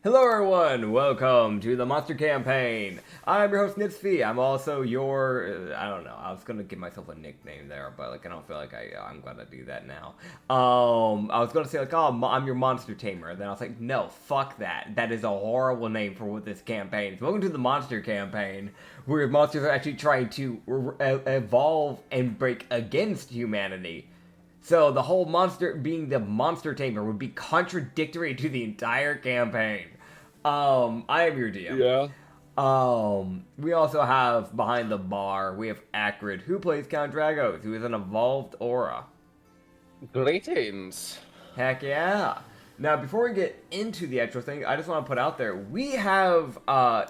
Hello everyone, welcome to the Monster Campaign. I'm your host Nitsify. I'm also your, I don't know, I was gonna give myself a nickname there, but like I don't feel like I'm gonna do that now. I was gonna say like, oh, I'm your monster tamer. Then I was like, no, fuck that. That is a horrible name for what this campaign is. Welcome to the Monster Campaign, where monsters are actually trying to evolve and break against humanity. So the whole monster being the monster tamer would be contradictory to the entire campaign. I am your DM. Yeah. We also have behind the bar, we have Acrid, who plays Count Dragos, who is an evolved aura. Greetings. Heck yeah. Now, before we get into the actual thing, I just want to put out there, we have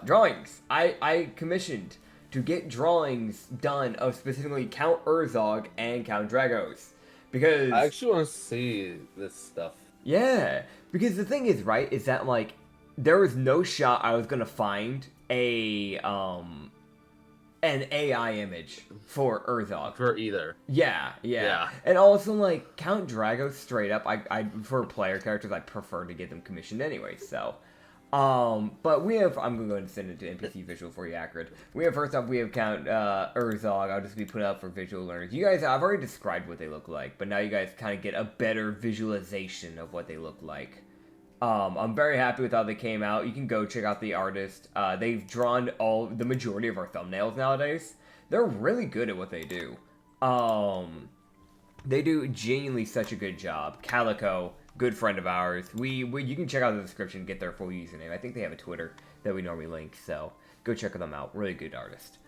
drawings. I commissioned to get drawings done of specifically Count Urzog and Count Dragos. Because I actually want to see this stuff. yeah, because the thing is, right, is that like there was no shot I was gonna find an AI image for Urzog. For either. Yeah. And also like Count Dragos straight up, I for player characters I prefer to get them commissioned anyway, so but we have, I'm gonna go ahead and send it to NPC visual for you, Acrid. We have, first off, we have Count Urzog. I'll just be putting up for visual learners. You guys, I've already described what they look like, but now you guys kind of get a better visualization of what they look like. I'm very happy with how they came out. You can go check out the artist. They've drawn the majority of our thumbnails nowadays. They're really good at what they do. They do genuinely such a good job. Calico, good friend of ours. You can check out the description and get their full username. I think they have a Twitter that we normally link, so go check them out. Really good artist.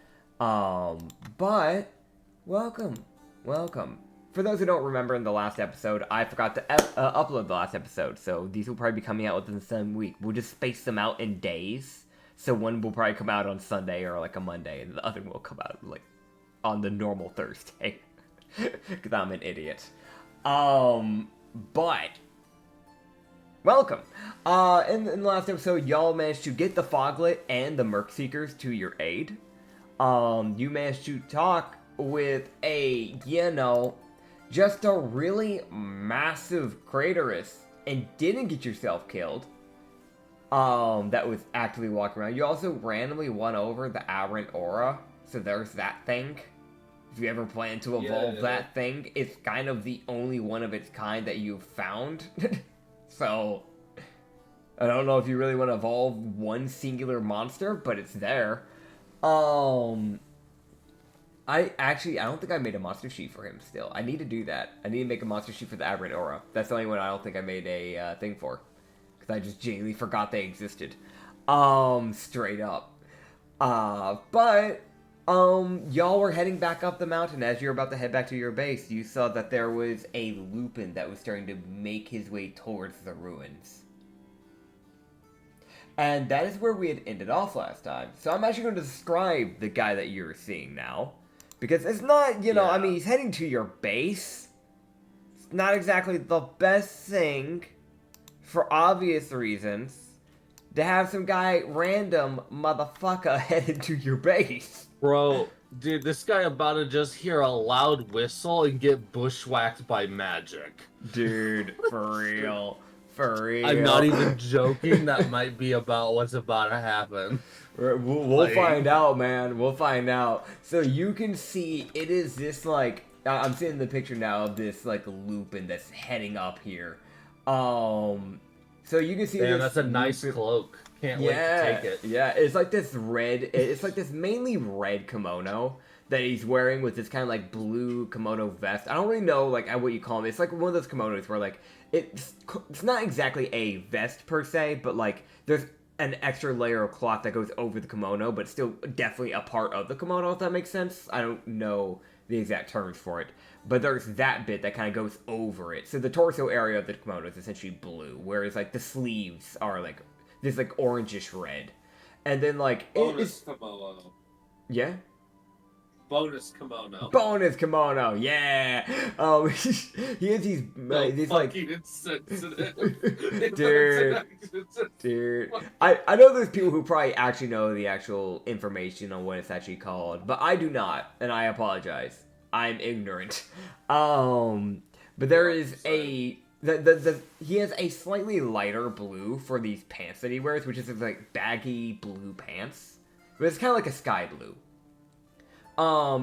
But welcome. For those who don't remember, in the last episode, I forgot to upload the last episode, so these will probably be coming out within the same week. We'll just space them out in days, so one will probably come out on Sunday or like a Monday, and the other will come out like on the normal Thursday, because I'm an idiot. But welcome. In the last episode, y'all managed to get the Foglet and the Merc Seekers to your aid. You managed to talk with just a really massive Craterus and didn't get yourself killed. That was actively walking around. You also randomly won over the Aberrant Aura, so there's that thing. If you ever plan to evolve that thing, it's kind of the only one of its kind that you've found. So, I don't know if you really want to evolve one singular monster, but it's there. I don't think I made a monster sheet for him still. I need to do that. I need to make a monster sheet for the Aberrant Aura. That's the only one I don't think I made a thing for. Because I just genuinely forgot they existed. Straight up. But y'all were heading back up the mountain. As you're about to head back to your base, you saw that there was a Lupin that was starting to make his way towards the ruins. And that is where we had ended off last time. So I'm actually going to describe the guy that you're seeing now. Because it's not, I mean, he's heading to your base. It's not exactly the best thing, for obvious reasons, to have some guy, random motherfucker, headed to your base. Bro, dude, this guy about to just hear a loud whistle and get bushwhacked by magic. Dude, for real. For real. I'm not even joking. That might be about what's about to happen. We'll find out, man. We'll find out. So you can see it is this like I'm seeing the picture now of this like Lupin that's heading up here. So you can see. Man, this that's a nice Lupin. cloak. Can't wait to take it. Yeah, it's like this red. It's like this mainly red kimono that he's wearing with this kind of like blue kimono vest. I don't really know like what you call them. It's like one of those kimonos where like it's not exactly a vest per se, but like there's an extra layer of cloth that goes over the kimono, but still definitely a part of the kimono, if that makes sense. I don't know the exact terms for it, but there's that bit that kind of goes over it. So the torso area of the kimono is essentially blue, whereas like the sleeves are like this like orangish red, and then like Bonus kimono. Yeah. Bonus kimono. Bonus kimono, yeah. He has these like insensitive. dude. I know there's people who probably actually know the actual information on what it's actually called, but I do not, and I apologize. I'm ignorant. But there is he has a slightly lighter blue for these pants that he wears, which is like baggy blue pants, but it's kind of like a sky blue.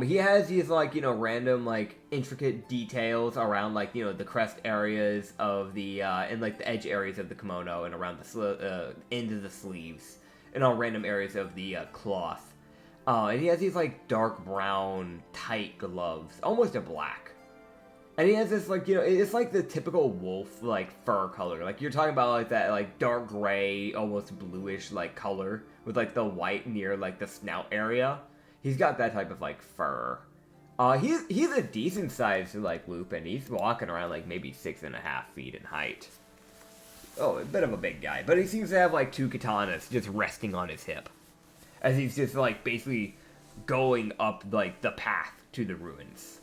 He has these like, you know, random like intricate details around like, you know, the crest areas of the and like the edge areas of the kimono and around the end of the sleeves and all random areas of the cloth. And he has these like dark brown tight gloves, almost a black. And he has this, like, you know, it's like the typical wolf, like, fur color. Like, you're talking about, like, that, like, dark gray, almost bluish, like, color with, like, the white near, like, the snout area. He's got that type of, like, fur. He's a decent-sized, like, loop, and he's walking around, like, maybe 6.5 feet in height. Oh, a bit of a big guy. But he seems to have, like, 2 katanas just resting on his hip. As he's just, like, basically going up, like, the path to the ruins.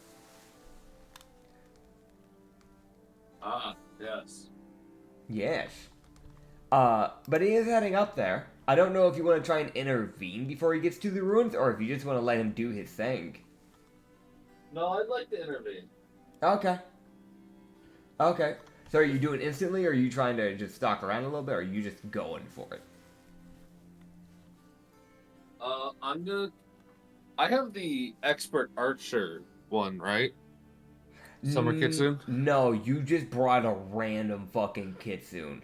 Ah, yes. Yes. But he is heading up there. I don't know if you want to try and intervene before he gets to the ruins, or if you just want to let him do his thing. No, I'd like to intervene. Okay. Okay. So are you doing instantly, or are you trying to just stalk around a little bit, or are you just going for it? I have the expert archer one, right? Summer Kitsune? No, you just brought a random fucking Kitsune.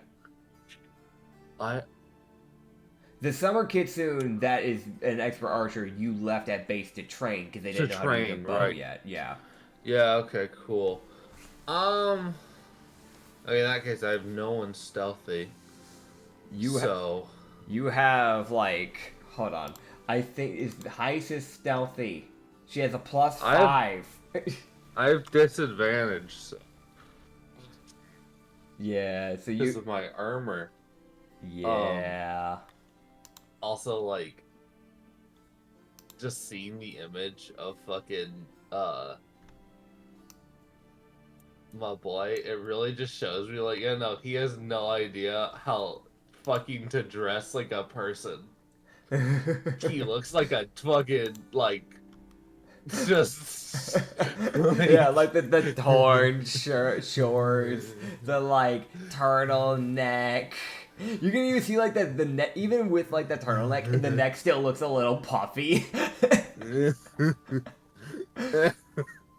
The Summer Kitsune that is an expert archer you left at base to train because they didn't know how to use a bow yet. Yeah. Yeah, okay, cool. Okay, in that case, I have no one stealthy. You have, like, hold on. I think is highest is stealthy. She has a +5. I have disadvantage. So. Yeah, so because of my armor. Yeah. Also, like, just seeing the image of fucking my boy, it really just shows me, like, yeah, no, he has no idea how fucking to dress like a person. He looks like a fucking, like, just yeah, like the torn shorts, the like turtleneck. You can even see like the neck, even with like the turtleneck, the neck still looks a little puffy.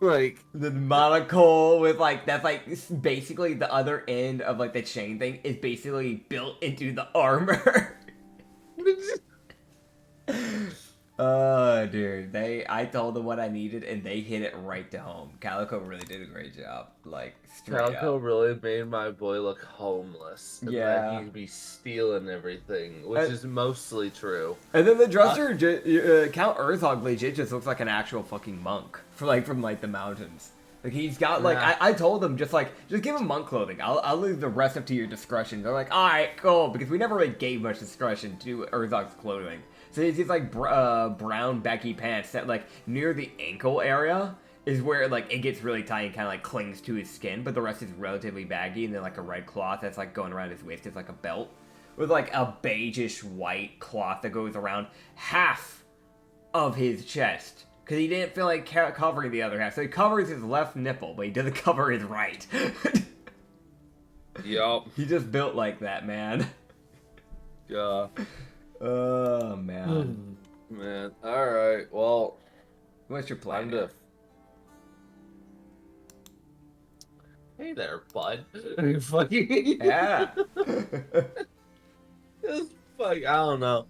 Like the monocle with like that's like basically the other end of like the chain thing is basically built into the armor. Dude, I told them what I needed and they hit it right to home. Calico really did a great job, like straight Calico up. really made my boy look homeless. And yeah, that he'd be stealing everything, which is mostly true. And then the dresser, Count Earthhog legit just looks like an actual fucking monk from like the mountains. Like he's got like I told them just give him monk clothing. I'll leave the rest up to your discretion. They're like, all right, cool, because we never really gave much discretion to Earthhog's clothing. So he's these like brown baggy pants that like near the ankle area is where like it gets really tight and kind of like clings to his skin, but the rest is relatively baggy, and then like a red cloth that's like going around his waist is like a belt with like a beigeish white cloth that goes around half of his chest because he didn't feel like covering the other half, so he covers his left nipple, but he doesn't cover his right. Yup. He just built like that, man. Yeah. Oh man. Man. All right. Well, what's your plan? Hey there, bud. Fucking yeah. Just fuck. I don't know.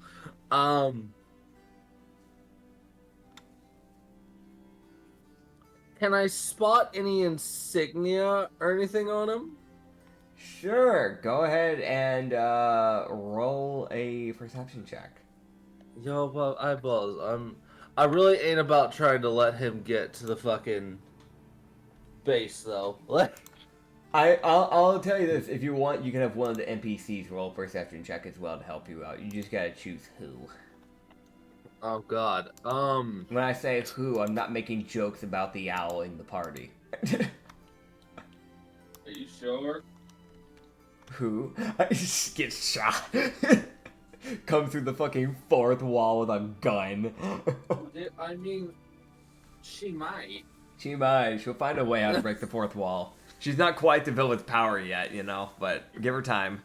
Can I spot any insignia or anything on him? Sure. Go ahead and roll a perception check. Yo, well, I really ain't about trying to let him get to the fucking base though. I'll tell you this: if you want, you can have one of the NPCs roll a perception check as well to help you out. You just gotta choose who. Oh God. When I say who, I'm not making jokes about the owl in the party. Are you sure? Who? Gets shot. Comes through the fucking fourth wall with a gun. I mean, she might. She might. She'll find a way how to break the fourth wall. She's not quite developed with power yet, you know, but give her time.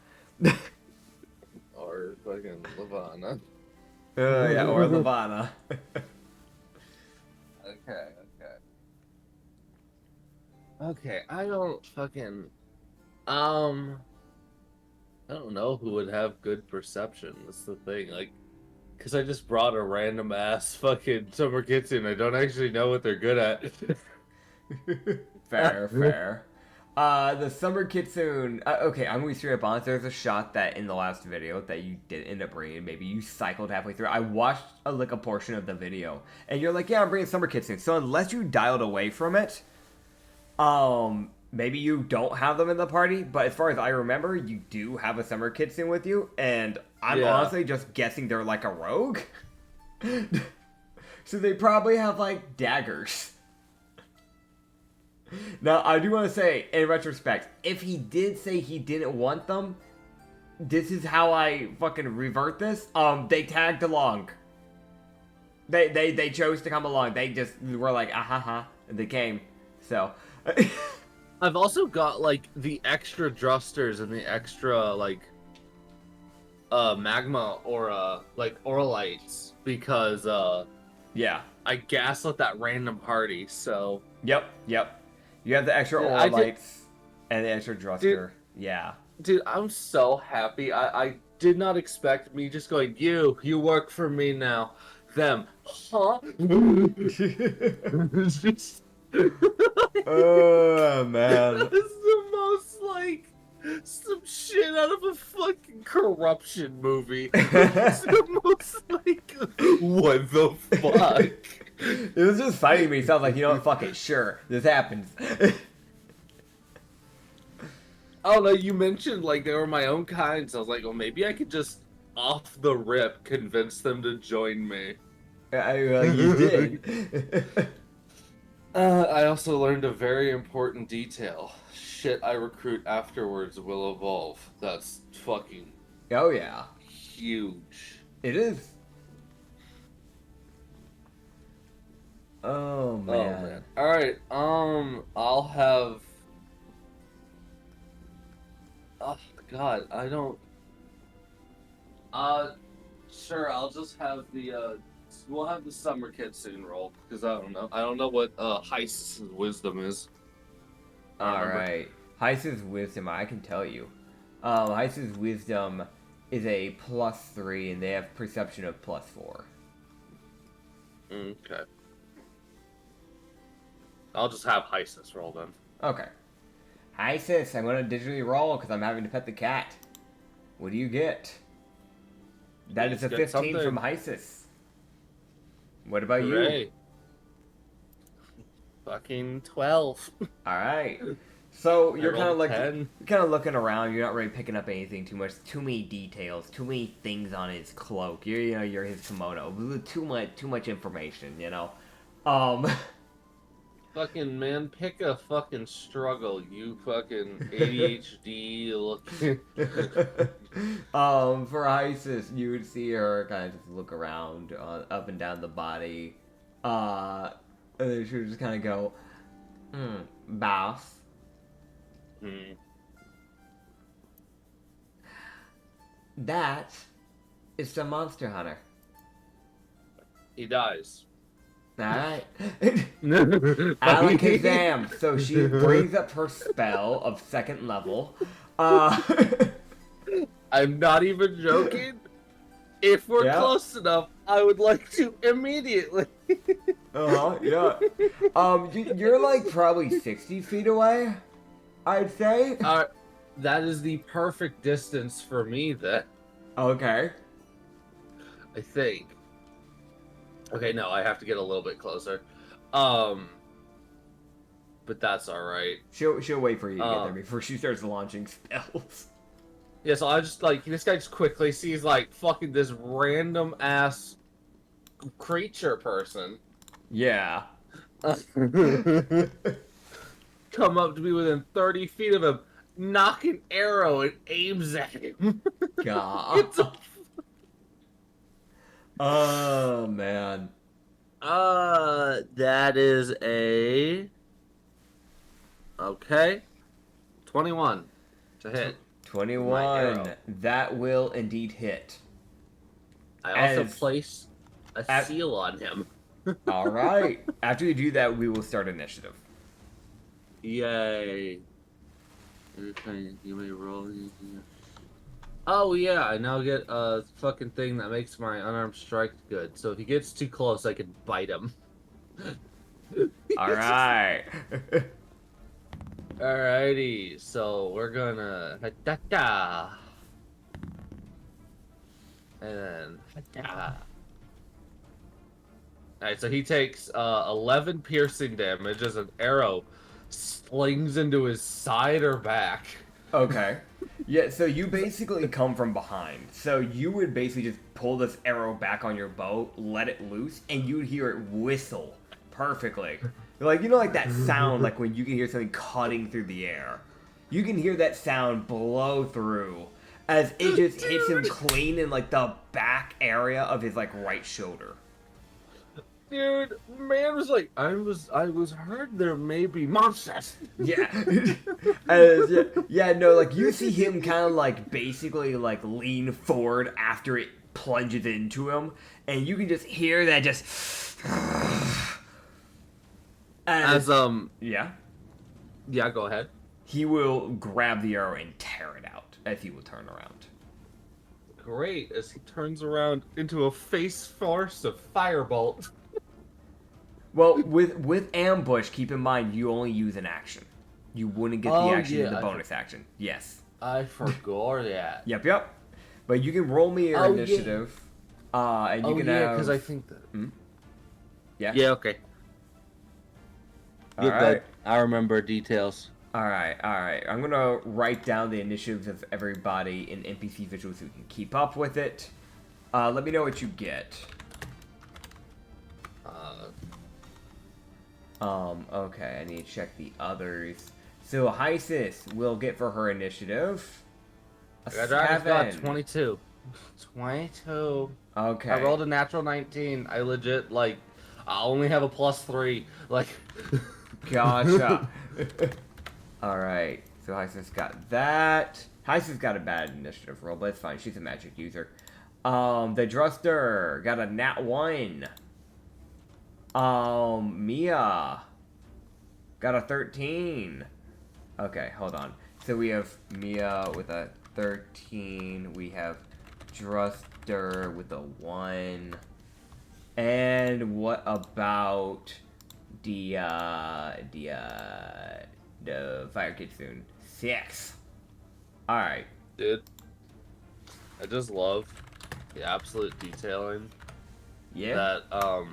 Or fucking Lavana. Yeah, or Lavana. Okay. Okay, I don't fucking... I don't know who would have good perception. That's the thing. Like, because I just brought a random ass fucking summer kitsune. I don't actually know what they're good at. Fair. The summer kitsune. Okay, I'm gonna be straight up honest. There's a shot that in the last video that you did end up bringing. Maybe you cycled halfway through. I watched a portion of the video, and you're like, "Yeah, I'm bringing summer kitsune." So unless you dialed away from it, maybe you don't have them in the party. But as far as I remember, you do have a summer kitsune with you, and I'm honestly just guessing they're like a rogue. So they probably have like daggers. Now, I do want to say, in retrospect, if he did say he didn't want them, this is how I fucking revert this. They tagged along. They chose to come along. They just were like, and they came. So. I've also got, like, the extra drusters and the extra, like, magma or, like, oralites because, yeah. I gaslit that random party, so. Yep. You have the extra oralites and the extra druster. Yeah. Dude, I'm so happy. I did not expect me just going, you work for me now. Them. Huh? Oh, man. That is the most, like, some shit out of a fucking corruption movie. It's the most, like, what the fuck? It was just fighting me, so I was like, you know what, fuck it, sure, this happens. Oh no, you mentioned like they were my own kind, so I was like, well, maybe I could just off the rip convince them to join me. You did. I also learned a very important detail. Shit I recruit afterwards will evolve. That's fucking Oh yeah. huge. It is. Oh man. Alright, I'll have... Oh god, I don't... Sure, I'll just have the, we'll have the summer kitsune roll, because I don't know. I don't know what, Heist's wisdom is. Alright. Heist's wisdom, I can tell you. Heist's wisdom is a +3, and they have perception of +4. Okay. I'll just have Heist's roll then. Okay. Heist, I'm gonna digitally roll because I'm having to pet the cat. What do you get? That is a 15 something. from Heist. What about Hooray. you? Fucking 12. Alright. So you're I kind of rolled like 10. you're kind of looking around. You're not really picking up anything too much. Too many details. Too many things on his cloak. You're his kimono. Too much information. You know. Fucking man, pick a fucking struggle, you fucking ADHD looking. For Isis, you would see her kind of just look around, up and down the body, and then she would just kind of go, boss. That is the Monster Hunter. He dies. Alright. Alakazam. So she brings up her spell of 2nd level. I'm not even joking. If we're close enough, I would like to immediately. Yeah. You're like probably 60 feet away, I'd say. That is the perfect distance for me then. Okay. I think. Okay, no, I have to get a little bit closer. But that's alright. She'll wait for you to get there before she starts launching spells. Yeah, so I just, like, this guy just quickly sees, like, fucking this random ass creature person. Yeah. Come up to me within 30 feet of him, knock an arrow and aims at him. God. Oh, man. That is a... Okay. 21 to hit. 21. That will indeed hit. I also As- place a seal on him. All right. After you do that, we will start initiative. Yay. You may roll. Oh yeah, I now get a fucking thing that makes my unarmed strike good. So if he gets too close, I can bite him. All right. Alrighty, so we're gonna da and then da. Alright, so he takes 11 piercing damage as an arrow slings into his side or back. Okay. Yeah, so you basically come from behind. So you would basically just pull this arrow back on your bow, let it loose, and you would hear it whistle perfectly. Like, you know, like that sound, like when you can hear something cutting through the air. You can hear that sound blow through as it just hits him clean in, like, the back area of his, like, right shoulder. Dude, man was like, I was heard there may be monsters. Yeah. No, like, you see him kind of, like, basically, like, lean forward after it plunges into him, and you can just hear that just... Yeah? Yeah, go ahead. He will grab the arrow and tear it out as he will turn around. Great, as he turns around into a face force of firebolt. Well, with ambush, keep in mind you only use an action. You wouldn't get the action in the bonus action. Yes. I forgot that. Yep. But you can roll me your initiative. And you can have... because I think that... Yeah? Yeah, okay. All right. I remember details. All right. I'm going to write down the initiatives of everybody in NPC visuals so we can keep up with it. Let me know what you get. Okay, I need to check the others. So, Hysis will get for her initiative a 7. Got 22. 22. Okay. I rolled a natural 19. I legit, like, I only have a +3. Like... Gotcha. Alright, so Hysis got that. Hysis got a bad initiative roll, but it's fine. She's a magic user. The Druster got a nat 1. Mia got a 13. Okay, hold on. So we have Mia with a 13. We have Druster with a 1. And what about the Fire Kitsune? 6. Alright. Dude, I just love the absolute detailing. Yeah. That,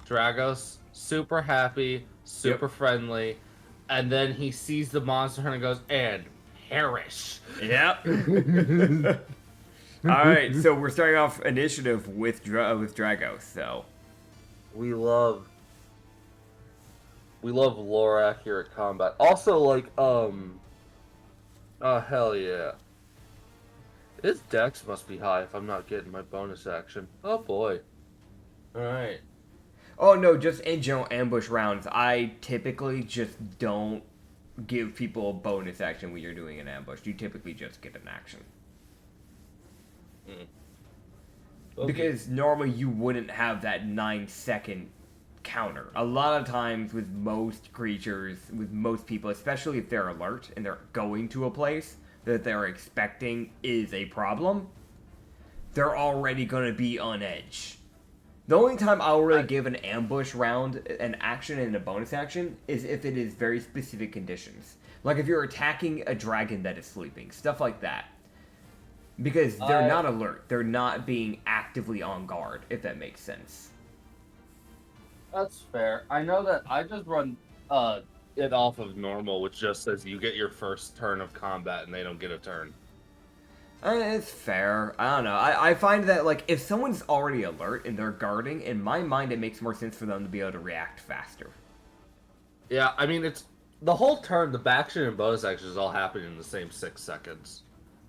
Dragos, super happy, super friendly, and then he sees the monster hunter and goes, and perish. Yep. Alright, so we're starting off initiative with Dragos, so. We love lore accurate combat. Also, like, oh hell yeah. His dex must be high if I'm not getting my bonus action. Oh boy. Alright. Oh no, just in general ambush rounds, I typically just don't give people a bonus action when you're doing an ambush. You typically just get an action. Okay. Because normally you wouldn't have that 9-second counter. A lot of times with most creatures, with most people, especially if they're alert and they're going to a place that they're expecting is a problem, they're already going to be on edge. The only time I'll really give an ambush round an action and a bonus action is if it is very specific conditions. Like if you're attacking a dragon that is sleeping, stuff like that. Because they're not alert. They're not being actively on guard, if that makes sense. That's fair. I know that I just run it off of normal, which just says you get your first turn of combat and they don't get a turn. It's fair. I don't know. I find that, like, if someone's already alert and they're guarding, in my mind it makes more sense for them to be able to react faster. Yeah, I mean, it's the whole turn, the action and bonus actions all happen in the same 6 seconds.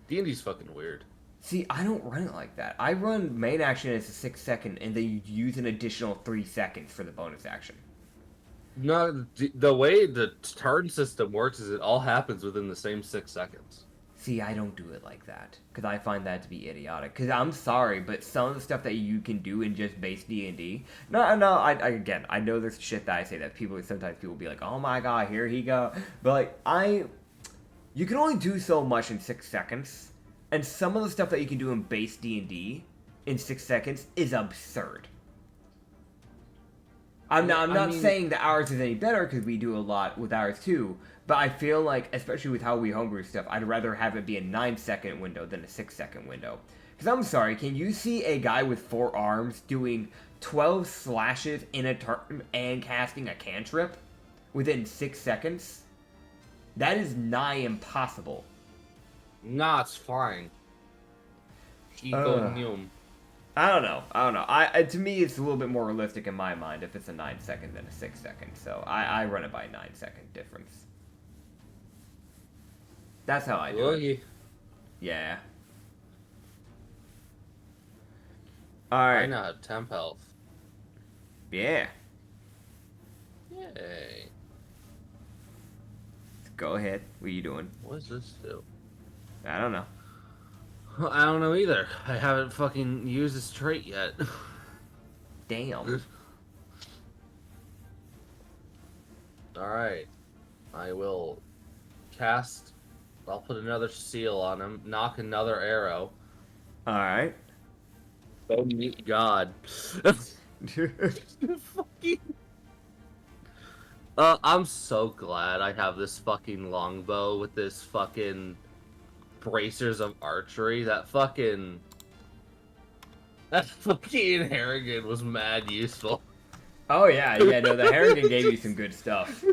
D&D's fucking weird. See, I don't run it like that. I run main action as a 6 second, and then you use an additional 3 seconds for the bonus action. No, the way the turn system works is it all happens within the same 6 seconds. See, I don't do it like that because I find that to be idiotic. Because I'm sorry, but some of the stuff that you can do in just base D&D, no, again, I know there's shit that I say that sometimes people be like, oh my god, here he go, but like you can only do so much in 6 seconds, and some of the stuff that you can do in base D&D in 6 seconds is absurd. I'm not saying that ours is any better because we do a lot with ours too, but I feel like, especially with how we homebrew stuff, I'd rather have it be a 9-second window than a 6-second window. Because I'm sorry, can you see a guy with 4 arms doing 12 slashes in a turn and casting a cantrip within 6 seconds? That is nigh impossible. Nah, it's fine. Ego I don't know. To me, it's a little bit more realistic in my mind if it's a 9-second than a 6-second. So I run it by a 9-second difference. That's how I do it. Yeah. Alright. I now have temp health. Yeah. Yay. Go ahead. What are you doing? What does this do? I don't know. I don't know either. I haven't fucking used this trait yet. Damn. Alright. I will cast. I'll put another seal on him. Knock another arrow. Alright. Oh, God. Fucking. I'm so glad I have this fucking longbow with this fucking bracers of archery. That fucking Harrigan was mad useful. Oh yeah, no, the Harrigan gave you some good stuff.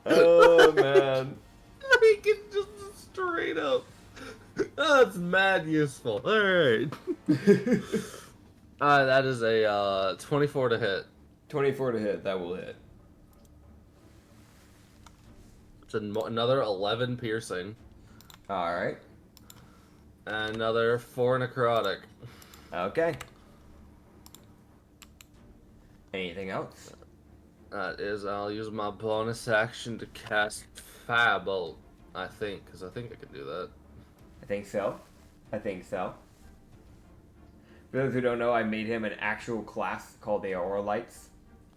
Oh man. Like it just straight up. That's mad useful. Alright. That is a 24 to hit. 24 to hit, that will hit. It's another 11 piercing. Alright. And another 4 necrotic. Okay. Anything else? That is, I'll use my bonus action to cast Firebolt, I think, because I think I can do that. I think so. For those who don't know, I made him an actual class called the Aurora Lights.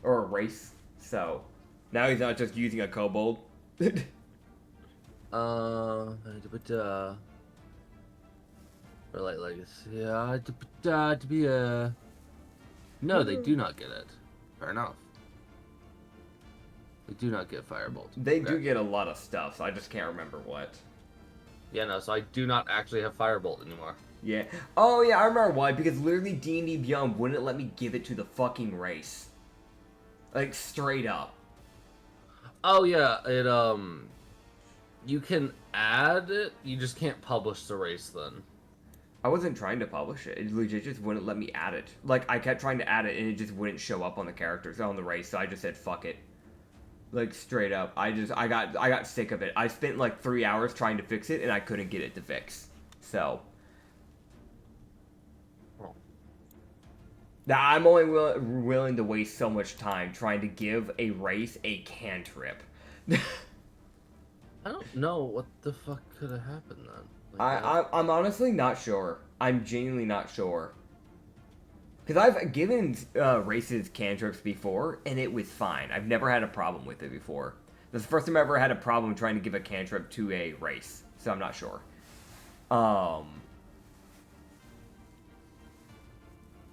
Or a race. So, now he's not just using a kobold. Or light legacy. To be a. No, they do not get it. Fair enough. They do not get Firebolt. They do get a lot of stuff, so I just can't remember what. Yeah, no, so I do not actually have Firebolt anymore. Yeah. Oh, yeah, I remember why. Because literally D&D Beyond wouldn't let me give it to the fucking race. Like, straight up. Oh, yeah, it, you can add it, you just can't publish the race then. I wasn't trying to publish it. It legit just wouldn't let me add it. Like, I kept trying to add it, and it just wouldn't show up on the characters on the race, so I just said, fuck it. Like, straight up. I got sick of it. I spent, like, 3 hours trying to fix it, and I couldn't get it to fix. So. Now, I'm only willing to waste so much time trying to give a race a cantrip. I don't know what the fuck could have happened then. Like, I'm honestly not sure. I'm genuinely not sure. Because I've given races cantrips before, and it was fine. I've never had a problem with it before. This is the first time I ever had a problem trying to give a cantrip to a race, so I'm not sure.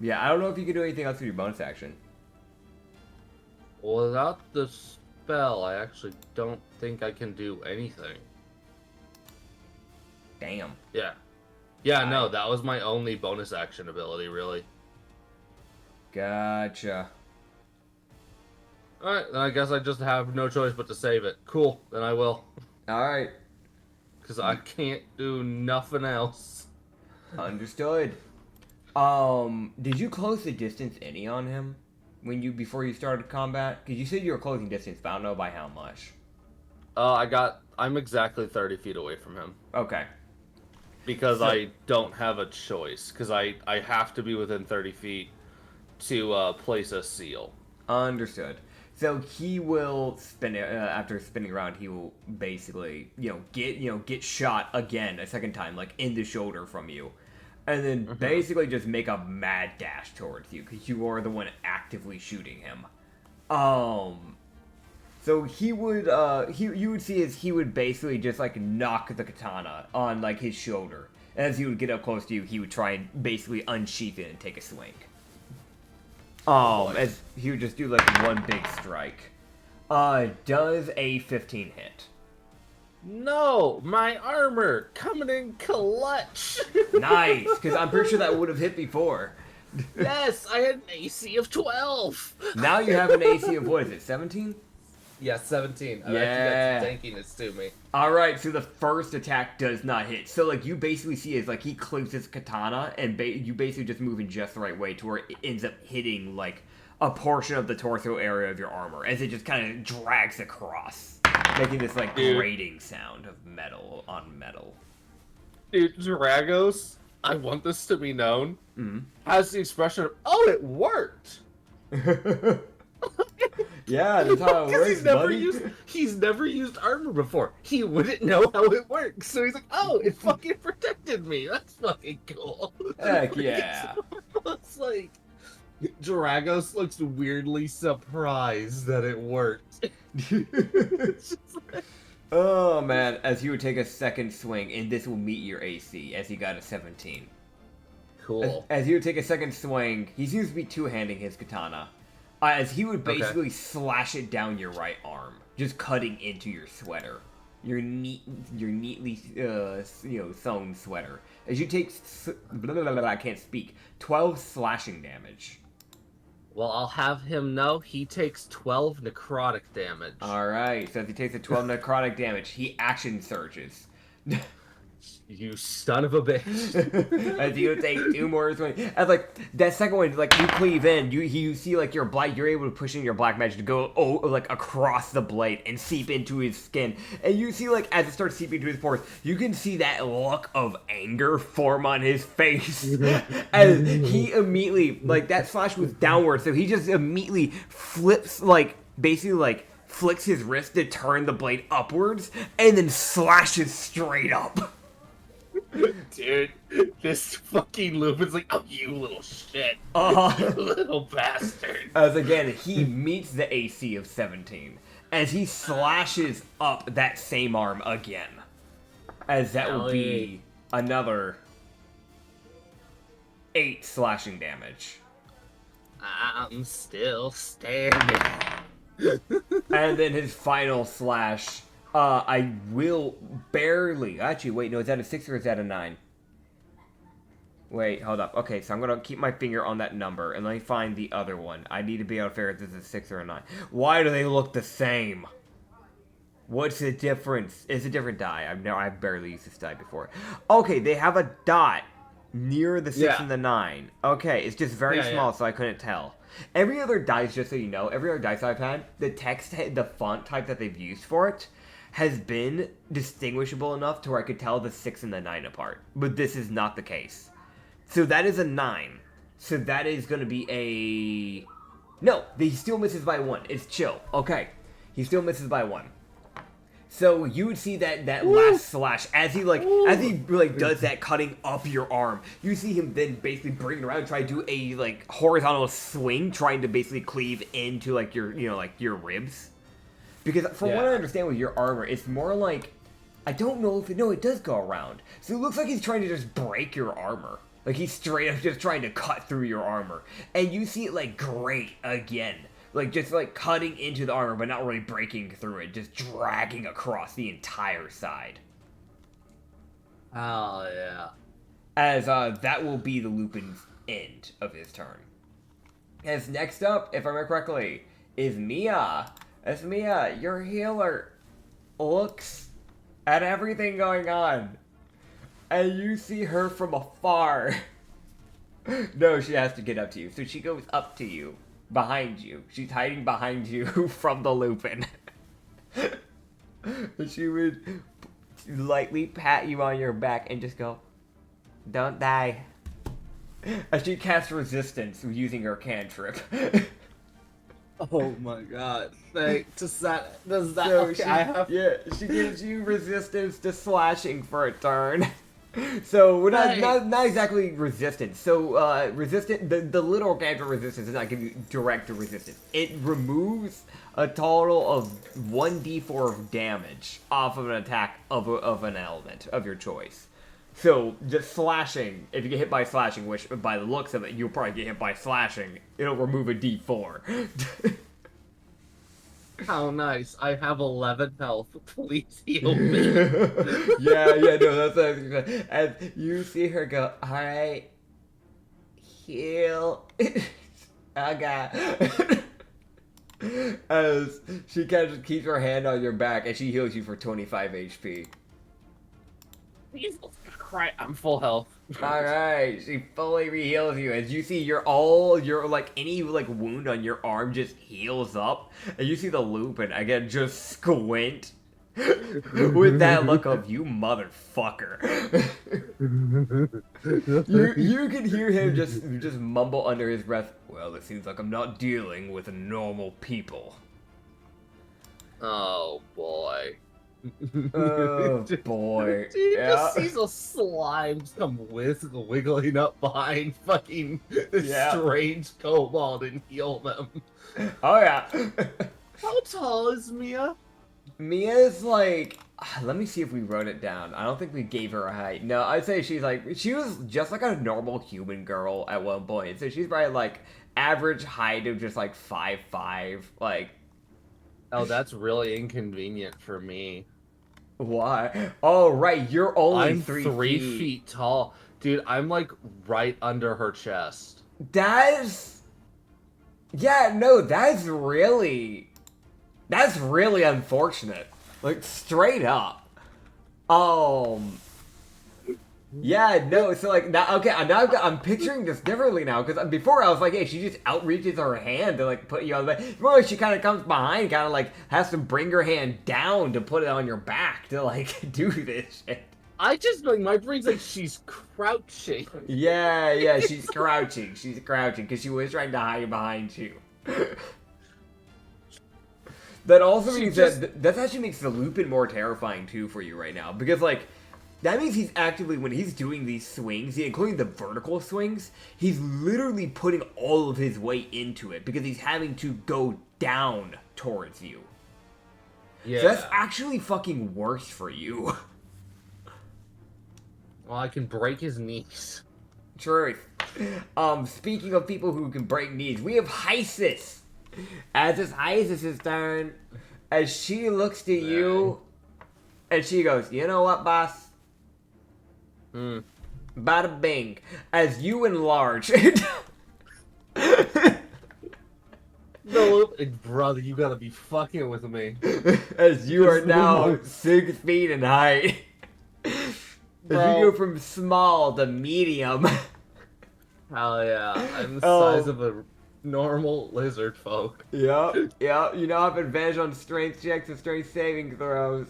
Yeah, I don't know if you can do anything else with your bonus action. Without the spell, I actually don't think I can do anything. Damn. Yeah. Yeah, no, that was my only bonus action ability, really. Gotcha. Alright, then I guess I just have no choice but to save it. Cool, then I will. Alright. Because I can't do nothing else. Understood. Did you close the distance any on him before you started combat? Because you said you were closing distance, but I don't know by how much. I'm exactly 30 feet away from him. Okay. Because I don't have a choice. Because I have to be within 30 feet to place a seal. Understood. So he will spin it after spinning around. He will basically, get shot again a second time, like in the shoulder from you, and then basically just make a mad dash towards you because you are the one actively shooting him. So he would, you would see as he would basically just like knock the katana on like his shoulder, and as he would get up close to you, he would try and basically unsheath it and take a swing. As he would just do like one big strike. Does a 15 hit? No, my armor coming in clutch. Nice, because I'm pretty sure that would have hit before. Yes, I had an AC of 12. Now you have an AC of, what is it, 17? Yeah, 17. I've Yeah. actually got some tankiness to me. Alright, so the first attack does not hit. So, like, you basically see is, like, he clips his katana, and you basically just move in just the right way to where it ends up hitting, like, a portion of the torso area of your armor, as it just kind of drags across, making this, like, grating sound of metal on metal. Dude, Dragos, I want this to be known, has the expression of, oh, it worked! Yeah, that's how it works, buddy. He's never used armor before. He wouldn't know how it works. So he's like, oh, it fucking protected me. That's fucking cool. Heck yeah. It's like, Dragos looks weirdly surprised that it worked. It's just like... Oh, man, as you would take a second swing, and this will meet your AC, as he got a 17. Cool. As he would take a second swing, he seems to be two-handing his katana. As he would basically slash it down your right arm, just cutting into your sweater, your neatly sewn sweater. As you take, I can't speak, 12 slashing damage. Well, I'll have him know he takes 12 necrotic damage. All right, so if he takes the 12 necrotic damage, he action surges. You son of a bitch. As you take 2 more swings. And like that second one, like you cleave in, you see like you're able to push in your black magic to go like across the blade and seep into his skin. And you see like as it starts seeping into his pores, you can see that look of anger form on his face. As he immediately, like that slash was downward, so he just immediately flips flicks his wrist to turn the blade upwards and then slashes straight up. Dude, this fucking Lupin's like, oh, you little shit. You little bastard. As again, he meets the AC of 17. As he slashes up that same arm again. As that will be another 8 slashing damage. I'm still standing. And then his final slash... I will barely... Actually, wait, no, is that a 6 or is that a 9? Wait, hold up. Okay, so I'm going to keep my finger on that number, and let me find the other one. I need to be able to figure out if this is a 6 or a 9. Why do they look the same? What's the difference? It's a different die. I've barely used this die before. Okay, they have a dot near the 6 and the 9. Okay, it's just very small, so I couldn't tell. Every other dice, just so you know, every other dice I've had, the font type that they've used for it has been distinguishable enough to where I could tell the 6 and the 9 apart. But this is not the case. So that is a 9. So that is going to be a... No, he still misses by 1. It's chill. Okay. He still misses by 1. So you would see that last slash as he does that cutting up your arm. You see him then basically bring it around and try to do a like horizontal swing, trying to basically cleave into like your your ribs. Because from what I understand with your armor, it's more like I don't know if it does go around. So it looks like he's trying to just break your armor. Like he's straight up just trying to cut through your armor. And you see it like grate again. Like, just, like, cutting into the armor, but not really breaking through it. Just dragging across the entire side. Oh, yeah. As, that will be the Lupin's end of his turn. As next up, if I remember correctly, is Mia. As Mia, your healer, looks at everything going on. And you see her from afar. No, she has to get up to you. So she goes up to you. Behind you. She's hiding behind you from the Lupin. She would lightly pat you on your back and just go, "Don't die." As she casts resistance using her cantrip. Oh my god. Does that So okay, I have she gives you resistance to slashing for a turn. So we're not exactly resistance. So resistant the literal counter resistance does not give you direct resistance. It removes a total of 1d4 of damage off of an attack of an element of your choice. So just slashing, if you get hit by slashing, which by the looks of it you'll probably get hit by slashing, it'll remove a d4. how nice. I have 11 health. Please heal me. yeah, no, that's what I was gonna say. As you see her go, alright, heal. Oh god. As she kind of just keeps her hand on your back and she heals you for 25 HP. Jesus Christ, I'm full health. Alright, she fully reheals you. As you see your like any like wound on your arm just heals up. And you see the Lupin again just squint. With that look of you motherfucker. you can hear him just mumble under his breath, well, it seems like I'm not dealing with normal people. Oh boy. Oh boy. He Yeah. just sees a slime come wiggling up behind fucking this strange kobold and heal them. Oh yeah. How tall is Mia? Mia's like, let me see if we wrote it down. I don't think we gave her a height. No, I'd say she was just like a normal human girl at one point. So she's probably like average height of just like 5'5". Like, Oh, that's really inconvenient for me. why? Oh, right. You're only I'm 3 3 feet. feet tall. Dude, I'm like right under her chest. Yeah, no, that's really unfortunate. Like, straight up. Yeah, no, so like, now, okay, I'm picturing this differently now, because before I was like, hey, she just outreaches her hand to like put you on the back. Well, she kind of comes behind, kind of like has to bring her hand down to put it on your back to like do this shit. I just like, my brain's like she's crouching. Yeah, she's crouching. She's crouching, because she was trying to hide behind you. That also means that actually makes the Lupin more terrifying too for you right now, because like that means he's actively, when he's doing these swings, including the vertical swings, he's literally putting all of his weight into it because he's having to go down towards you. Yeah. So that's actually fucking worse for you. Well, I can break his knees. Truth. Speaking of people who can break knees, we have Hysis. As it's Hysis's turn, as she looks to you, and she goes, you know what, boss? Bada bing. As you enlarge. No, brother, you gotta be fucking with me. As you are now 6 feet in height. As you go from small to medium. Hell yeah, I'm the size of a normal lizard folk. Yep. You now have advantage on strength checks and strength saving throws.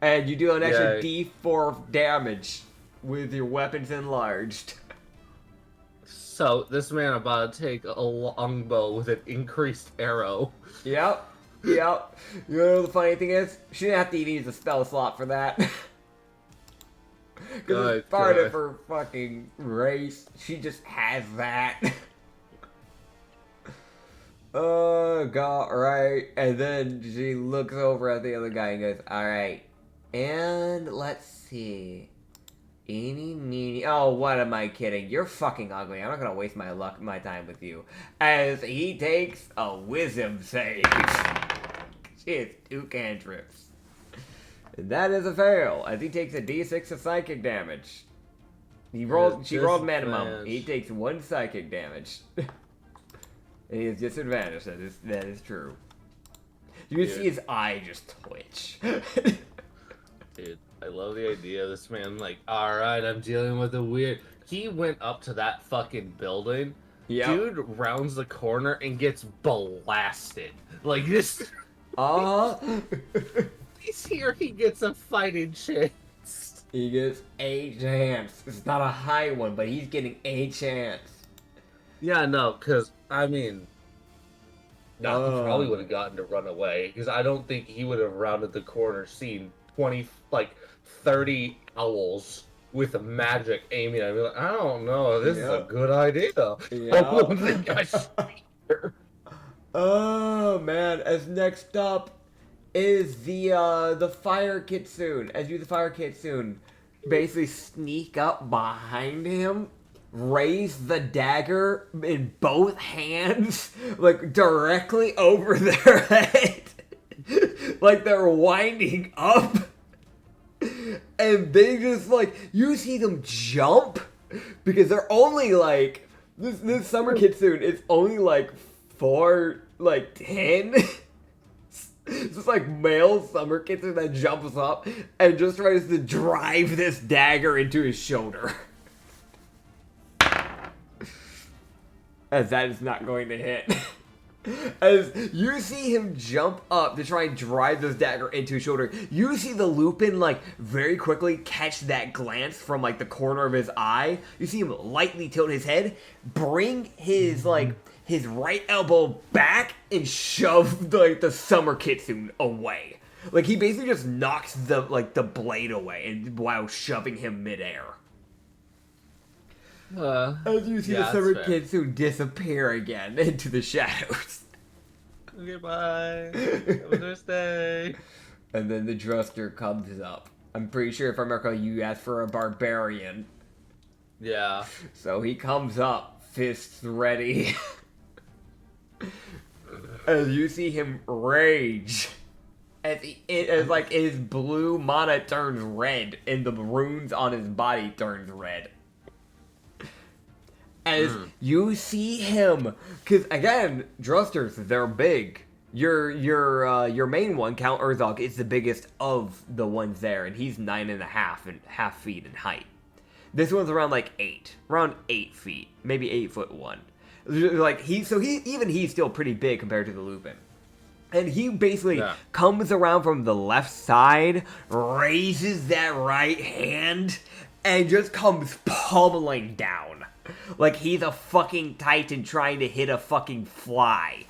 And you do an extra d4 of damage with your weapons enlarged. So, this man about to take a longbow with an increased arrow. Yep. You know the funny thing is? She didn't have to even use a spell slot for that. Because it's part of her fucking race. She just has that. Oh, god, right. And then she looks over at the other guy and goes, alright. And let's see. Eeny, meeny. Oh, what am I kidding? You're fucking ugly. I'm not gonna waste my time with you. As he takes a wisdom save. She has 2 cantrips. And that is a fail, as he takes a d6 of psychic damage. She rolled minimum. He takes 1 psychic damage. And he has disadvantage. That is true. You can see his eye just twitch. Dude, I love the idea of this man, like, alright, I'm dealing with a weird... He went up to that fucking building. Yep. Dude rounds the corner and gets blasted. Like, this... He's here, he gets a fighting chance. He gets a chance. It's not a high one, but he's getting a chance. Yeah, no, because, I mean... Nah, he probably would have gotten to run away because I don't think he would have rounded the corner, seen 30 owls with magic aiming at me. Like, I don't know, this is a good idea. I don't think I should be here. Oh man! As next up is the fire kitsune. As you, the fire kitsune, basically sneak up behind him, raise the dagger in both hands, like directly over their head, like they're winding up, and they just like, you see them jump because they're only like this summer kitsune is only like 10. It's just like male summer kitsune that jumps up and just tries to drive this dagger into his shoulder. As that is not going to hit. As you see him jump up to try and drive this dagger into his shoulder, you see the Lupin, like, very quickly catch that glance from, like, the corner of his eye. You see him lightly tilt his head, bring his, like, his right elbow back, and shove, like, the summer kitsune away. Like, he basically just knocks the blade away and while shoving him midair. As you see the summer kitsune disappear again into the shadows. Okay, bye. Have a nice day. And then the Druster comes up. I'm pretty sure if I remember, you asked for a barbarian. Yeah. So he comes up, fists ready. As you see him rage. As his blue mana turns red and the runes on his body turns red. As you see him, because again, Drusters, they're big. Your main one, Count Dragos, is the biggest of the ones there, and he's 9.5 feet in height. This one's around like 8 feet, maybe 8'1". Like he's still pretty big compared to the Lupin. And he basically comes around from the left side, raises that right hand, and just comes pummeling down. Like he's a fucking titan trying to hit a fucking fly.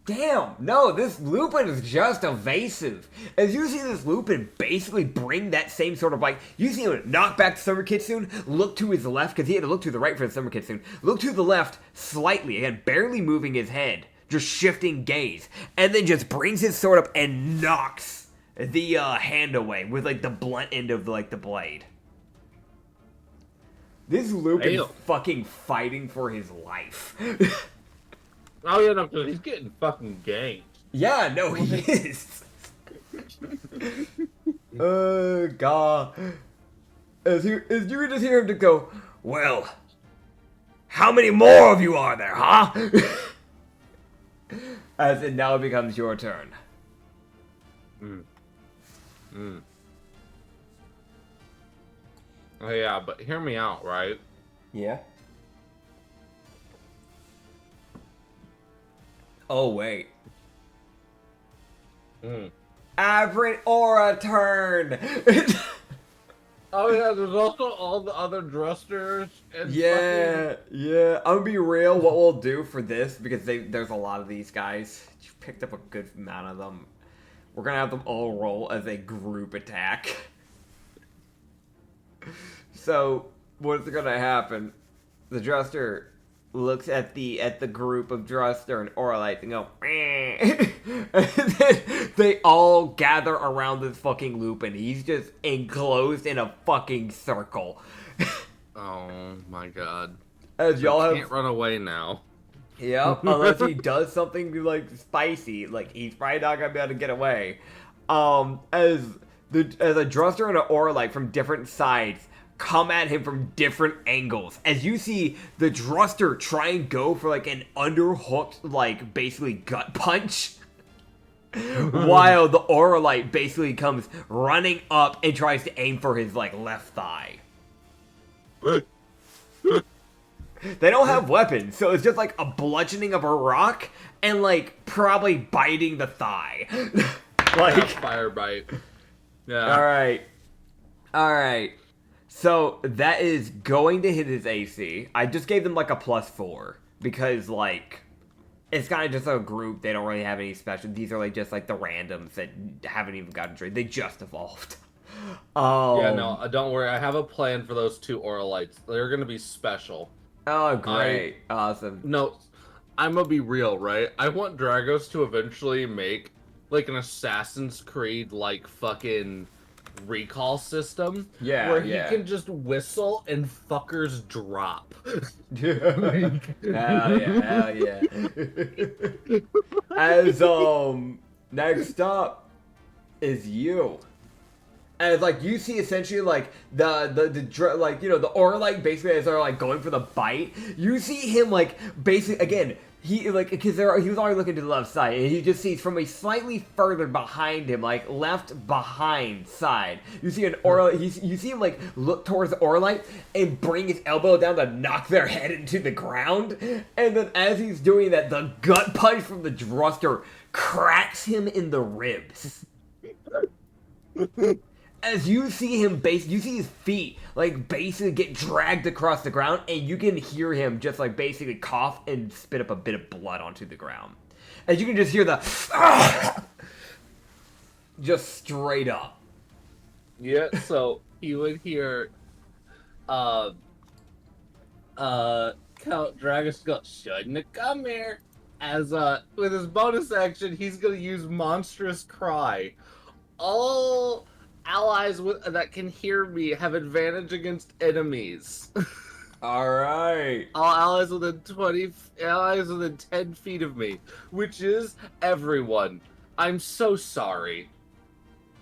Damn, no, this Lupin is just evasive. As you see this Lupin basically bring that same sort of, like, you see him knock back the Summer Kitsune, look to his left, because he had to look to the right for the Summer Kitsune, look to the left slightly, again, barely moving his head, just shifting gaze, and then just brings his sword up and knocks the hand away with, like, the blunt end of, like, the blade. This Lupin is fucking fighting for his life. Oh, yeah, no, because he's getting fucking ganked. Yeah, no, he is. God. As you can just hear him to go, well, how many more of you are there, huh? As it now becomes your turn. Oh, yeah, but hear me out, right? Yeah. Oh, wait. Acrid Aura turn! Oh, yeah, there's also all the other Drusters. And yeah. I'm gonna be real, what we'll do for this, because there's a lot of these guys. You picked up a good amount of them. We're gonna have them all roll as a group attack. So, what's gonna happen? The Druster looks at the group of Druster and Auralites and go, and then they all gather around this fucking Lupin. He's just enclosed in a fucking circle. Oh my god. As y'all can't run away now. Yeah, unless he does something like spicy, like he's probably not gonna be able to get away. As a Druster and an Auralite from different sides come at him from different angles. As you see the Druster try and go for like an underhooked, like basically gut punch. While the Auralite basically comes running up and tries to aim for his like left thigh. They don't have weapons, so it's just like a bludgeoning of a rock and like probably biting the thigh. Like fire bite. Yeah. Alright. So that is going to hit his AC. I just gave them like a +4 because like it's kind of just a group. They don't really have any special. These are like just like the randoms that haven't even gotten trained. They just evolved. Yeah, no, don't worry. I have a plan for those 2 Oralites. They're gonna be special. Oh, great. Awesome. No, I'm gonna be real, right? I want Dragos to eventually make like an Assassin's Creed like fucking recall system. Yeah, where yeah. he can just whistle and fuckers drop. Hell yeah, hell yeah. As next up is you. And like you see essentially like the like you know the Orlite basically as they're like going for the bite, you see him like basically again he like because he was already looking to the left side and he just sees from a slightly further behind him like left behind side you see an Orlite you see him like look towards the Orlite and bring his elbow down to knock their head into the ground, and then as he's doing that the gut punch from the Druster cracks him in the ribs. As you see him you see his feet like basically get dragged across the ground, and you can hear him just like basically cough and spit up a bit of blood onto the ground. As you can just hear the just straight up. Yeah, so you would hear Count Dragos go, "Shouldn't have come here." As with his bonus action, he's gonna use Monstrous Cry. All allies that can hear me have advantage against enemies. Alright. All allies within 10 feet of me, which is everyone. I'm so sorry.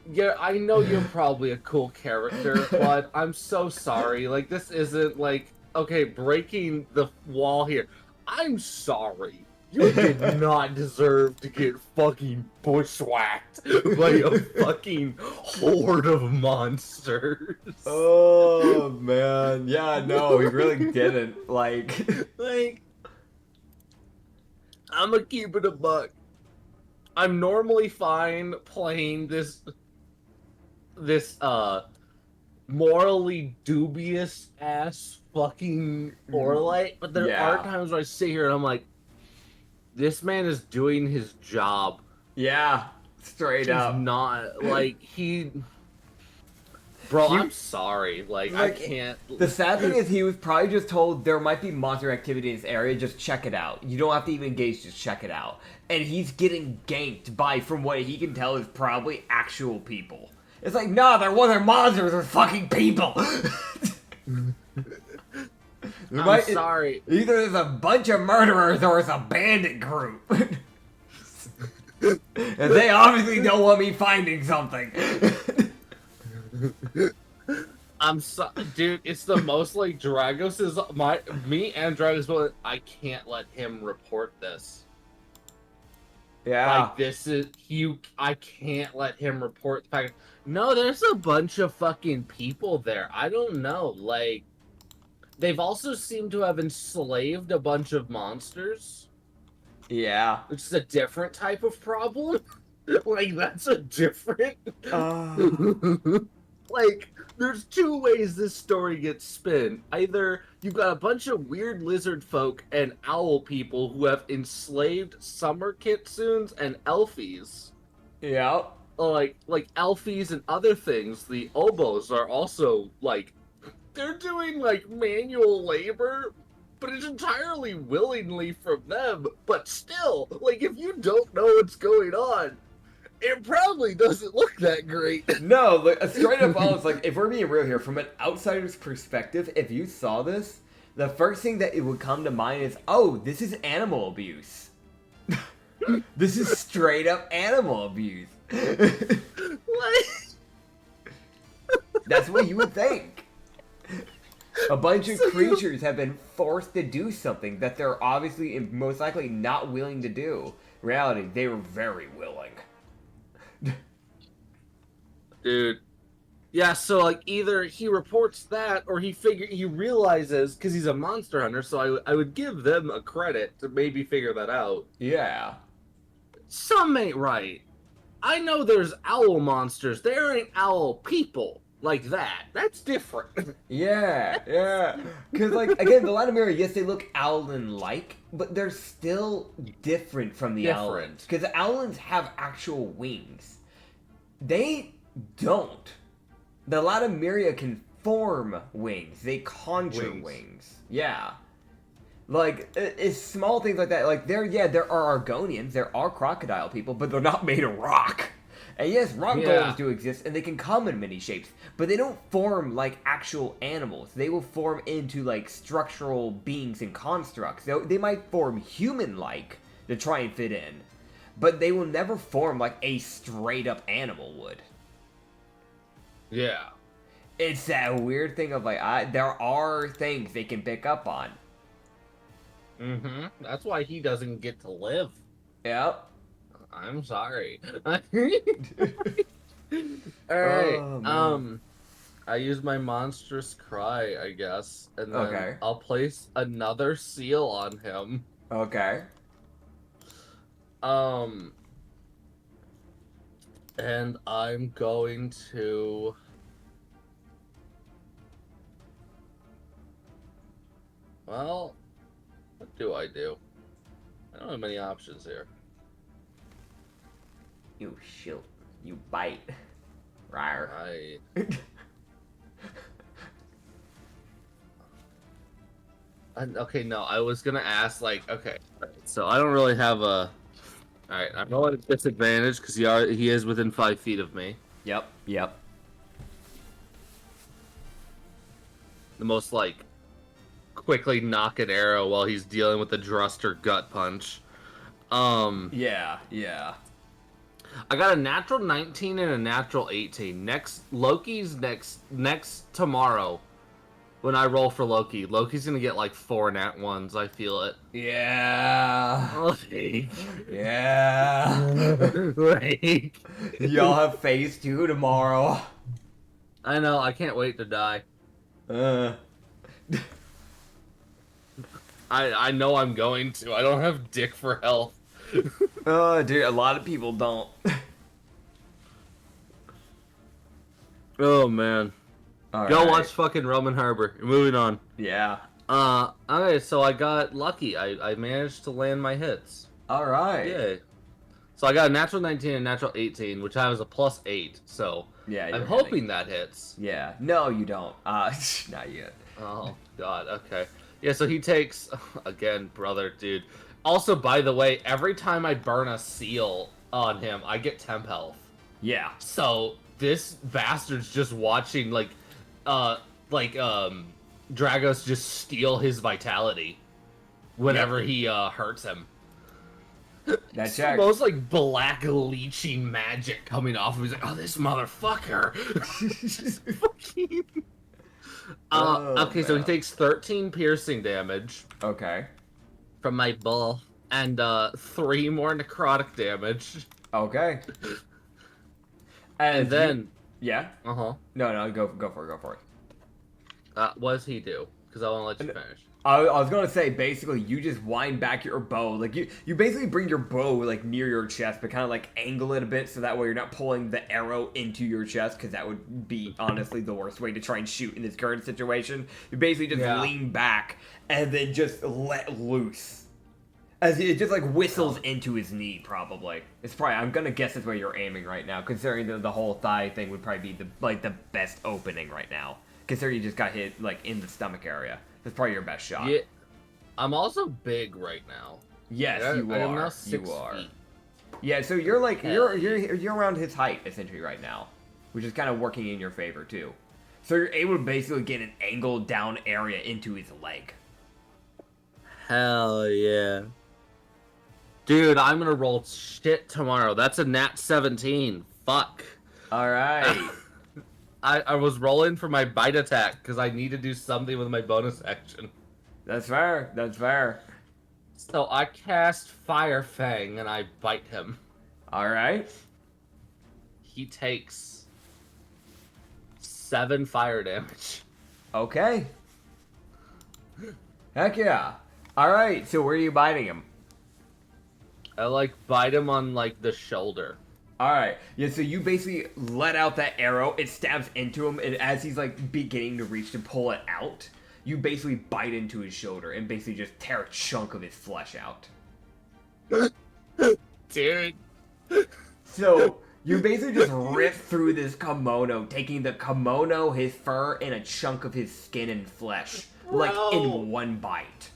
Yeah, I know you're probably a cool character, but I'm so sorry. Like, this isn't like, okay, breaking the wall here. I'm sorry. You did not deserve to get fucking bushwhacked by a fucking horde of monsters. Oh man. Yeah, no, he really didn't. Like I'm gonna keep it a buck. I'm normally fine playing this morally dubious ass fucking Orlite, but there are times where I sit here and I'm like, this man is doing his job. Yeah, straight up. Not like Bro, I'm sorry. Like I can't. The sad thing is he was probably just told there might be monster activity in this area, just check it out. You don't have to even engage, just check it out. And he's getting ganked by, from what he can tell, is probably actual people. It's like, nah, there wasn't monsters, they're fucking people! I'm sorry. Either there's a bunch of murderers or it's a bandit group. And they obviously don't want me finding something. I'm sorry, dude. It's the most like Dragos is me and Dragos, but I can't let him report this. Yeah. Like this is I can't let him report the fact. No, there's a bunch of fucking people there. I don't know. Like, they've also seemed to have enslaved a bunch of monsters. Yeah. Which is a different type of problem. Like, that's a different... Like, there's 2 ways this story gets spun. Either you've got a bunch of weird lizard folk and owl people who have enslaved summer kitsunes and elfies. Yeah. Like elfies and other things. The obos are also, like, they're doing, like, manual labor, but it's entirely willingly from them. But still, like, if you don't know what's going on, it probably doesn't look that great. No, like, straight up honest, like, if we're being real here, from an outsider's perspective, if you saw this, the first thing that it would come to mind is, oh, this is animal abuse. This is straight up animal abuse. That's what you would think. A bunch of creatures have been forced to do something that they're obviously and most likely not willing to do. In reality, they were very willing. Dude. Yeah, so like either he reports that or he realizes, because he's a monster hunter, so I would give them a credit to maybe figure that out. Yeah. Some ain't right. I know there's owl monsters. There ain't owl people. like that. That's different. Yeah, yeah. Because, like, again, the Latimera, yes, they look Owlin-like, but they're still different from the Different. Owlins. Because the Owlins have actual wings. They don't. The Latimeria can form wings. They conjure wings. Yeah. Like, it's small things like that. Like, there are Argonians, there are crocodile people, but they're not made of rock. And yes, rock golems do exist, and they can come in many shapes, but they don't form like actual animals. They will form into like structural beings and constructs. They might form human-like to try and fit in, but they will never form like a straight-up animal would. Yeah. It's that weird thing of like, there are things they can pick up on. Mm-hmm. That's why he doesn't get to live. Yep. I'm sorry. Alright. Oh, I use my monstrous cry, I guess, and then Okay. I'll place another seal on him. Okay. And I'm going to... Well, what do? I don't have many options here. You shoot. You bite. Rawr. Okay, no, I was gonna ask, like, okay, so I don't really have a... Alright, I'm going at a disadvantage because he is within 5 feet of me. Yep. The most, like, quickly knock an arrow while he's dealing with the Druster gut punch. Yeah. I got a natural 19 and a natural 18. Loki's next tomorrow. When I roll for Loki's gonna get like 4 nat ones. I feel it. Yeah. Like, Yeah. like, Y'all have phase 2 tomorrow. I know. I can't wait to die. I know I'm going to. I don't have dick for health. Dude, a lot of people don't. Oh man. Go watch fucking Roman Harbor. Moving on. Yeah. Okay, so I got lucky. I managed to land my hits. Alright. Yay. So I got a natural 19 and a natural 18, which has a +8, so Yeah, I'm hoping that hits. Yeah. No, you don't. Not yet. Oh, God, okay. Yeah, so he takes... Again, brother, dude. Also, by the way, every time I burn a seal on him, I get temp health. Yeah. So, this bastard's just watching, Dragos just steal his vitality whenever he hurts him. That's the most like black leeching magic coming off of him. He's like, oh, this motherfucker. Fucking... okay, so he takes 13 piercing damage. Okay. From my bull. And 3 more necrotic damage. Okay. And then... Yeah? Uh-huh. No, go for it. What does he do? Because I want to let you finish. I was gonna say, basically, you just wind back your bow. Like, you basically bring your bow, like, near your chest, but kind of, like, angle it a bit so that way you're not pulling the arrow into your chest, because that would be, honestly, the worst way to try and shoot in this current situation. You basically just lean back, and then just let loose. As it just, like, whistles into his knee, probably. It's probably, I'm gonna guess that's where you're aiming right now, considering the whole thigh thing would probably be, the best opening right now. Considering you just got hit, like, in the stomach area. That's probably your best shot. Yeah, I'm also big right now. Yes, you are. I'm now 6 feet. Yeah, so you're like you're around his height essentially right now, which is kind of working in your favor too. So you're able to basically get an angled down area into his leg. Hell yeah, dude! I'm gonna roll shit tomorrow. That's a nat 17. Fuck. All right. I was rolling for my bite attack because I need to do something with my bonus action. That's fair. That's fair. So I cast Fire Fang and I bite him. All right. He takes 7 fire damage. Okay. Heck yeah. All right. So where are you biting him? I bite him on the shoulder. Alright, yeah, so you basically let out that arrow, it stabs into him, and as he's, like, beginning to reach to pull it out, you basically bite into his shoulder and basically just tear a chunk of his flesh out. Dude. So, you basically just rip through this kimono, taking the kimono, his fur, and a chunk of his skin and flesh, like, in one bite.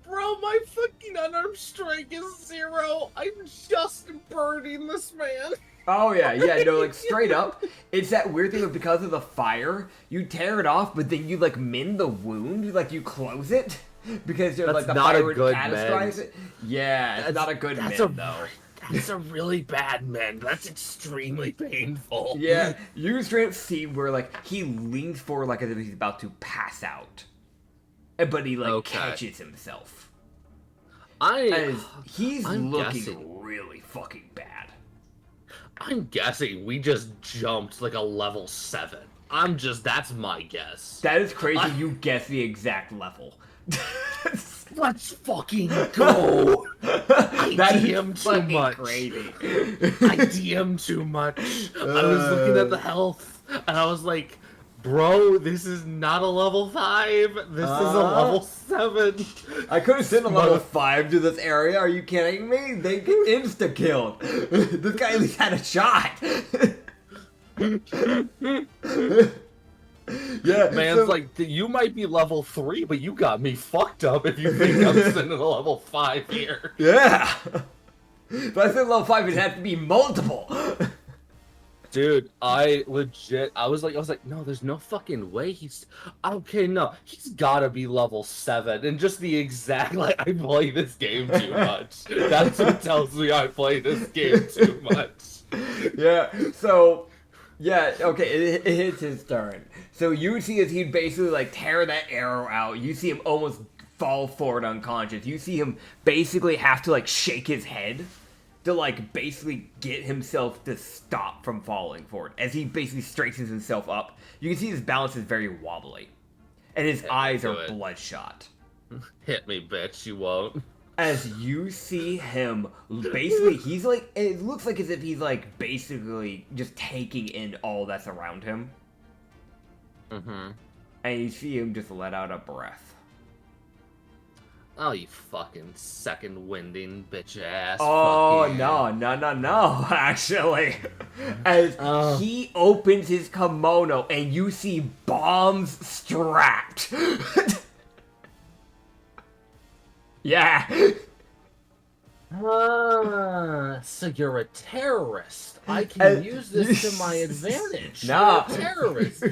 Bro, my fucking unarmed strike is 0. I'm just burning this man. Oh yeah, no, like straight up, it's that weird thing of because of the fire, you tear it off, but then you like mend the wound, like you close it, because you're like the not fire a would good catastrophize it. Yeah, it's not a good mend though. That's a really bad mend. That's extremely painful. Yeah, you straight up see where like he leans forward like as if he's about to pass out, but he like catches himself. He's looking guessing. really fucking bad. I'm guessing we just jumped like a level 7. That's my guess. That is crazy. You guess the exact level. Let's fucking go. I DM too much. Crazy. I DM too much. I was looking at the health and I was like, bro, this is not a level 5. This is a level 7. I could have sent a level 5 to this area. Are you kidding me? They get insta-killed. This guy at least had a shot. Yeah, man's like, you might be level 3, but you got me fucked up if you think I'm sending a level 5 here. Yeah. If I said level 5, it'd have to be multiple. Dude, I was like, no, there's no fucking way he's gotta be level 7, and just the exact, like, I play this game too much. That's what tells me I play this game too much. Yeah, so, yeah, okay, it hits his turn. So you see as he basically, like, tear that arrow out, you see him almost fall forward unconscious. You see him basically have to, like, shake his head to, like, basically get himself to stop from falling forward. As he basically straightens himself up, you can see his balance is very wobbly. And his eyes are bloodshot. Hit me, bitch, you won't. As you see him, basically, he's like, it looks like as if he's, like, basically just taking in all that's around him. Mm-hmm. And you see him just let out a breath. Oh, you fucking second winding bitch ass. Oh, fucking... no, actually. As he opens his kimono and you see bombs strapped. Yeah. So you're a terrorist. I can use this to my advantage. Nah. You're a terrorist.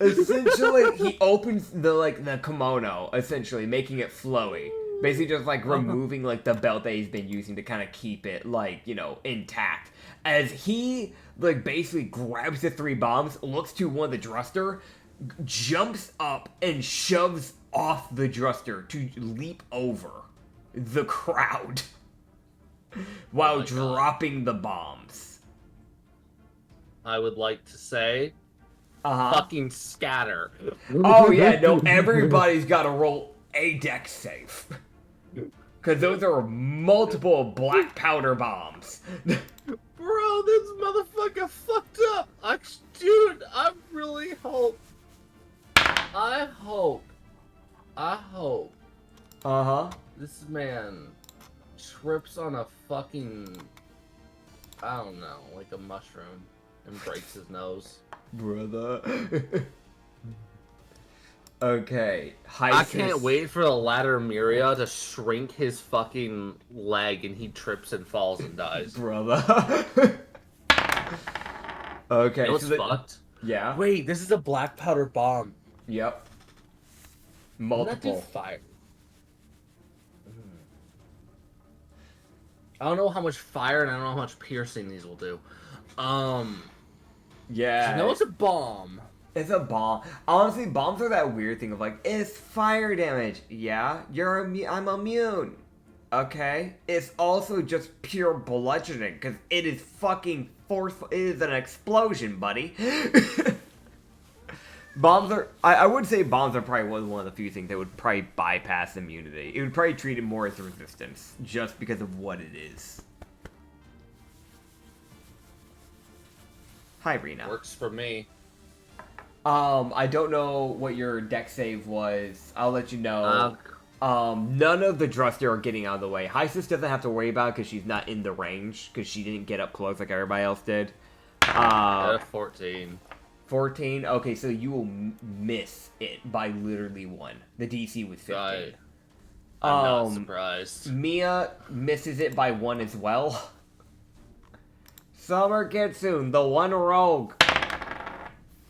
Essentially, he opens the kimono, essentially, making it flowy. Basically just, like, removing, like, the belt that he's been using to kind of keep it, like, you know, intact. As he, like, basically grabs the 3 bombs, looks to one of the druster, jumps up, and shoves off the druster to leap over the crowd while dropping the bombs. I would like to say, fucking scatter. Oh yeah, no, everybody's got to roll a dex save. Because those are multiple black powder bombs. Bro, this motherfucker fucked up. Dude, I really hope. I hope. This man trips on a fucking, I don't know, like a mushroom and breaks his nose. Brother. Okay. I can't wait for the ladder Miria to shrink his fucking leg and he trips and falls and dies. Brother. Okay. You know what's fucked? Yeah. Wait, this is a black powder bomb. Yep. Multiple. Fire. I don't know how much fire and I don't know how much piercing these will do. Yeah. I know it's a bomb. It's a bomb. Honestly, bombs are that weird thing of like, it's fire damage. Yeah, I'm immune. Okay. It's also just pure bludgeoning because it is fucking forceful. It is an explosion, buddy. Bombs are, I would say bombs are probably one of the few things that would probably bypass immunity. It would probably treat it more as resistance, just because of what it is. Hi, Rena. Works for me. I don't know what your deck save was. I'll let you know. None of the Druster are getting out of the way. Hysis doesn't have to worry about it because she's not in the range, because she didn't get up close like everybody else did. 14. 14? Okay, so you will miss it by literally 1. The DC was 15. I'm not surprised. Mia misses it by 1 as well. Summer Kitsune, the one rogue.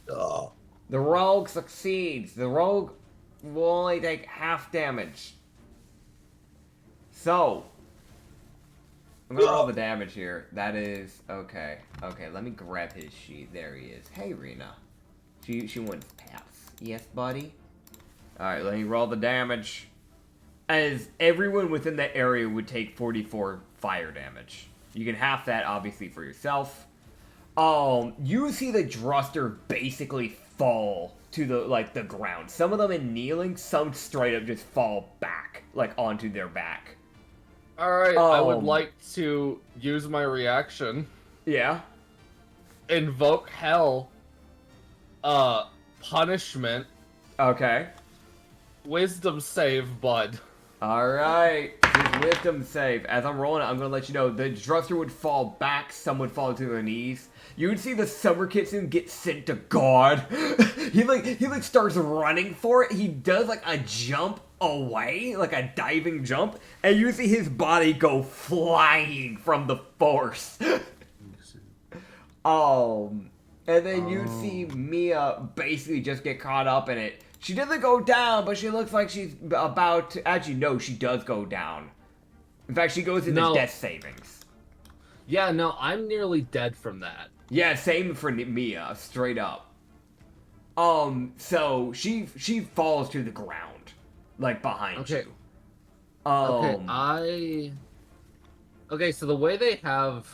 Oh. The rogue succeeds. The rogue will only take half damage. So, I'm gonna roll the damage here. That is okay. Okay, let me grab his sheet. There he is. Hey, Rena. She wants pass. Yes, buddy. All right, let me roll the damage. As everyone within that area would take 44 fire damage. You can half that, obviously, for yourself. You see the Druster basically fall to the ground. Some of them in kneeling, some straight up just fall back, like onto their back. Alright, I would like to use my reaction. Yeah? Invoke Hell. Punishment. Okay. Wisdom save, bud. Alright. His wisdom save. As I'm rolling it, I'm gonna let you know, the Druster would fall back, some would fall to their knees. You would see the Summer Kitsune get sent to God. he starts running for it. He does like a jump away, like a diving jump, and you see his body go flying from the force. And then you see Mia basically just get caught up in it. She doesn't go down, but she looks like she's about to... Actually, no, she does go down. In fact, she goes into death savings. Yeah, no, I'm nearly dead from that. Yeah, same for Mia, straight up. So she falls to the ground, like behind you. Okay, so the way they have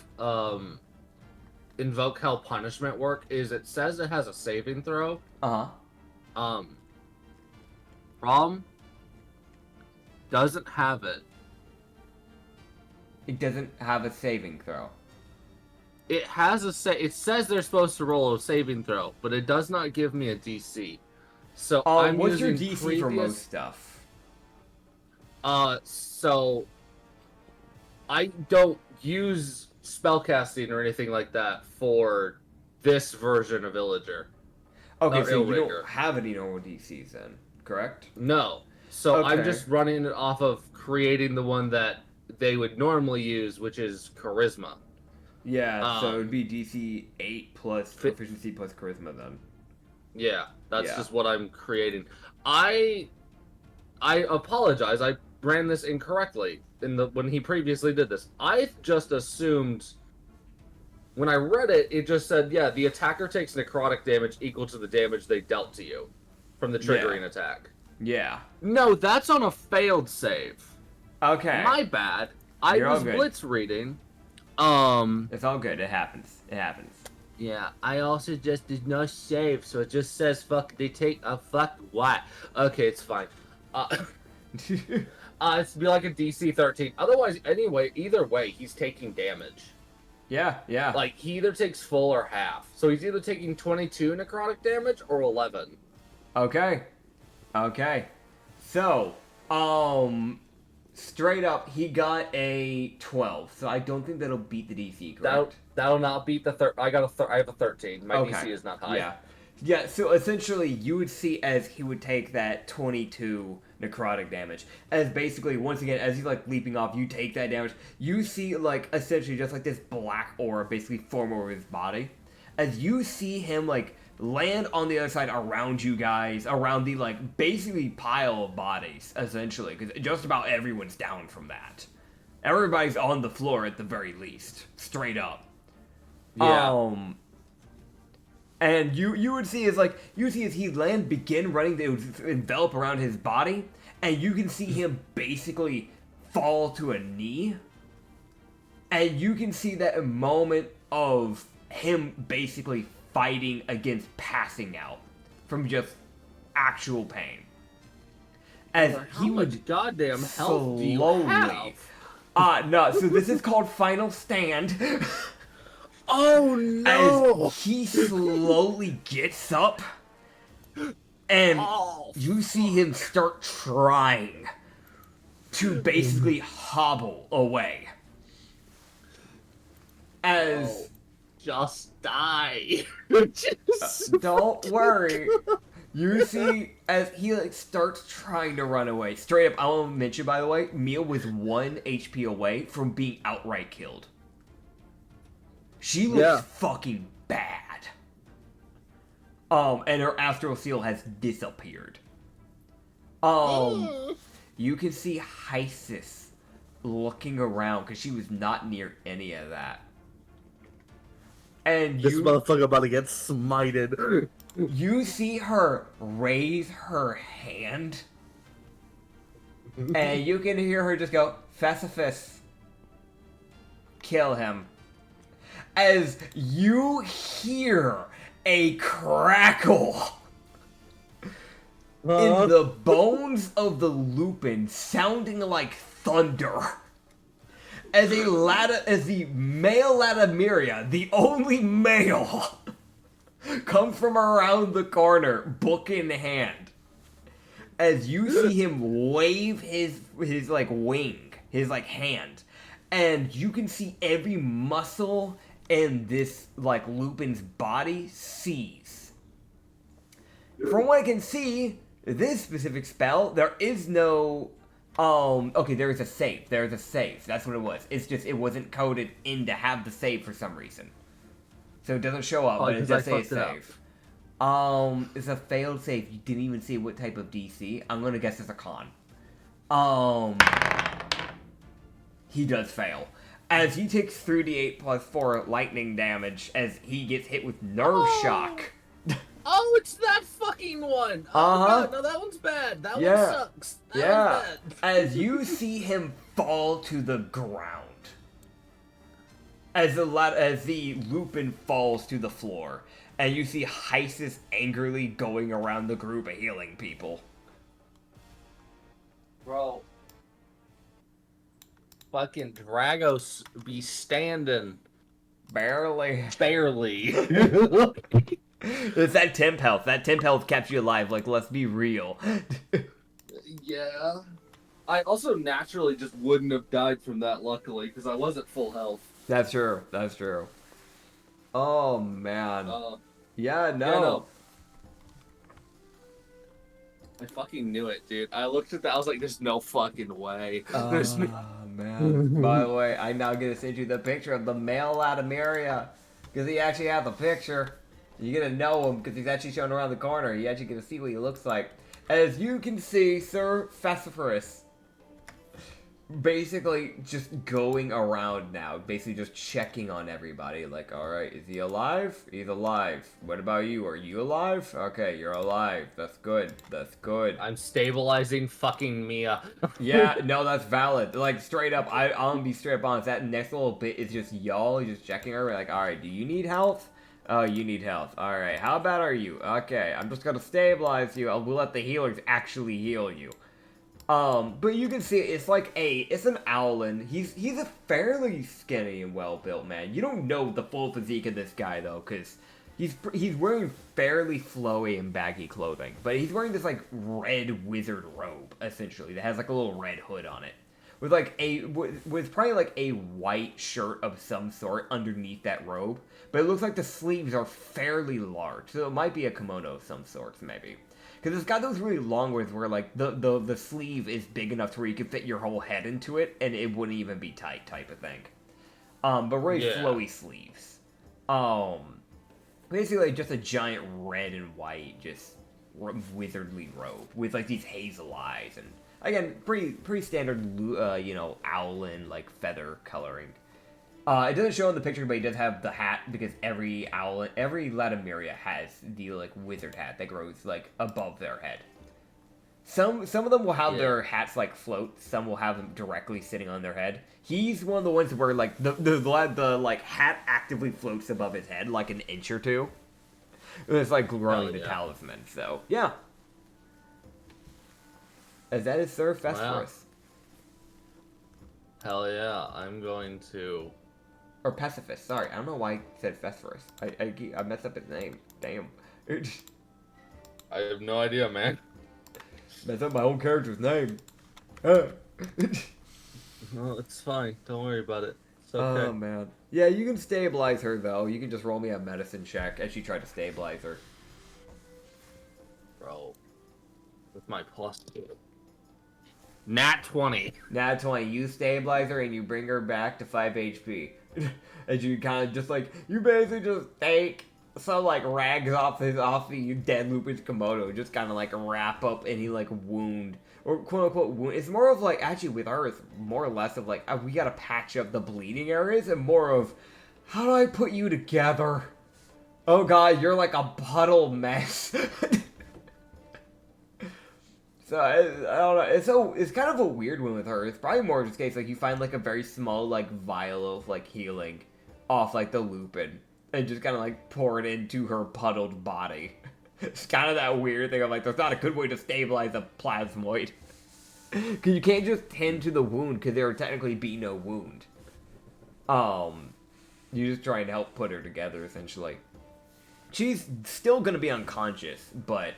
Invoke Hell Punishment work is it says it has a saving throw. Rom doesn't have it. It doesn't have a saving throw. It has it says they're supposed to roll a saving throw, but it does not give me a DC. So what's your DC for most stuff? So I don't use spellcasting or anything like that for this version of Illager. Okay, so you don't have any normal DCs then, correct? No. So I'm just running it off of creating the one that they would normally use, which is Charisma. Yeah, so it would be DC 8 plus proficiency plus charisma then. Yeah, that's just what I'm creating. I apologize. I ran this incorrectly when he previously did this. I just assumed when I read it, it just said, yeah, the attacker takes necrotic damage equal to the damage they dealt to you from the triggering attack. Yeah. No, that's on a failed save. Okay. My bad. I was blitz reading. It's all good. It happens. It happens. Yeah, I also just did no save, so it just says fuck. They take a fuck what? Okay, it's fine. It's be like a DC 13. Otherwise, anyway, either way, he's taking damage. Yeah, yeah. Like he either takes full or half. So he's either taking 22 necrotic damage or 11. Okay. Okay. So, straight up, he got a 12, so I don't think that'll beat the DC, correct? That'll not beat the I have a 13. My DC is not high. Yeah. Yeah, so essentially you would see as he would take that 22 necrotic damage. As basically, once again, as he's like leaping off, you take that damage. You see like essentially just like this black aura basically form over his body. As you see him like land on the other side around you guys, around the like basically pile of bodies, essentially, because just about everyone's down from that. Everybody's on the floor at the very least, straight up. Yeah. And you would see as he land begin running, they would envelop around his body, and you can see him basically fall to a knee, and you can see that moment of him basically fighting against passing out from just actual pain. As how much goddamn health do you have? No, so this is called Final Stand. Oh no! As he slowly gets up, and you see him start trying to basically hobble away. As just die. don't worry. You see, as he like starts trying to run away. Straight up, I want to mention, by the way, Mia was 1 HP away from being outright killed. She looks fucking bad. And her astral seal has disappeared. You can see Hysis looking around because she was not near any of that. And This motherfucker about to get smited. You see her raise her hand, and you can hear her just go, "Fesifus, kill him." As you hear a crackle in the bones of the Lupin, sounding like thunder. As the male Latimeria, the only male, comes from around the corner, book in hand. As you see him wave his like wing, his like hand, and you can see every muscle in this like Lupin's body seize. From what I can see, this specific spell, there is no okay, there is a save. There's a save. That's what it was. It's just it wasn't coded in to have the save for some reason. So it doesn't show up, but it does say save. It's a failed save. You didn't even see what type of DC. I'm gonna guess it's a con. He does fail. As he takes 3d8 plus 4 lightning damage as he gets hit with nerve shock. Oh, it's that fucking one! Oh, God, no, that one's bad. That one sucks. That one's bad. As you see him fall to the ground. As the Lupin falls to the floor. And you see Hysis angrily going around the group of healing people. Bro. Fucking Dragos be standing. Barely. It's that temp health. That temp health kept you alive. Like, let's be real. Yeah. I also naturally just wouldn't have died from that, luckily, because I wasn't full health. That's true. That's true. Oh, man. Yeah, no. Yeah, no. I fucking knew it, dude. I looked at that, I was like, there's no fucking way. There's no... man. By the way, I now get to send you the picture of the male Latimeria. Because he actually has the picture. You're going to know him because he's actually shown around the corner. You actually get to see what he looks like. As you can see, Sir Fesifus basically just going around now. Basically just checking on everybody. Like, alright, is he alive? He's alive. What about you? Are you alive? Okay, you're alive. That's good. That's good. I'm stabilizing fucking Mia. Yeah, no, that's valid. Like, straight up, I'm gonna be straight up honest. That next little bit is just y'all just checking her. Like, alright, do you need health? Oh, you need health. Alright, how bad are you? Okay, I'm just gonna stabilize you. We'll let the healers actually heal you. But you can see it's like it's an owlin. He's a fairly skinny and well-built man. You don't know the full physique of this guy, though, because he's wearing fairly flowy and baggy clothing. But he's wearing this, like, red wizard robe, essentially, that has, like, a little red hood on it. With, like, with probably, like, a white shirt of some sort underneath that robe. But it looks like the sleeves are fairly large, so it might be a kimono of some sorts, maybe. Because it's got those really long ones where, like, the sleeve is big enough to where you can fit your whole head into it, and it wouldn't even be tight type of thing. But really flowy sleeves. Basically just a giant red and white, just wizardly robe with, like, these hazel eyes. And, again, pretty standard, you know, owlin, like, feather coloring. It doesn't show in the picture, but he does have the hat, because every Latimeria has the, like, wizard hat that grows, like, above their head. Some of them will have their hats, like, float. Some will have them directly sitting on their head. He's one of the ones where, like, the like, hat actively floats above his head, like, an inch or two. And it's, like, growing the talisman, so, yeah. As that is Sir Fesifus. Hell yeah, I'm going to Or pacifist, sorry. I don't know why I said phosphorus. I messed up his name. Damn. I have no idea, man. Messed up my own character's name. No, it's fine. Don't worry about it. It's okay. Oh, man. Yeah, you can stabilize her, though. You can just roll me a medicine check as she tried to stabilize her. Bro. With my +2. Nat 20. Nat 20, you stabilize her and you bring her back to 5 HP. And you kind of just like, you basically just take some like rags off the dead Lupus Komodo, just kind of like wrap up any like wound. Or quote unquote wound. It's more of like, actually with her, it's more or less of like, we gotta patch up the bleeding areas, and more of, how do I put you together? Oh god, you're like a puddle mess. So, I don't know, it's kind of a weird one with her. It's probably more just case, like, you find, like, a very small, like, vial of, like, healing off, like, the Lupin, and just kind of, like, pour it into her puddled body. It's kind of that weird thing of, like, there's not a good way to stabilize a plasmoid. Because you can't just tend to the wound, because there would technically be no wound. You're just trying to help put her together, essentially. She's still gonna be unconscious, but...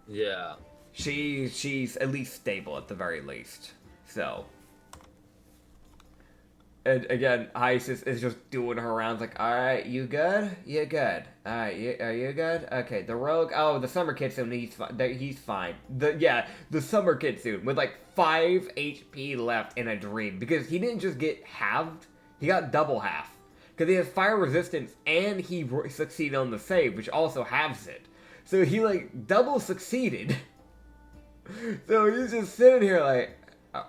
Yeah. She's at least stable at the very least. So. And again, Isis is just doing her rounds like, alright, you good? You good. Alright, are you good? Okay, the rogue, the summer kitsune, he's fine. The summer kitsune with like 5 HP left in a dream. Because he didn't just get halved, he got double half. Because he has fire resistance and he succeeded on the save, which also halves it. So he like double succeeded. So he's just sitting here like,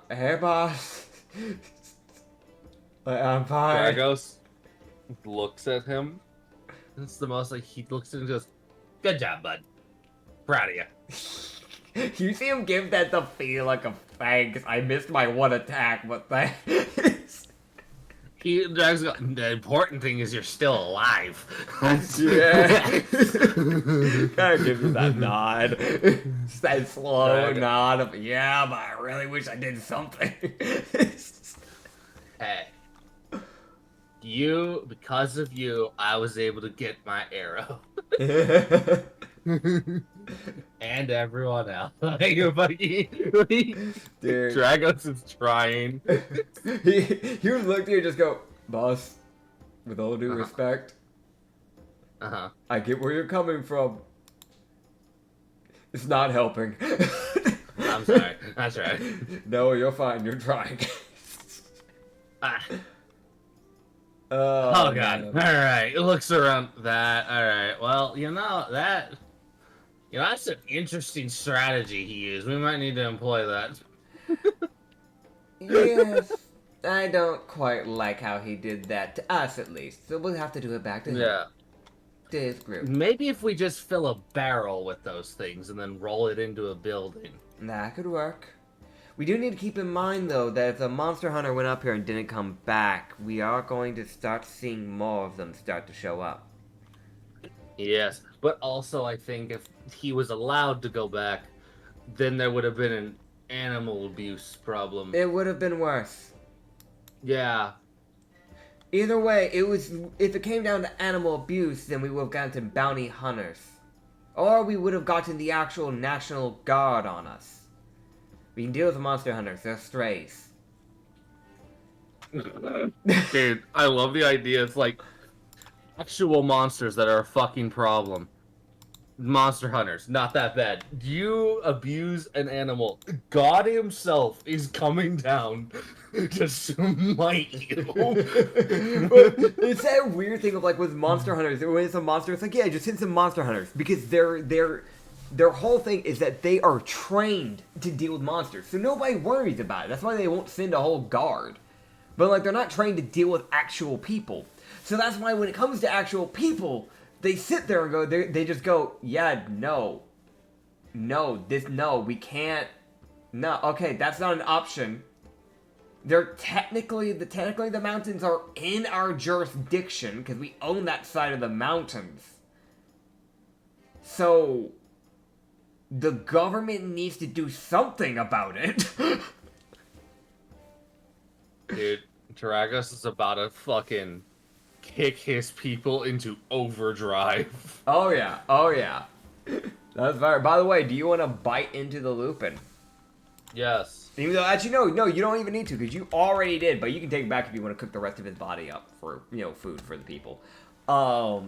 hey boss, like, I'm fine. Dragos looks at him. It's the most like, he looks at him and goes, good job, bud. Proud of you. You see him give that the feel like a thanks. I missed my one attack, but thanks. Dragos goes, the important thing is you're still alive. Yeah. Kind of gives you that nod. Just that slow nod of, yeah, but I really wish I did something. Hey. Because of you, I was able to get my arrow. And everyone else. You fucking... Dude. Dragos is trying. He would look at you and just go, boss, with all due respect, I get where you're coming from. It's not helping. I'm sorry. That's right. No, you're fine. You're trying. Oh god. Alright. It looks around that. Alright. Well, that's an interesting strategy he used. We might need to employ that. Yes. I don't quite like how he did that to us, at least. So we'll have to do it back to him. Yeah. To his group. Maybe if we just fill a barrel with those things and then roll it into a building. That could work. We do need to keep in mind, though, that if the monster hunter went up here and didn't come back, we are going to start seeing more of them start to show up. Yes, but also I think if he was allowed to go back, then there would have been an animal abuse problem. It would have been worse. Yeah. Either way, if it came down to animal abuse, then we would have gotten bounty hunters. Or we would have gotten the actual National Guard on us. We can deal with the monster hunters, they're strays. Dude, I love the idea. It's like actual monsters that are a fucking problem. Monster hunters, not that bad. You abuse an animal. God himself is coming down to smite you. But it's that weird thing of like with monster hunters, when it's a monster, it's like, yeah, just hit some monster hunters. Because their whole thing is that they are trained to deal with monsters. So nobody worries about it. That's why they won't send a whole guard. But like they're not trained to deal with actual people. So that's why when it comes to actual people, they sit there and go, they just go, yeah, no, we can't, no, okay, that's not an option. They're technically the mountains are in our jurisdiction, because we own that side of the mountains. So, the government needs to do something about it. Dude, Dragos is about to fucking kick his people into overdrive. Oh yeah, oh yeah. That's very. By the way, do you want to bite into the lupin? Yes. Even though, actually, no, you don't even need to because you already did. But you can take it back if you want to cook the rest of his body up for food for the people. I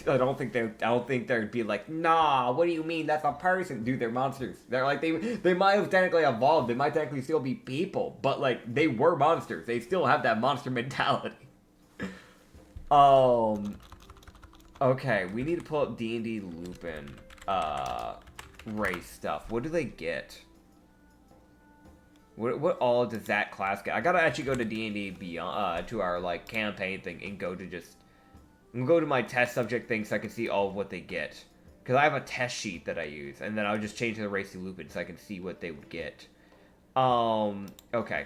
don't think they'd be like, nah. What do you mean? That's a person, dude. They're monsters. They're like they might have technically evolved. They might technically still be people, but like they were monsters. They still have that monster mentality. Okay, we need to pull up D&D Lupin race stuff. What do they get? What all does that class get? I gotta actually go to D&D Beyond to our like campaign thing and go to my test subject thing so I can see all of what they get. Because I have a test sheet that I use, and then I'll just change the race to Lupin so I can see what they would get. Okay.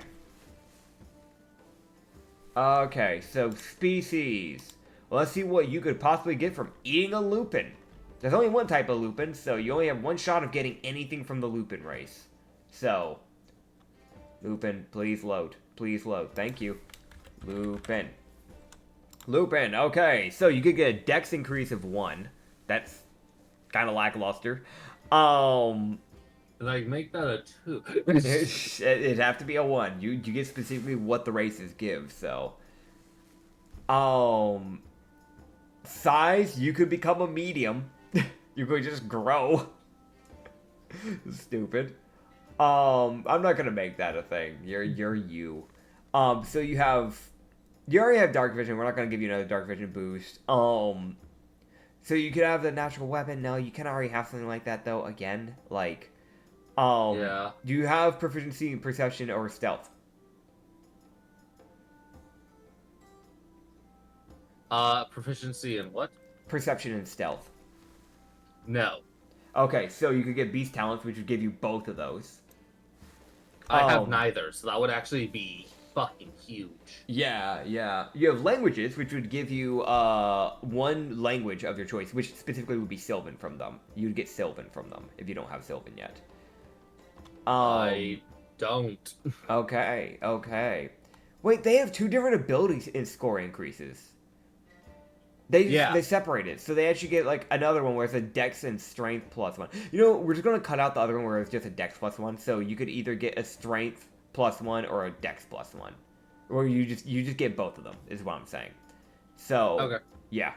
Okay, so species. Well, let's see what you could possibly get from eating a lupin. There's only one type of lupin, so you only have one shot of getting anything from the lupin race. So, lupin, please load. Please load. Thank you. Lupin. Lupin, okay. So you could get a dex increase of 1. That's kind of lackluster. Like, make that a 2. It'd have to be a 1. You get specifically what the races give, so. Size, you could become a medium. You could just grow. Stupid. I'm not gonna make that a thing. You're you. So you already have dark vision. We're not gonna give you another dark vision boost. So you could have the natural weapon. No, you can already have something like that though. Again, like, yeah. Do you have proficiency in perception or stealth? Proficiency in what? Perception and stealth. No. Okay, so you could get beast talents, which would give you both of those. I have neither, so that would actually be fucking huge. Yeah. You have languages, which would give you one language of your choice, which specifically would be Sylvan from them. You'd get Sylvan from them if you don't have Sylvan yet. I don't. Okay. Wait, they have 2 different abilities in score increases. They separate it, so they actually get like another one where it's a dex and strength plus 1. We're just gonna cut out the other one where it's just a dex plus 1. So you could either get a strength plus 1 or a dex plus 1, or you just get both of them. Is what I'm saying. So Okay. Yeah.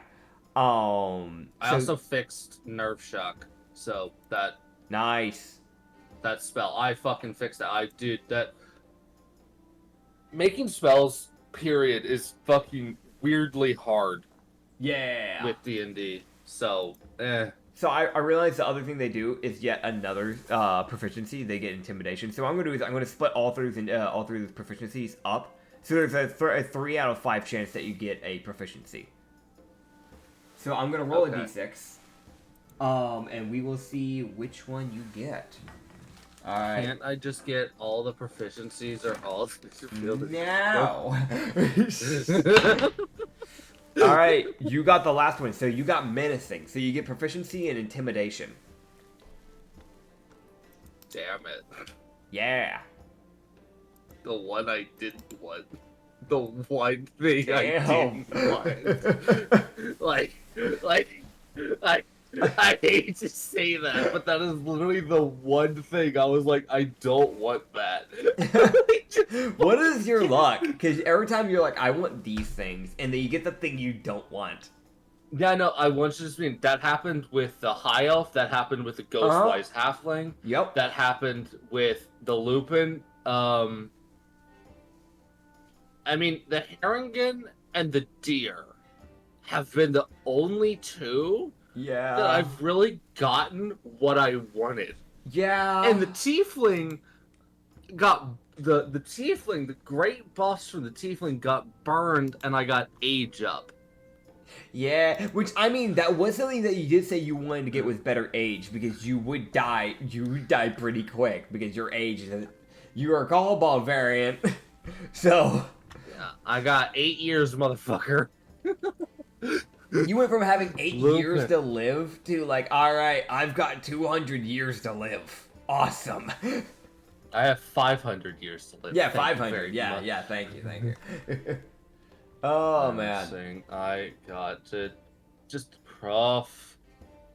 I also fixed nerve shock, so that nice. That spell, I fucking fixed it. I did that. Making spells, period, is fucking weirdly hard. Yeah. With D&D, so So I realize the other thing they do is yet another proficiency. They get intimidation. So what I'm going to split all three of these proficiencies up. So there's a 3 out of 5 chance that you get a proficiency. So I'm going to roll a d6. And we will see which one you get. All right. Can't I just get all the proficiencies or all the No. All right, you got the last one. So you got menacing. So you get proficiency in intimidation. Damn it. Yeah. The one I didn't want. The one thing Damn. I didn't want. I hate to say that, but that is literally the one thing I was like, I don't want that. What is your luck? Because every time you're like, I want these things, and then you get the thing you don't want. Yeah, no, I want to just mean that happened with the high elf, that happened with the ghost-wise halfling. Yep. That happened with the lupin. I mean, the Haringen and the deer have been the only 2 that I've really gotten what I wanted. Yeah. And the tiefling got the tiefling, the great boss from the tiefling got burned, and I got age up. Yeah, which, I mean, that was something that you did say you wanted to get with better age, because you would die pretty quick, because your age is, you are a call variant, so. Yeah, I got 8 years, motherfucker. You went from having 8 years to live to like, alright, I've got 200 years to live. Awesome. I have 500 years to live. Yeah, Thank you 500. very Yeah, much. yeah, thank you. Oh man. Saying I got to just prof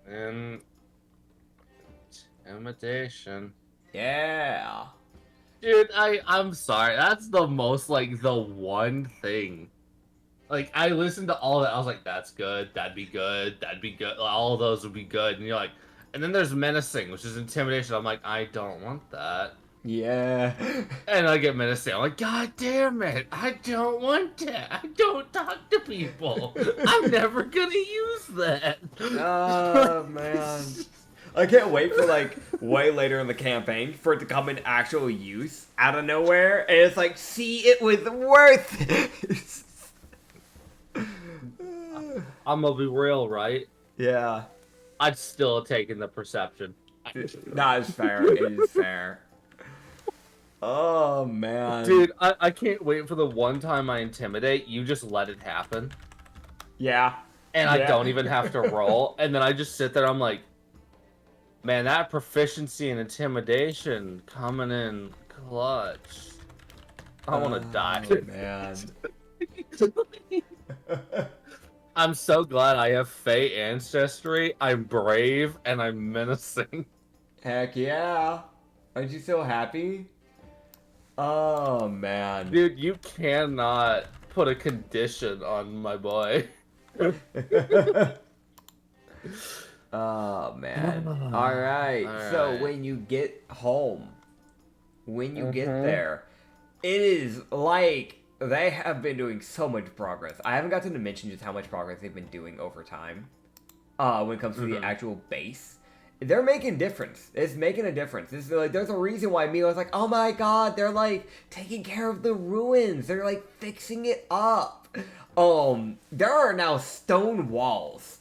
and intimidation. Yeah. Dude, I'm sorry. That's the most like the one thing. Like I listened to all that. I was like, that's good. That'd be good. That'd be good. All of those would be good. And you're like, and then there's menacing, which is intimidation. I'm like, I don't want that. Yeah. And I get menacing. I'm like, God damn it! I don't want that. I don't talk to people. I'm never gonna use that. Oh man. I can't wait for like way later in the campaign for it to come in actual use out of nowhere, and it's like, see, it was worth it. I'm gonna be real, right? Yeah. I'd still have taken the perception. That is fair. It is fair. Oh man. Dude, I can't wait for the one time I intimidate, you just let it happen. Yeah. And I Yeah. don't even have to roll. And then I just sit there, I'm like, man, that proficiency and intimidation coming in clutch. I want to die. Oh, man. I'm so glad I have Fey ancestry. I'm brave and I'm menacing. Heck yeah. Aren't you so happy? Oh man. Dude, you cannot put a condition on my boy. Oh man. Alright. So Alright. when you get home, when you get there, it is like they have been doing so much progress. I haven't gotten to mention just how much progress they've been doing over time. When it comes to the actual base. They're making difference. It's making a difference. It's like there's a reason why Mila's like, oh my god, they're like taking care of the ruins. They're like fixing it up. There are now stone walls.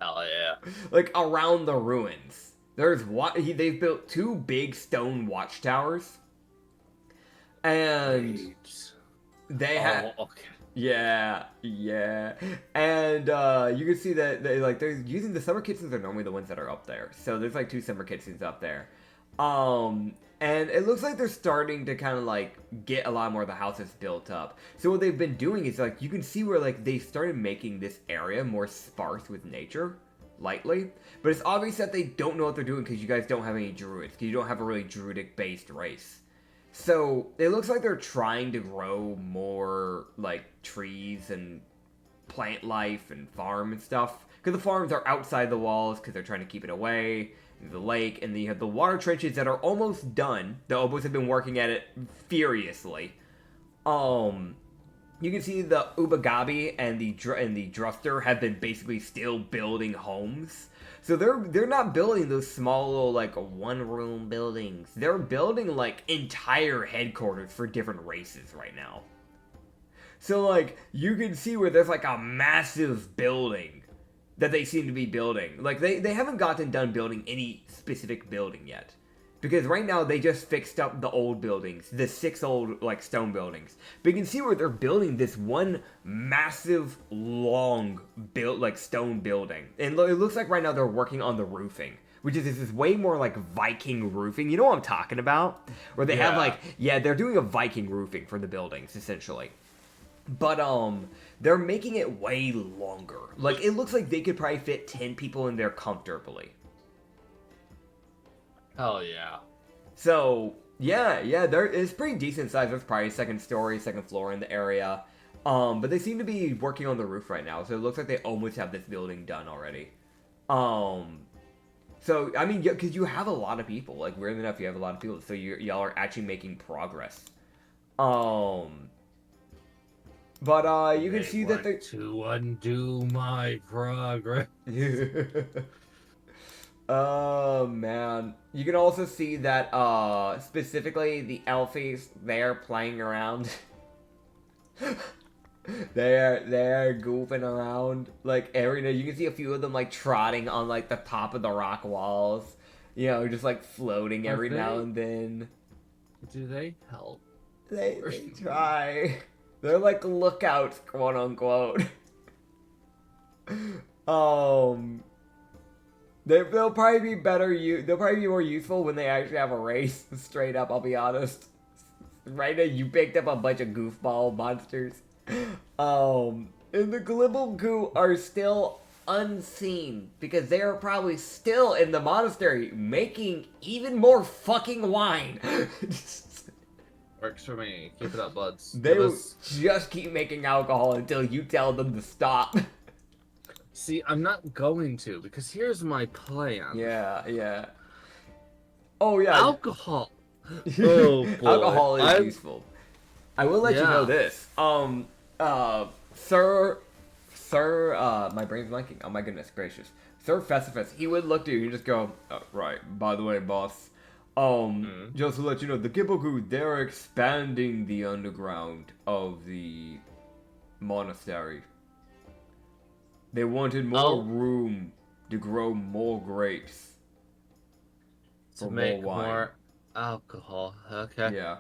Hell yeah. Like around the ruins. They've built 2 big stone watchtowers. And they have okay. Yeah. And you can see that they're using the summer kitchens are normally the ones that are up there. So there's like 2 summer kitchens up there. And it looks like they're starting to kind of like get a lot more of the houses built up. So what they've been doing is like you can see where like they started making this area more sparse with nature, lightly. But it's obvious that they don't know what they're doing because you guys don't have any druids, because you don't have a really druidic based race. So it looks like they're trying to grow more like trees and plant life and farm and stuff. Because the farms are outside the walls because they're trying to keep it away. The lake, and then you have the water trenches that are almost done. The Obos have been working at it furiously. You can see the Ubagabi and the Druster have been basically still building homes. So they're not building those small little like 1-room buildings. They're building like entire headquarters for different races right now. So like you can see where there's like a massive building that they seem to be building. Like they haven't gotten done building any specific building yet. Because right now they just fixed up the old buildings, the 6 old like stone buildings. But you can see where they're building this one massive long stone building. And it looks like right now they're working on the roofing, which is this way more like Viking roofing. You know what I'm talking about? Where they have like they're doing a Viking roofing for the buildings essentially. But they're making it way longer. Like it looks like they could probably fit 10 people in there comfortably. Hell yeah. So, yeah, it's pretty decent size. There's probably second floor in the area. But they seem to be working on the roof right now, so it looks like they almost have this building done already. So, I mean, because you have a lot of people. Like, weirdly enough, you have a lot of people, so y'all are actually making progress. But, you can see that they... to undo my progress. Oh man. You can also see that specifically the Elfies, they're playing around. they're goofing around. Like you can see a few of them like trotting on like the top of the rock walls. You know, just like floating every now and then. Do they help? They try. They're like lookouts, quote unquote. They'll probably be better. They'll probably be more useful when they actually have a race. Straight up, I'll be honest. Right now, you picked up a bunch of goofball monsters. And the glibble goo are still unseen because they are probably still in the monastery making even more fucking wine. Works for me. Keep it up, buds. They Give will us... just keep making alcohol until you tell them to stop. See, I'm not going to, because here's my plan. Yeah. Oh yeah. Alcohol. Oh, boy. Alcohol is useful. I will let you know this. Sir, my brain's blanking. Oh my goodness gracious. Sir Festivus, he would look to you and just go, right, by the way, boss. Just to let you know, the Gibbogu, they're expanding the underground of the monastery. They wanted more room to grow more grapes. To make more alcohol. Okay. Yeah.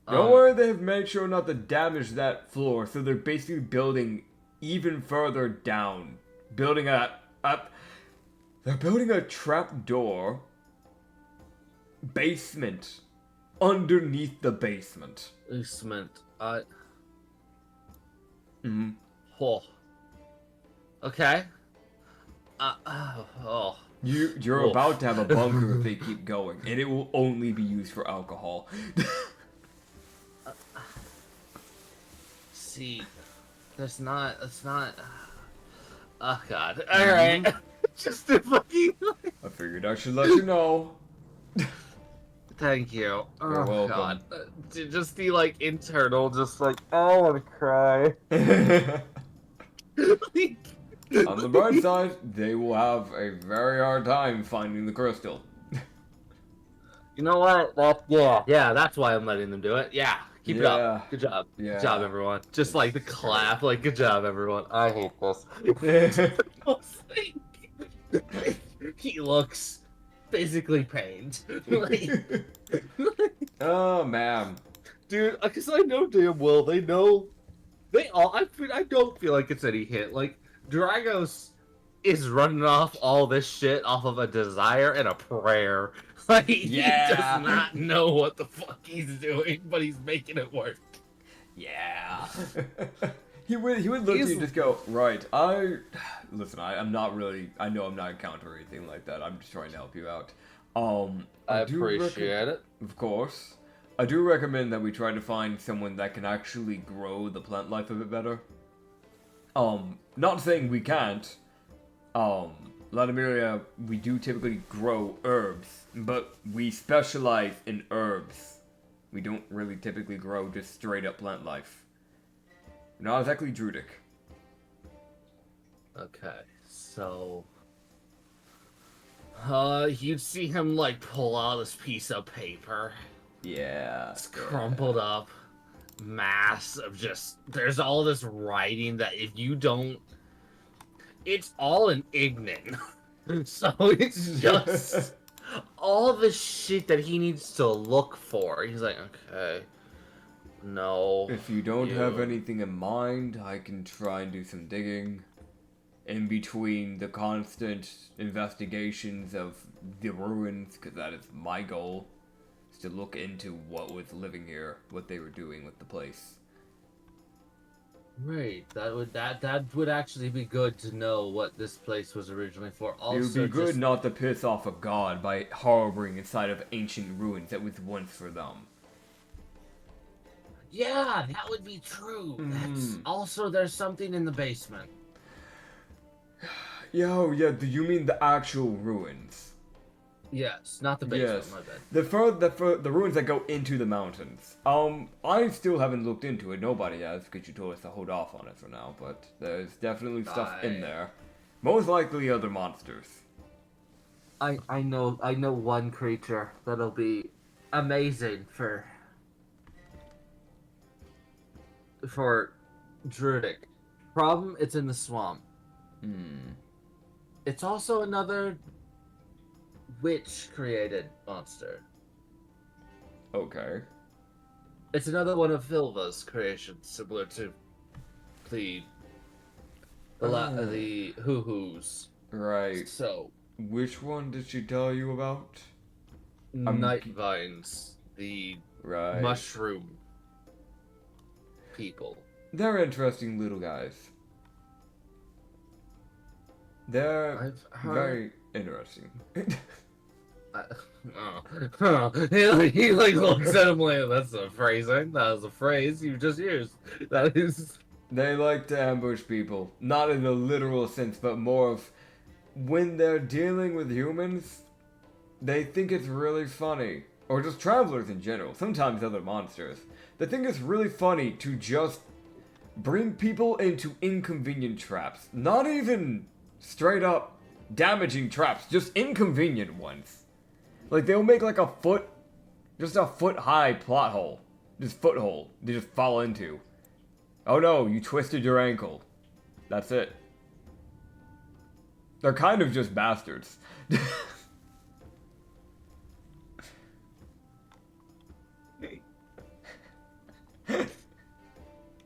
Don't worry, they've made sure not to damage that floor, so they're basically building even further down. Building up. They're building a trapdoor basement underneath the basement. Basement. Mm-hmm. Oh. Okay. Oh. You're about to have a bunker if they keep going, and it will only be used for alcohol. See, it's not. Oh God! All right, just a fucking. I figured I should let you know. Thank you. You're welcome. God, to just be like internal, just like I want to cry. On the bright side, they will have a very hard time finding the crystal. You know what? Yeah, that's why I'm letting them do it. Yeah, keep it up. Good job. Yeah. Good job, everyone. Just like the clap, like good job, everyone. I hate this. He looks physically pained. Oh man, dude, because I know damn well they know. They all. I don't feel like it's any hit. Like Dragos is running off all this shit off of a desire and a prayer. Like, he does not know what the fuck he's doing, but he's making it work. Yeah. he would look at you and just go, right, listen, I'm not really, I know I'm not a count or anything like that. I'm just trying to help you out. I appreciate it. Of course. I do recommend that we try to find someone that can actually grow the plant life a bit better. Not saying we can't. Latimeria, we do typically grow herbs, but we specialize in herbs. We don't really typically grow just straight up plant life. We're not exactly druidic. Okay, so... you'd see him, like, pull out this piece of paper. Yeah. It's crumpled up mass of just... There's all this writing that if you don't... It's all in Ignan. So it's just... all the shit that he needs to look for. He's like, okay... No. If you don't have anything in mind, I can try and do some digging. In between the constant investigations of the ruins, because that is my goal, is to look into what was living here, what they were doing with the place. Right, that would actually be good to know what this place was originally for. Also, it would be good not to piss off a god by harboring inside of ancient ruins that was once for them. Yeah, that would be true. That's also, there's something in the basement. Yo, yeah, do you mean the actual ruins? Yes, not the basement, Yes. my bad. The ruins that go into the mountains. I still haven't looked into it. Nobody has, because you told us to hold off on it for now. But there's definitely stuff in there. Most likely other monsters. I know one creature that'll be amazing for Druidic. Problem, it's in the swamp. It's also another witch created monster. Okay. It's another one of Vilva's creations, similar to the hoo-hoos. Right. So, Which one did she tell you about? night vines. the Right. mushroom people. They're interesting little guys. They're I've heard. very interesting. He like looks at him like, that's a phrasing. That was a phrase you just used. That is. They like to ambush people. Not in a literal sense, but more of when they're dealing with humans, they think it's really funny. Or just travelers in general, sometimes other monsters. They think it's really funny to just bring people into inconvenient traps. Not even straight up damaging traps, just inconvenient ones. Like they'll make like a foot high plot hole. Just foothole they just fall into. Oh no, you twisted your ankle. That's it. They're kind of just bastards.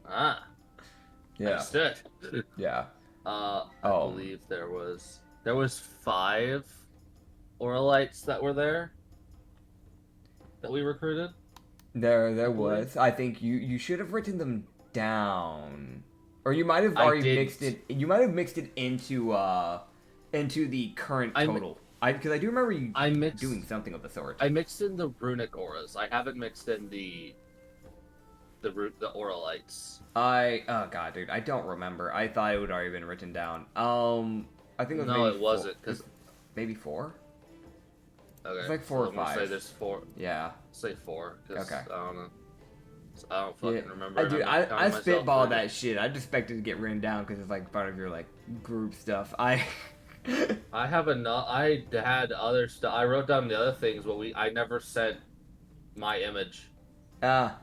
Ah. Yeah. Understood. Yeah. I Oh. believe there was 5 Oralites that were there that we recruited. There was. I think you should have written them down. Or you might have I already didn't. mixed it. You might have mixed it into the current total. Because I do remember you I mixed doing something of the sort. I mixed in the runic auras. I haven't mixed in the Oralites. Oh god, dude, I don't remember. I thought it would already been written down. I think it was No, maybe it wasn't, 'cause- maybe 4. Okay. It's like 4 or I'm gonna 5. say there's 4. Yeah. Say 4. 'Cause Okay. I don't know. I don't fucking remember. I and do. I'm not I counting myself spitballed for that it. shit. I just expected to get written down because it's like part of your like group stuff. I have enough. I had other stuff. I wrote down the other things, but I never sent my image Ah.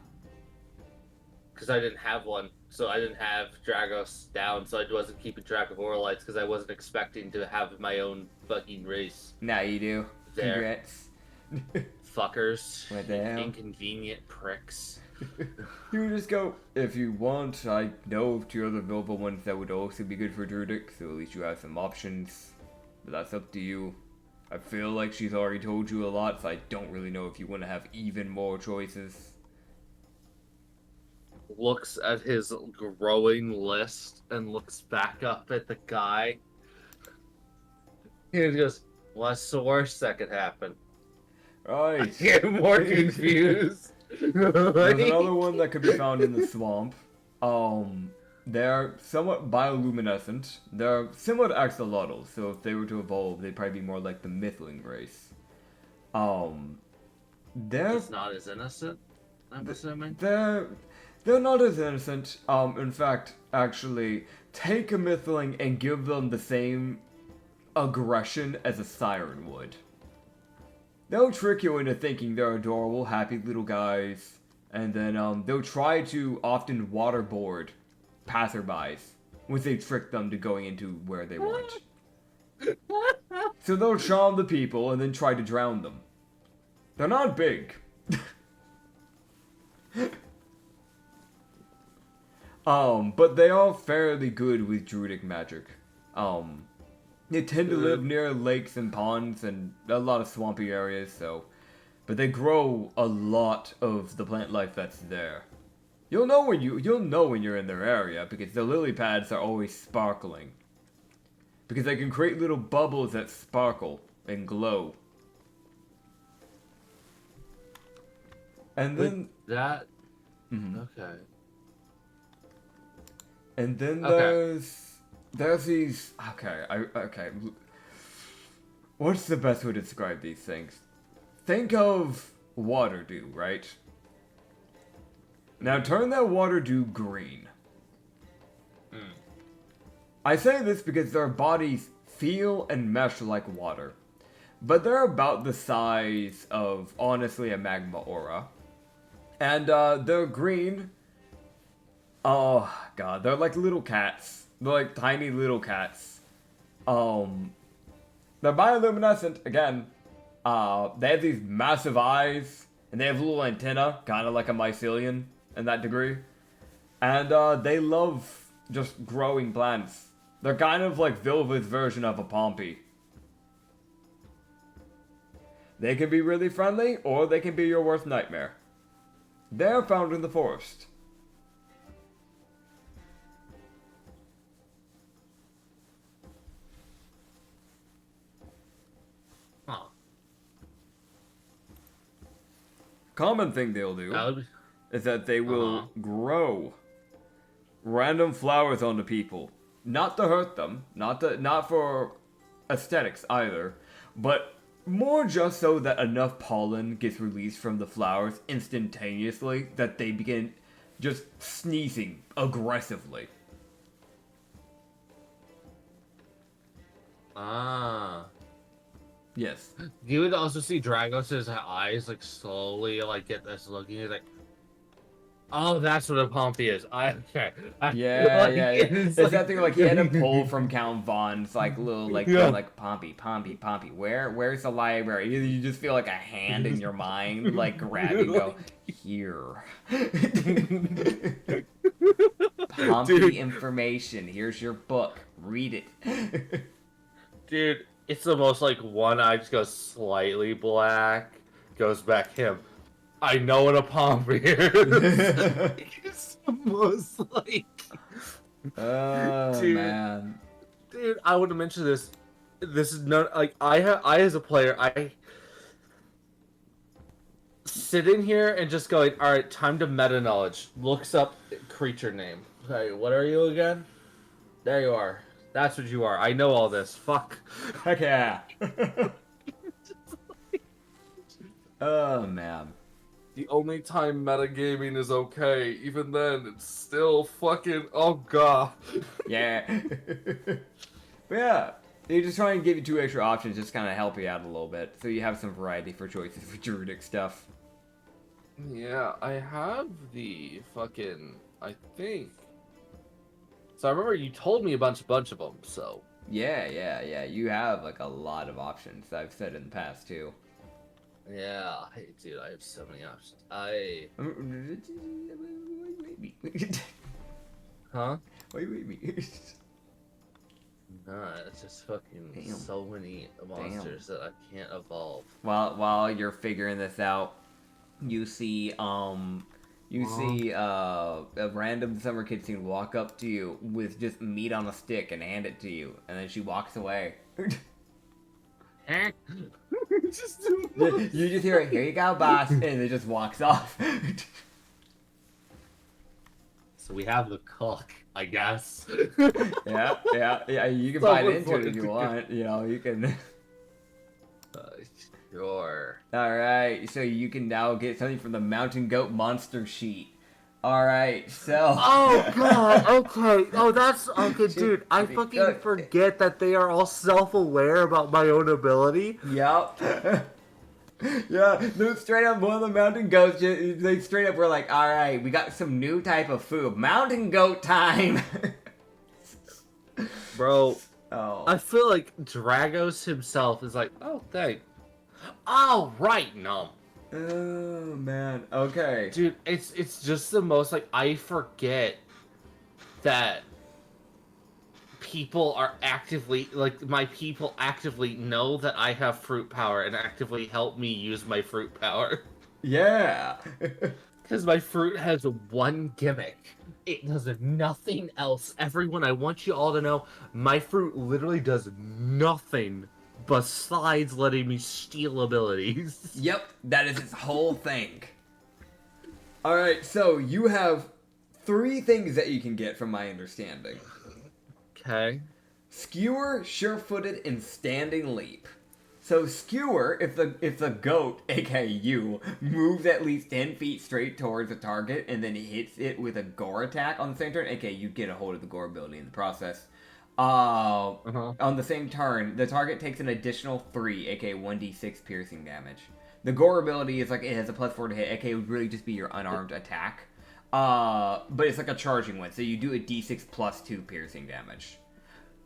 because I didn't have one. So I didn't have Dragos down, so I wasn't keeping track of Oralites because I wasn't expecting to have my own fucking race. Now you do. There. Congrats. Fuckers. What the hell? Inconvenient pricks. You would just go, if you want, I know of 2 other Nova ones that would also be good for Druidic, so at least you have some options. But that's up to you. I feel like she's already told you a lot, so I don't really know if you want to have even more choices. Looks at his growing list and looks back up at the guy. He goes, what's the worst that could happen? I Right. get more confused. There's another one that could be found in the swamp. They're somewhat bioluminescent. They're similar to axolotls, so if they were to evolve, they'd probably be more like the mythling race. They're He's not as innocent, I'm assuming. They're not as innocent. In fact, actually, take a mythling and give them the same aggression as a siren would. They'll trick you into thinking they're adorable, happy little guys, and then they'll try to often waterboard passerbys once they trick them to going into where they want. So they'll charm the people and then try to drown them. They're not big. But they are fairly good with druidic magic. They tend to live near lakes and ponds and a lot of swampy areas, so... But they grow a lot of the plant life that's there. You'll know when you're in their area, because the lily pads are always sparkling. Because they can create little bubbles that sparkle and glow. And then... That. Mhm. Okay. And then Okay. there's these. Okay. What's the best way to describe these things? Think of water dew, right? Now turn that water dew green. I say this because their bodies feel and mesh like water, but they're about the size of, honestly, a magma aura. And they're green. Oh god, they're like little cats. They're like tiny little cats. They're bioluminescent again. They have these massive eyes, and they have little antenna, kind of like a mycelium in that degree. And they love just growing plants. They're kind of like Vilva's version of a Pompey. They can be really friendly, or they can be your worst nightmare. They're found in the forest. Huh. Common thing they'll do That would... is that they will grow random flowers onto people. Not to hurt them, not for aesthetics either, but more just so that enough pollen gets released from the flowers instantaneously that they begin just sneezing aggressively. Ah. Yes. You would also see Dragos' eyes like slowly like get this look, and he's like, "Oh, that's what a Pompey is." Okay. Yeah, Like, yeah. It's like- that thing like he had a pull from Count Vaughn's like little like Yeah. like Pompey. Where's the library? You just feel like a hand in your mind like grab you and go here. Pompey Dude. information. Here's your book. Read it. Dude, it's the most like one eye just goes slightly black, goes back him. I know what a Pompey is. It's the most like. Oh Dude. man. Dude, I would have mentioned this. This is not like I as a player, I sit in here and just going, all right, time to meta knowledge. Looks up creature name. Okay, what are you again? There you are. That's what you are. I know all this. Fuck. Heck yeah. Oh man. The only time metagaming is okay, even then, it's still fucking, oh god. Yeah. But yeah, they just try and give you 2 extra options, just kind of help you out a little bit, so you have some variety for choices for druidic stuff. Yeah, I have the fucking, I think. So I remember you told me a bunch of them, so. Yeah. You have like a lot of options. I've said in the past too. Yeah, hey, dude, I have so many options. Huh? Wait. Nah, it's just fucking Damn. so many monsters that I can't evolve. While you're figuring this out, you see a random summer kid scene walk up to you with just meat on a stick and hand it to you, and then she walks away. Just You just hear it, "Here you go, boss," and it just walks off. So we have the cook, I guess. Yeah. You can Someone bite into it if fucking you took want. You know, you can. Sure. All right, so you can now get something from the mountain goat monster sheet. All right, so. Oh god, okay. Oh, that's okay, dude. I Should be fucking good. forget that they are all self-aware about my own ability. Yep. Yeah, no, straight up, one of the mountain goats, they straight up were like, all right, we got some new type of food. Mountain goat time. Bro, Oh. I feel like Dragos himself is like, oh, thanks. Oh, right, no. Oh, man. Okay. Dude, it's just the most, like, I forget that people are actively, like, my people actively know that I have fruit power and actively help me use my fruit power. Yeah. Because my fruit has one gimmick. It does nothing else. Everyone, I want you all to know, my fruit literally does nothing besides letting me steal abilities. Yep, that is its whole thing. All right, so you have 3 things that you can get from my understanding. Okay. Skewer, sure-footed, and standing leap. So skewer, if the goat, aka you, moves at least 10 feet straight towards the target and then hits it with a gore attack on the same turn, aka you get a hold of the gore ability in the process. On the same turn, the target takes an additional 3, aka 1d6 piercing damage. The gore ability is like, it has a +4 to hit, aka it would really just be your unarmed attack. But it's like a charging one, so you do a d6 +2 piercing damage.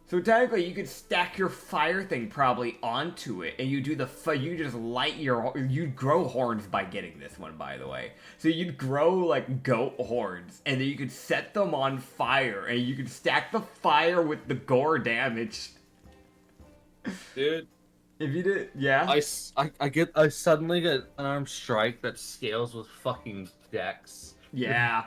So technically, you could stack your fire thing probably onto it, and you do you just light you'd grow horns by getting this one, by the way. So you'd grow, like, goat horns, and then you could set them on fire, and you could stack the fire with the gore damage. Dude, If you did, yeah. I suddenly get an armed strike that scales with fucking dex. Yeah.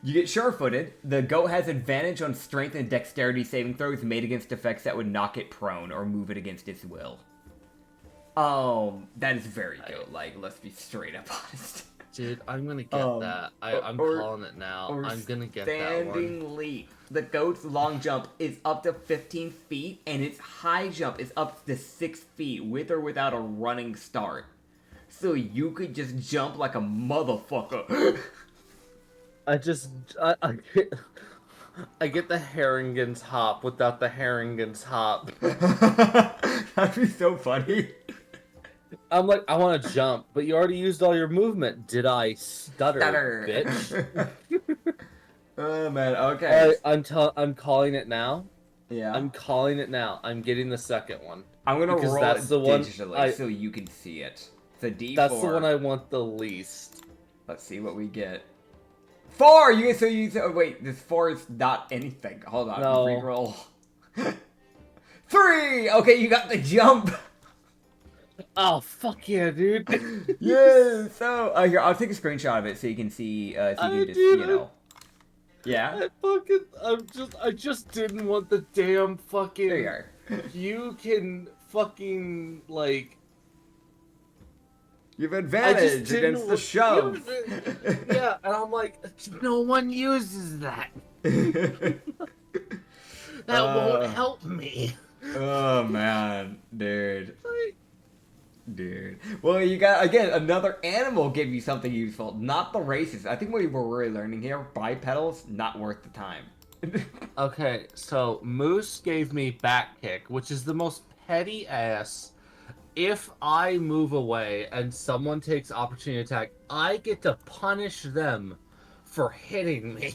You get sure-footed. The goat has advantage on strength and dexterity saving throws made against effects that would knock it prone or move it against its will. That is very goat. Like, let's be straight up honest. Dude, I'm gonna get that. I'm calling it now. I'm gonna get that one. Standing leap. The goat's long jump is up to 15 feet, and its high jump is up to 6 feet, with or without a running start. So you could just jump like a motherfucker. I get the Harringen's hop without the Harringen's hop. That'd be so funny. I'm like, I want to jump, but you already used all your movement. Did I stutter. Bitch? Oh man, okay. I'm calling it now. Yeah. I'm calling it now. I'm getting the second one. I'm gonna because roll that's it the one digitally so you can see it. It's a D4. That's the one I want the least. Let's see what we get. 4! Oh wait, this 4 is not anything. Hold on, No. re-roll. 3! Okay, you got the jump! Oh, fuck yeah, dude. Yeah, so, here, I'll take a screenshot of it so you can see, so you can just, you know. Yeah? I just didn't want the damn fucking... There you are. You can fucking, like... You have advantage against the shove. Yeah, and I'm like, no one uses that. That won't help me. Oh, man. Dude. Dude. Well, you got, again, another animal give you something useful. Not the races. I think what we're really learning here, bipedals, not worth the time. Okay, so Moose gave me back kick, which is the most petty ass. If I move away and someone takes opportunity attack, I get to punish them for hitting me.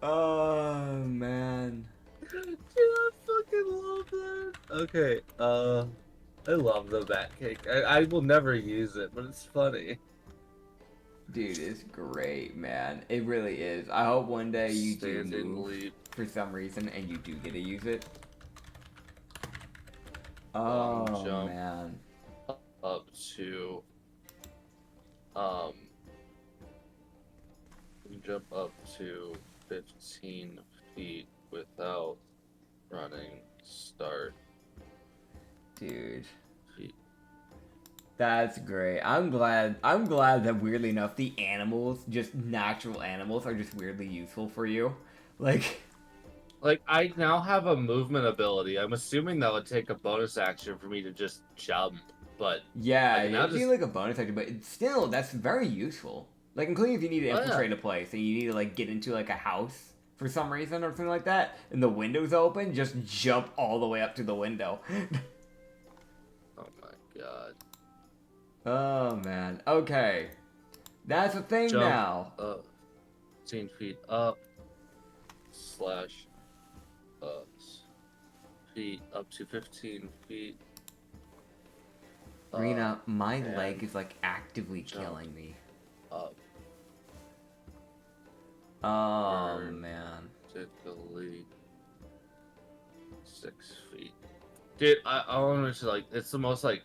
Oh, man. Dude, I fucking love that. Okay, I love the back kick. I will never use it, but it's funny. Dude, it's great, man. It really is. I hope one day you do move for some reason and you do get to use it. Oh, Jump man. up to jump up to 15 feet without running start. Dude. Feet. That's great. I'm glad that weirdly enough the animals, just natural animals, are just weirdly useful for you. Like I now have a movement ability. I'm assuming that would take a bonus action for me to just jump, but yeah, I it'd be like a bonus action, but it's still, that's very useful. Like, including if you need to infiltrate a place and you need to like get into like a house for some reason or something like that, and the window's open, just jump all the way up to the window. oh my god. Oh man. Okay. That's a thing Jump now. up 15 feet up slash feet up to 15 feet. Rena, my and leg is like actively jump killing me. up. Oh Burn. man. Typically 6 feet. Dude, I want to like, it's the most like,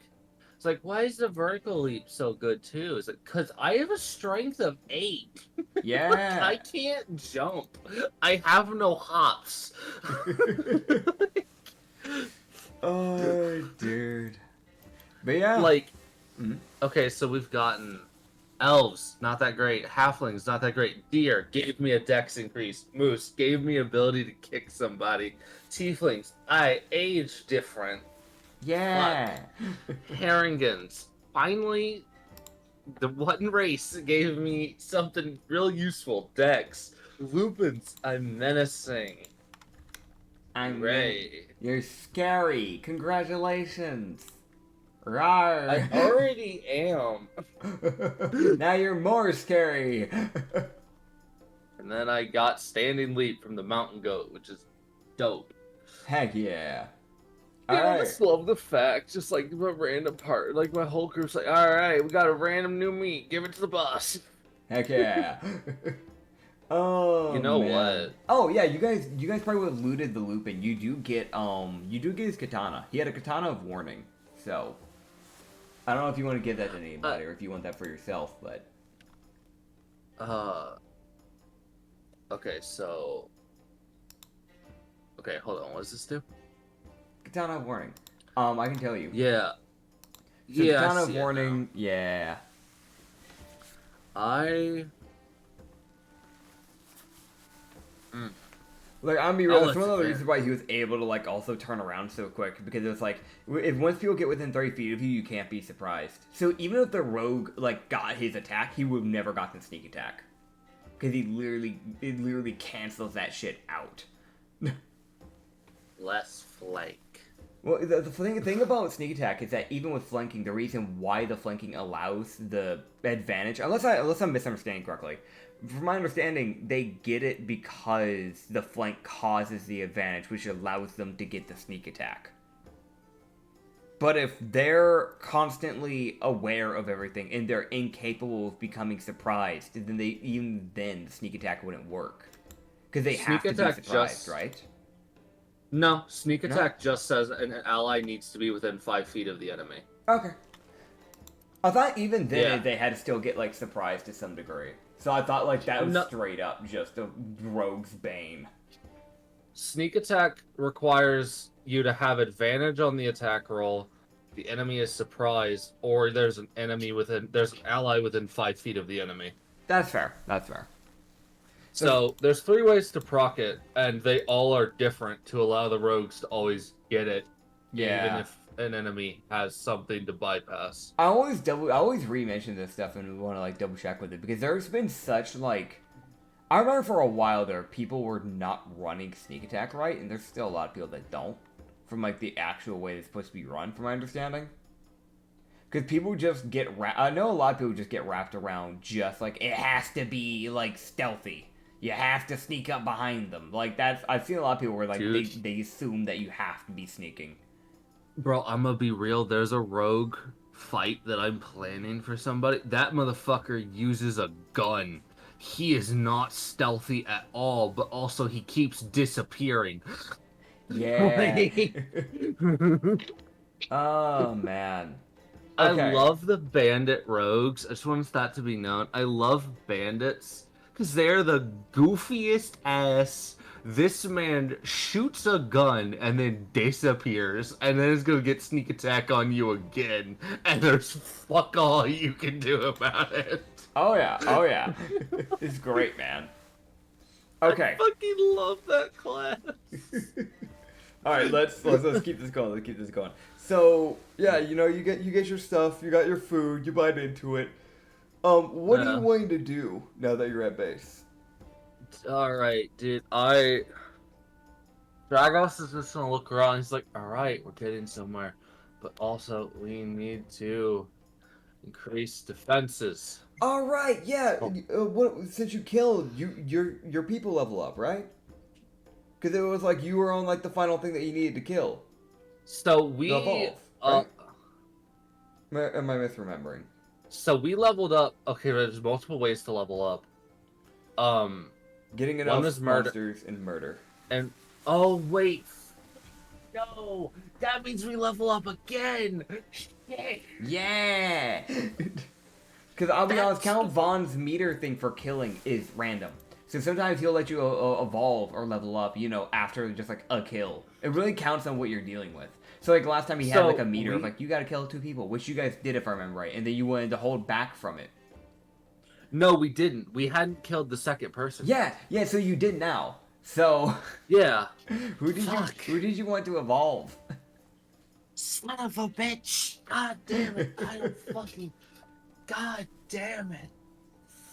it's like, why is the vertical leap so good too? Is it because I have a strength of 8? Yeah. Like, I can't jump. I have no hops. Oh, dude. But yeah. Like, Mhm. okay, so we've gotten elves, not that great. Halflings, not that great. Deer gave me a dex increase. Moose gave me ability to kick somebody. Tieflings, I age different. Yeah. Harringans, finally, the one race gave me something real useful. Dex. Lupins, I'm menacing. I'm Ray. You're scary. Congratulations. Rawr. I already am. Now you're more scary. And then I got standing leap from the mountain goat, which is dope. Heck yeah. Yeah, I Alright. just love the fact, just like my random part, like my whole group's like, all right, we got a random new meat, give it to the boss. Heck yeah. Oh, You know man. what? Oh yeah, you guys probably would have looted the Lupin. You do get his katana. He had a katana of warning. So, I don't know if you want to give that to anybody or if you want that for yourself, but... Okay, so... Okay, hold on, what does this do? Katana of Warning. I can tell you. Yeah. So Yeah, Katana I of see it Warning, yeah. Like, I'm gonna be real, I'll that's one of the let you reasons why he was able to, like, also turn around so quick, because it was like, if once people get within 30 feet of you, you can't be surprised. So even if the rogue, like, got his attack, he would have never gotten sneak attack. Because it literally cancels that shit out. Less flank. Well, the thing about sneak attack is that even with flanking, the reason why the flanking allows the advantage, unless I'm misunderstanding correctly, from my understanding, they get it because the flank causes the advantage, which allows them to get the sneak attack. But if they're constantly aware of everything and they're incapable of becoming surprised, then the sneak attack wouldn't work. Because they have to be surprised, right? No, sneak attack just says an ally needs to be within 5 feet of the enemy. Okay. I thought even then Yeah. they had to still get, like, surprised to some degree. So I thought, like, that was No. straight up just a rogue's bane. Sneak attack requires you to have advantage on the attack roll, the enemy is surprised, or there's an ally within 5 feet of the enemy. That's fair. That's fair. So there's 3 ways to proc it, and they all are different to allow the rogues to always get it, Yeah. even if an enemy has something to bypass. I always re-mention this stuff and want to, like, double check with it, because there's been such, like... I remember for a while there, people were not running sneak attack right, and there's still a lot of people that don't, from, like, the actual way it's supposed to be run, from my understanding. Because people just get I know a lot of people just get wrapped around just, like, it has to be, like, stealthy. You have to sneak up behind them. Like, that's... I've seen a lot of people where, like, they assume that you have to be sneaking. Bro, I'm gonna be real, there's a rogue fight that I'm planning for somebody. That motherfucker uses a gun. He is not stealthy at all, but also he keeps disappearing. Yeah. Oh, man. Okay. I love the bandit rogues. I just want that to be known. I love bandits because they're the goofiest ass. This man shoots a gun and then disappears, and then is gonna get sneak attack on you again, and there's fuck all you can do about it. Oh yeah. It's great, man. Okay. I fucking love that class. All right, let's keep this going. Let's keep this going. So yeah, you know, you get your stuff, you got your food, you bite into it. What are you wanting to do now that you're at base? Alright, dude, Dragos is just gonna look around, he's like, alright, we're getting somewhere. But also, we need to increase defenses. All right, yeah. Since you killed, your people level up, right? Because it was like you were on, like, the final thing that you needed to kill. So we... Evolve, right? Am I misremembering? So we leveled up... Okay, there's multiple ways to level up. Getting One enough is murder. monsters and murder. And... Oh, wait. No! That means we level up again! Shit! Yeah! Because I'll be honest, Count Vaughn's meter thing for killing is random. So sometimes he'll let you evolve or level up, you know, after just, like, a kill. It really counts on what you're dealing with. So, like, last time he had, like, a meter of, like, you gotta kill 2 people, which you guys did, if I remember right, and then you wanted to hold back from it. No, we didn't. We hadn't killed the second person. Yeah, so you did now. So... Yeah. Who did you want to evolve? Son of a bitch! God damn it! I don't fucking... God damn it!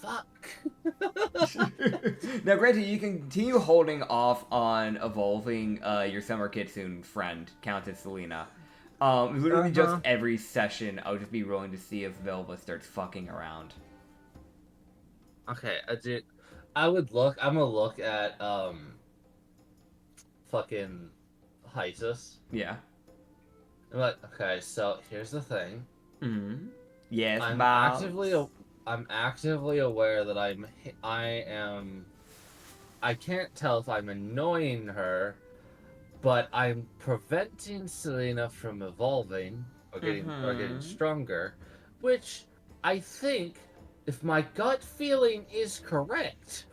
Fuck. Now, granted, you can continue holding off on evolving your Summer Kitsune friend, Countess Selena. Literally just every session, I'll just be rolling to see if Velva starts fucking around. Okay, I'm gonna look at, fucking Hysus. Yeah. I'm like, okay, so here's the thing. Mm-hmm. Yes, I'm actively aware that I can't tell if I'm annoying her, but I'm preventing Selena from evolving, are getting stronger, which I think, if my gut feeling is correct,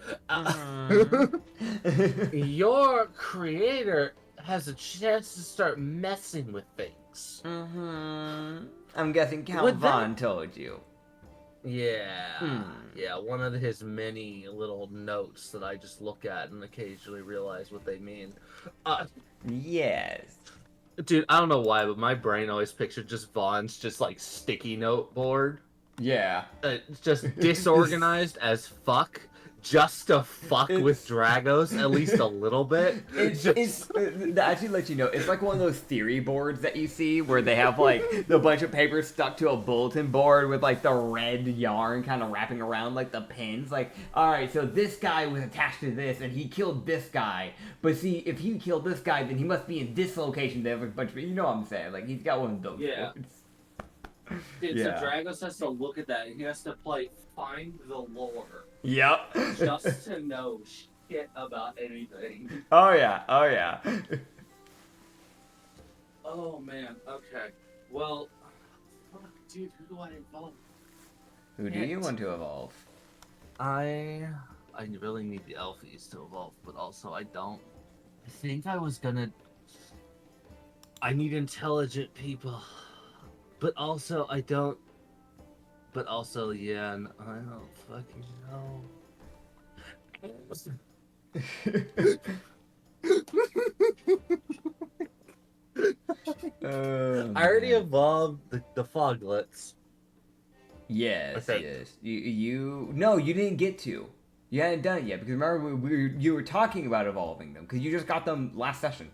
your creator has a chance to start messing with things. I'm guessing Count Would that- Vaughn told you. Yeah, yeah, one of his many little notes that I just look at and occasionally realize what they mean. Yes. Dude, I don't know why, but my brain always pictured just Vaughn's just like sticky note board. Yeah. It's just disorganized as fuck, just to fuck with Dragos at least a little bit. It's to actually let you know, it's like one of those theory boards that you see where they have like the bunch of paper stuck to a bulletin board with like the red yarn kind of wrapping around like the pins. Like, alright, so this guy was attached to this and he killed this guy. But see, if he killed this guy, then he must be in this location. They have a bunch of, you know what I'm saying? Like, he's got one of those boards. Dude, Yeah. so Dragos has to look at that and he has to play Find the Lore Yep. just to know shit about anything. Oh yeah, oh yeah. Oh man, okay. Well, fuck, dude, who do I involve? Who do you want to evolve? I really need the Elfies to evolve, but also I don't. I think I was gonna. I need intelligent people, but also I don't. But also, yeah, I don't fucking know. I already evolved the Foglets. Yes, Okay. yes. No, you didn't get to. You hadn't done it yet because remember you were talking about evolving them because you just got them last session,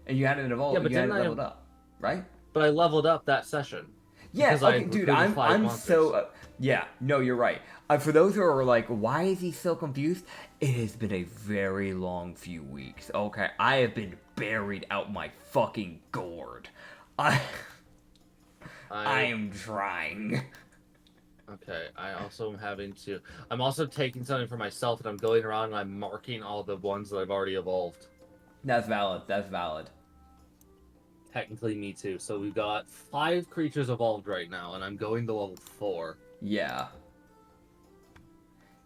and you hadn't evolved. Yeah, but you hadn't didn't I- leveled up, right? But I leveled up that session. Yeah, Because I okay, dude. recruited 5 I'm monsters. so yeah. No, you're right. For those who are like, why is he so confused? It has been a very long few weeks. Okay, I have been buried out my fucking gourd. I am trying. Okay, I also am having to. I'm also taking something for myself, and I'm going around and I'm marking all the ones that I've already evolved. That's valid. That's valid. Technically, me too. So we've got 5 creatures evolved right now, and I'm going to level 4. Yeah.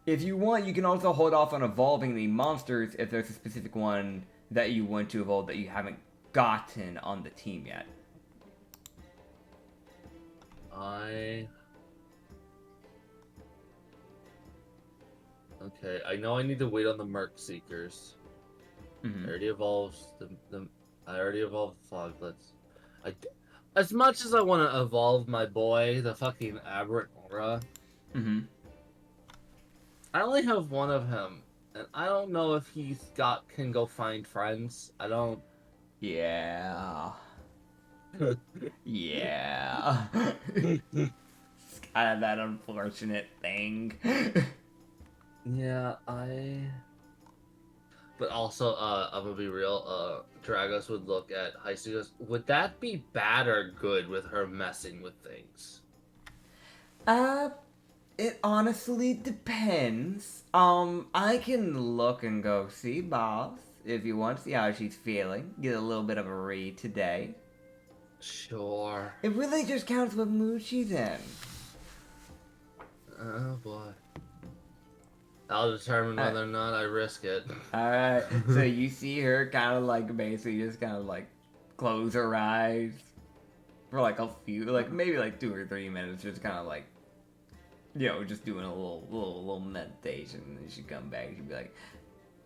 If you want, you can also hold off on evolving the monsters if there's a specific one that you want to evolve that you haven't gotten on the team yet. Okay, I know I need to wait on the Merc Seekers. Mhm. I already evolved I already evolved the Foglets. As much as I want to evolve my boy, the fucking Aberrant Aura, Mhm. I only have one of him, and I don't know if can go find friends. I don't. Yeah. Yeah. It's kind of that unfortunate thing. Yeah, But also, I'm gonna be real. Dragos would look at Heisty and goes, would that be bad or good with her messing with things? It honestly depends. I can look and go see boss if you want to see how she's feeling. Get a little bit of a read today. Sure. It really just counts what mood she's in. Oh boy. I'll determine whether or not I risk it. Alright, so you see her kind of like basically just kind of like close her eyes for like a few, like maybe like 2 or 3 minutes, just kind of like, you know, just doing a little meditation, and then she'd come back and she'd be like,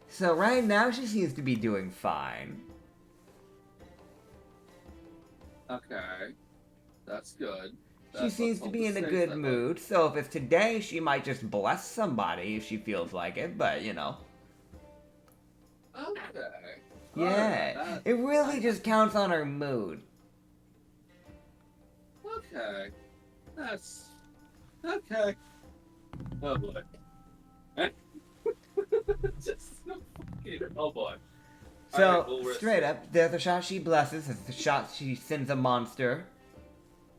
so right now she seems to be doing fine. Okay. That's good. She seems to be in a good mood, so if it's today, she might just bless somebody if she feels like it, but you know. Okay. Yeah, it really just counts on her mood. Okay. That's... Okay. Oh boy. Just fucking... Oh boy. So, Alright, we'll risk straight it. up, there's a shot she blesses, there's the shot she sends a monster.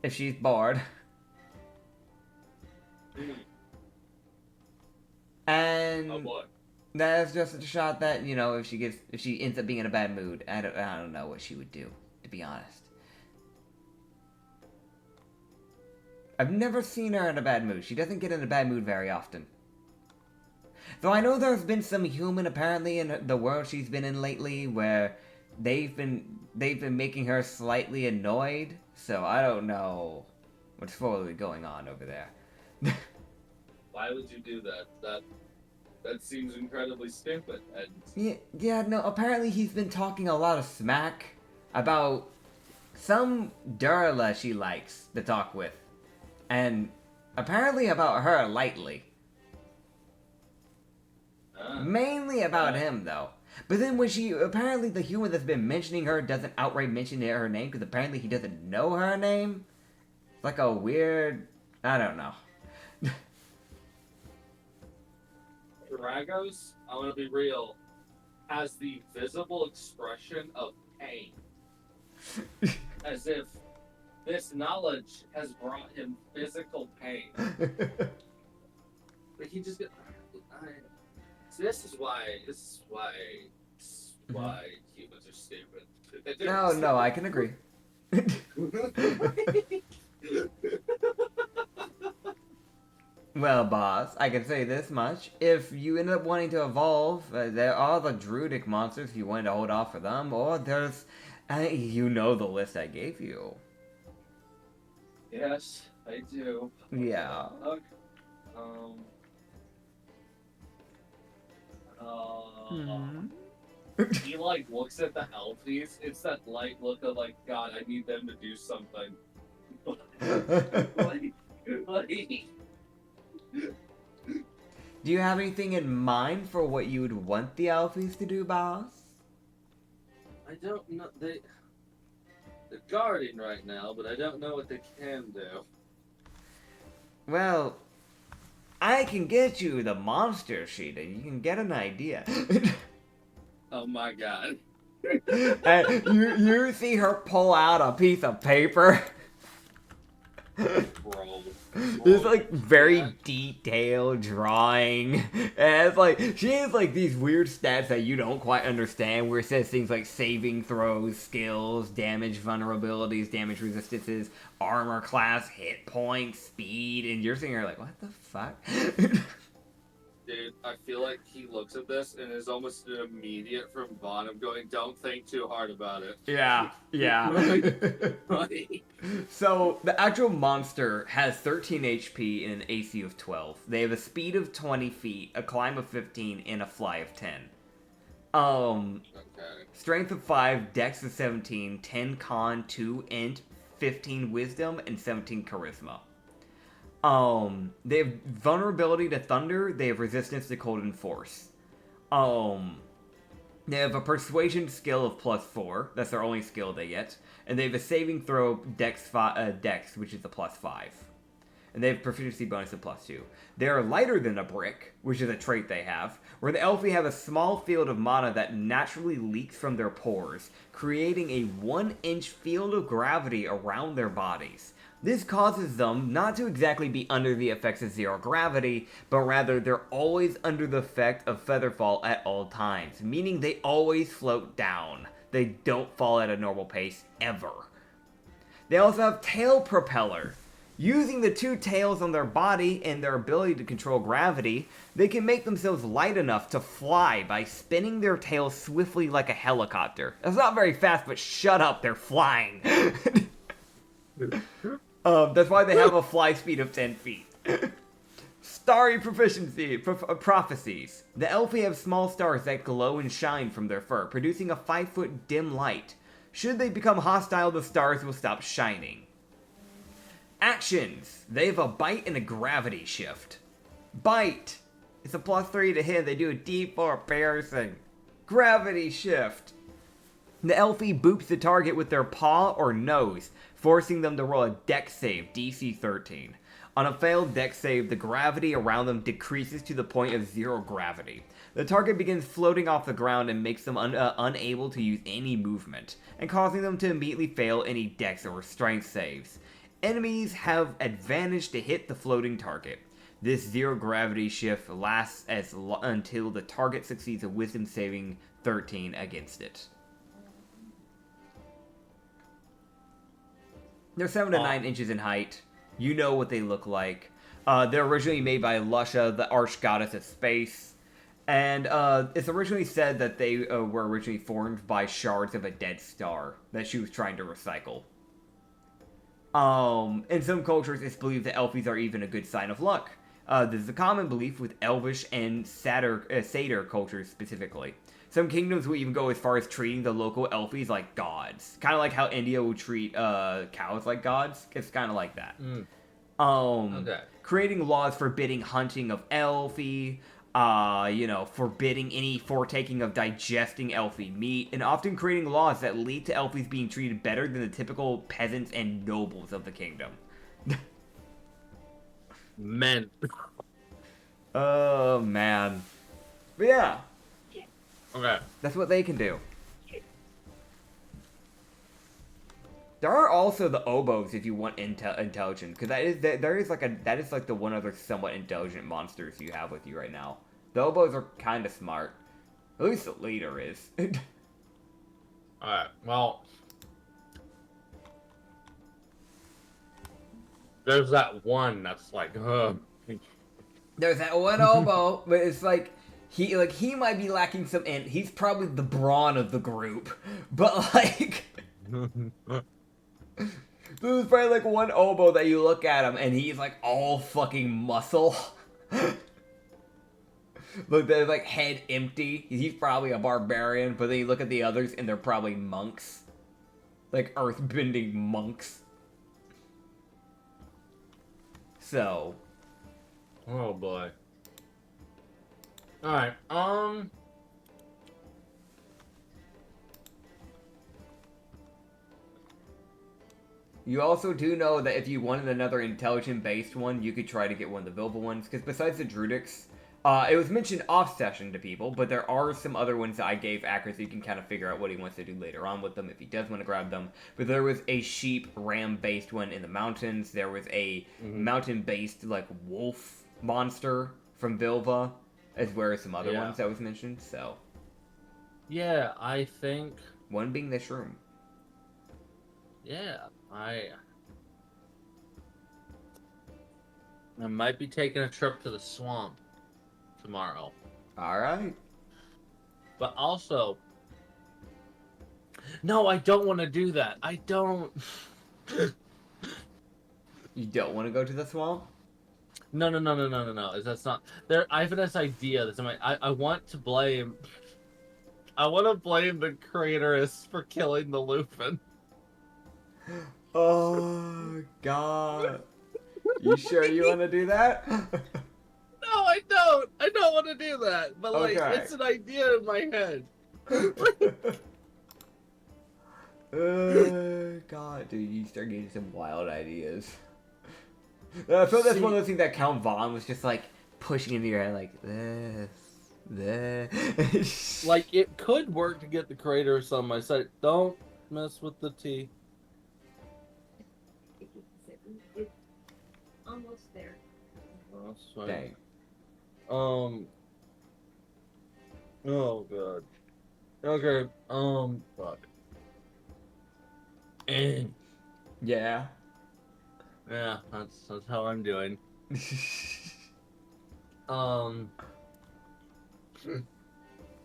If she's bored. And Oh boy. that's just a shot that, you know, if she ends up being in a bad mood, I don't know what she would do, to be honest. I've never seen her in a bad mood. She doesn't get in a bad mood very often. Though I know there's been some human apparently in the world she's been in lately where they've been making her slightly annoyed. So I don't know what's fully going on over there. Why would you do that? That seems incredibly stupid. And No, apparently he's been talking a lot of smack about some Durla she likes to talk with. And apparently about her lightly. Mainly about him, though. But then when apparently the human that's been mentioning her doesn't outright mention her name, because apparently he doesn't know her name. It's like a weird, I don't know. Dragos, I'm gonna be real, has the visible expression of pain. As if this knowledge has brought him physical pain. Like he just this is why humans are stupid. No, I can agree. Well, boss, I can say this much. If you end up wanting to evolve, there are the druidic monsters if you want to hold off for them, or there's, you know the list I gave you. Yes, I do. Yeah. He like looks at the elfies. It's that light look of like, God, I need them to do something. like, Do you have anything in mind for what you would want the Alfies to do, boss? I don't know. They're guarding right now, but I don't know what they can do. Well, I can get you the monster sheet and you can get an idea. Oh my God. And you see her pull out a piece of paper. Bro. It's like very detailed drawing, and it's like she has like these weird stats that you don't quite understand. Where it says things like saving throws, skills, damage vulnerabilities, damage resistances, armor class, hit points, speed, and you're sitting there like, what the fuck? Dude, I feel like he looks at this and is almost an immediate from Vaughn of going, don't think too hard about it. Yeah. Right. So, the actual monster has 13 HP and an AC of 12. They have a speed of 20 feet, a climb of 15, and a fly of 10. Okay. Strength of 5, dex of 17, 10 con, 2 int, 15 wisdom, and 17 charisma. They have vulnerability to thunder, they have resistance to cold and force. They have a persuasion skill of +4, that's their only skill they get. And they have a saving throw dex, which is a +5. And they have proficiency bonus of +2. They are lighter than a brick, which is a trait they have, where the Elfie have a small field of mana that naturally leaks from their pores, creating a 1-inch field of gravity around their bodies. This causes them not to exactly be under the effects of zero gravity, but rather they're always under the effect of featherfall at all times, meaning they always float down. They don't fall at a normal pace, ever. They also have tail propeller. Using the 2 tails on their body and their ability to control gravity, they can make themselves light enough to fly by spinning their tails swiftly like a helicopter. That's not very fast, but shut up, they're flying. That's why they have a fly speed of 10 feet. Starry proficiency, prophecies. The Elfie have small stars that glow and shine from their fur, producing a 5-foot dim light. Should they become hostile, the stars will stop shining. Actions. They have a bite and a gravity shift. Bite. It's a +3 to hit. They do a D4 piercing. Gravity shift. The Elfie boops the target with their paw or nose, forcing them to roll a dex save, DC 13. On a failed dex save, the gravity around them decreases to the point of 0 gravity. The target begins floating off the ground and makes them unable to use any movement, and causing them to immediately fail any dex or strength saves. Enemies have advantage to hit the floating target. This 0 gravity shift lasts until the target succeeds a wisdom saving 13 against it. They're 7 to 9 inches in height. You know what they look like. They're originally made by Lusha, the arch goddess of space. And it's originally said that they were originally formed by shards of a dead star that she was trying to recycle. In some cultures, it's believed that Elfies are even a good sign of luck. This is a common belief with Elvish and Satyr cultures specifically. Some kingdoms will even go as far as treating the local Elfies like gods. Kind of like how India will treat cows like gods. It's kind of like that. Okay. Creating laws forbidding hunting of Elfie, forbidding any foretaking of digesting Elfie meat, and often creating laws that lead to Elfies being treated better than the typical peasants and nobles of the kingdom. Men. Oh, man. But yeah, Okay. that's what they can do. There are also the oboes if you want intelligent, because that is like the one other somewhat intelligent monsters you have with you right now. The oboes are kind of smart. At least the leader is. Alright, well. There's that one that's like, There's that one oboe, but it's like he might be lacking some he's probably the brawn of the group. But like there's probably like one oboe that you look at him and he's like all fucking muscle. Look, they're like head empty. He's probably a barbarian, but then you look at the others and they're probably monks. Like earthbending monks. So. oh boy. Alright, You also do know that if you wanted another intelligent-based one, you could try to get one of the Vilva ones, because besides the Druidics, it was mentioned off-session to people, but there are some other ones that I gave Acrid so you can kind of figure out what he wants to do later on with them, if he does want to grab them. But there was a sheep-ram-based one in the mountains, there was a mountain-based, like, wolf monster from Vilva, as well as some other ones that was mentioned, so. yeah, I think, One being this room. yeah, I might be taking a trip to the swamp tomorrow. Alright. But also, no, I don't want to do that. I don't. You don't want to go to the swamp? No. That's not there. I have this idea that's in my. I want to blame. I want to blame the creatoress for killing the Lupin. Oh, God. You sure you want to do that? No, I don't. I don't want to do that. But like, Okay. it's an idea in my head. God, dude, you start getting some wild ideas. I feel that's one of those things that Count Vaughn was just like pushing into your head, like this. Like, it could work to get the creators on my side. Don't mess with the tea. Almost there. Oh, that's fine. Dang. Oh god. Okay. Fuck. Yeah. Yeah, that's how I'm doing.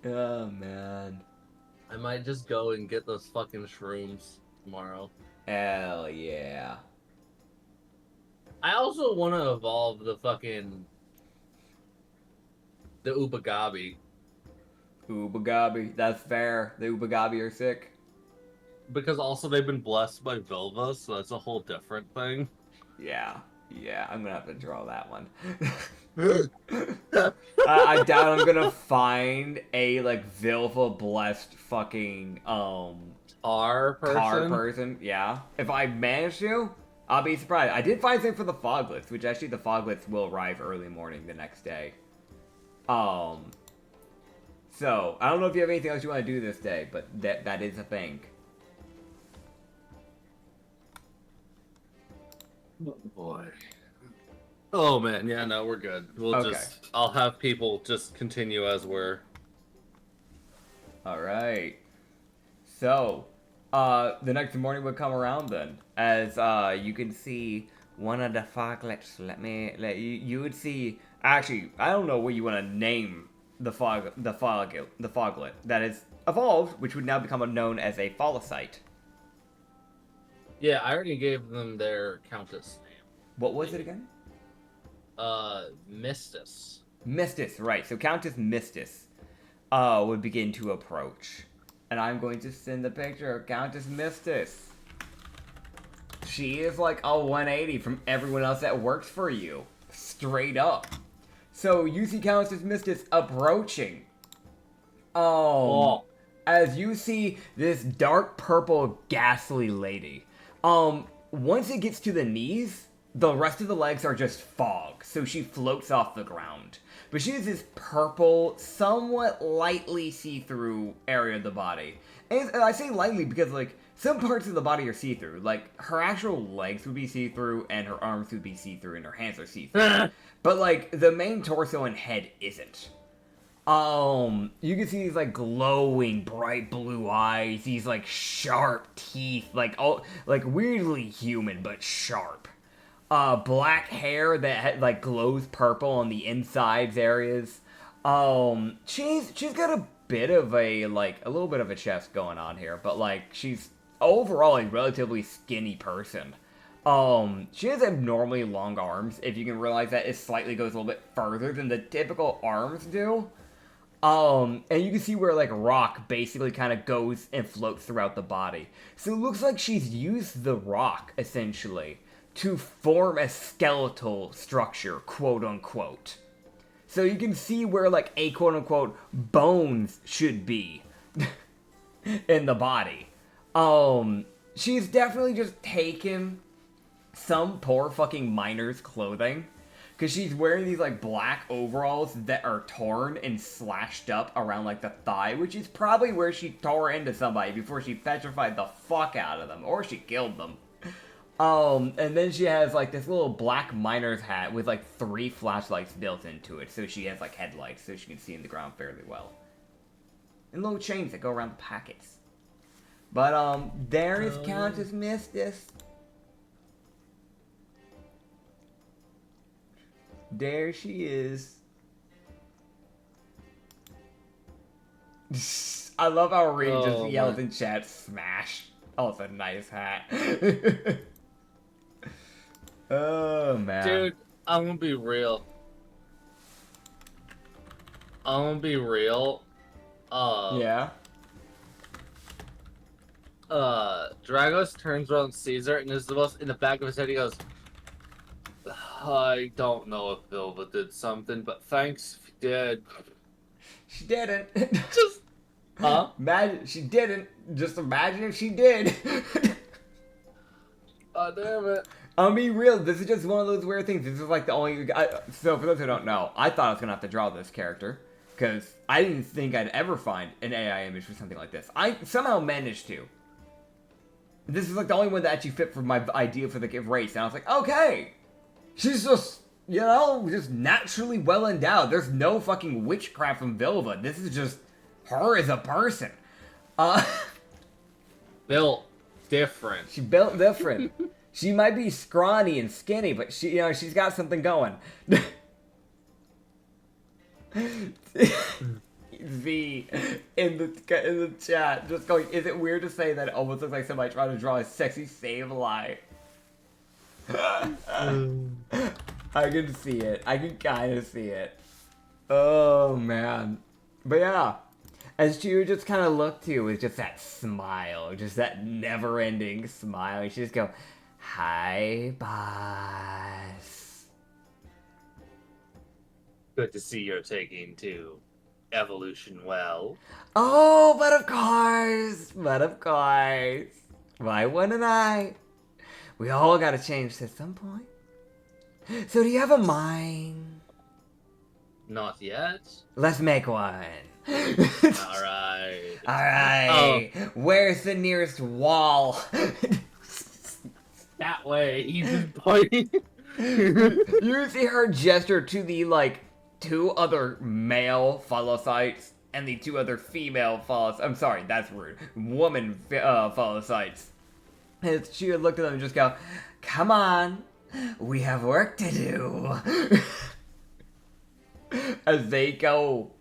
Oh man. I might just go and get those fucking shrooms tomorrow. Hell yeah. I also want to evolve the Ubagabi. Ubagabi, that's fair. The Ubagabi are sick. Because also they've been blessed by Vilva, so that's a whole different thing. Yeah, I'm gonna have to draw that one. I doubt I'm gonna find a like Vilva blessed fucking Car person. Yeah, if I manage to, I'll be surprised. I did find something for the Foglets, which actually the Foglets will arrive early morning the next day. So I don't know if you have anything else you want to do this day, but that is a thing. Oh boy. Oh man, yeah, no, we're good. I'll have people just continue as we're. Alright. So, the next morning would come around then. As, you can see one of the foglets. You would see. Actually, I don't know what you want to name the foglet that is evolved, which would now become known as a follicite. Yeah, I already gave them their countess name. What was it again? Mistus. Mistus, right. So Countess Mistus would begin to approach. And I'm going to send the picture of Countess Mistus. She is like a 180 from everyone else that works for you. Straight up. So you see Countess Mistus approaching. As you see this dark purple ghastly lady. Once it gets to the knees, the rest of the legs are just fog, so she floats off the ground. But she has this purple, somewhat lightly see-through area of the body. And I say lightly because, like, some parts of the body are see-through. Like, her actual legs would be see-through, and her arms would be see-through, and her hands are see-through. But, like, the main torso and head isn't. You can see these, like, glowing, bright blue eyes, these, like, sharp teeth, like, weirdly human, but sharp. Black hair that, like, glows purple on the insides areas. She's got a bit of a little bit of a chest going on here, but, like, she's overall a relatively skinny person. She has abnormally long arms, if you can realize that it slightly goes a little bit further than the typical arms do. And you can see where, like, rock basically kind of goes and floats throughout the body. So it looks like she's used the rock, essentially, to form a skeletal structure, quote-unquote. So you can see where, like, a quote-unquote bones should be in the body. She's definitely just taken some poor fucking miner's clothing, because she's wearing these, like, black overalls that are torn and slashed up around, like, the thigh, which is probably where she tore into somebody before she petrified the fuck out of them, or she killed them. And then she has, like, this little black miner's hat with, like, 3 flashlights built into it, so she has, like, headlights, so she can see in the ground fairly well. And little chains that go around the pockets. But, there is Countess Mistus. There she is. I love how Reed just yells in chat, smash. Oh, it's a nice hat. Oh, man. Dude, I'm gonna be real. Yeah? Dragos turns around, sees her, and is the most in the back of his head. He goes, "I don't know if Vilva did something, but thanks if you did." She didn't. Just, huh? Imagine she didn't. Just imagine if she did. Oh, damn it. I'll be real, this is just one of those weird things. This is like the only... so for those who don't know, I thought I was going to have to draw this character, because I didn't think I'd ever find an AI image for something like this. I somehow managed to. This is like the only one that actually fit for my idea for the race, and I was like, okay! She's just, you know, just naturally well endowed. There's no fucking witchcraft from Vilva. This is just her as a person. Built different. She built different. She might be scrawny and skinny, but she, you know, she's got something going. V in the chat just going, is it weird to say that it almost looks like somebody trying to draw a sexy save lie? I can see it. I can kind of see it. Oh, man. But yeah. As she just kind of looked to you with just that smile. Just that never-ending smile. She just go, "Hi, boss." Good to see you're taking to evolution well. Oh, but of course. But of course. Why wouldn't I? We all gotta change at some point. So do you have a mind? Not yet. Let's make one. Alright. Alright. Where's the nearest wall? That way. He's just pointing. You see her gesture to the, like, 2 other male follocytes and the 2 other female follocytes. I'm sorry, that's rude. Woman follocytes. And she would look at them and just go, "Come on, We have work to do. As they go,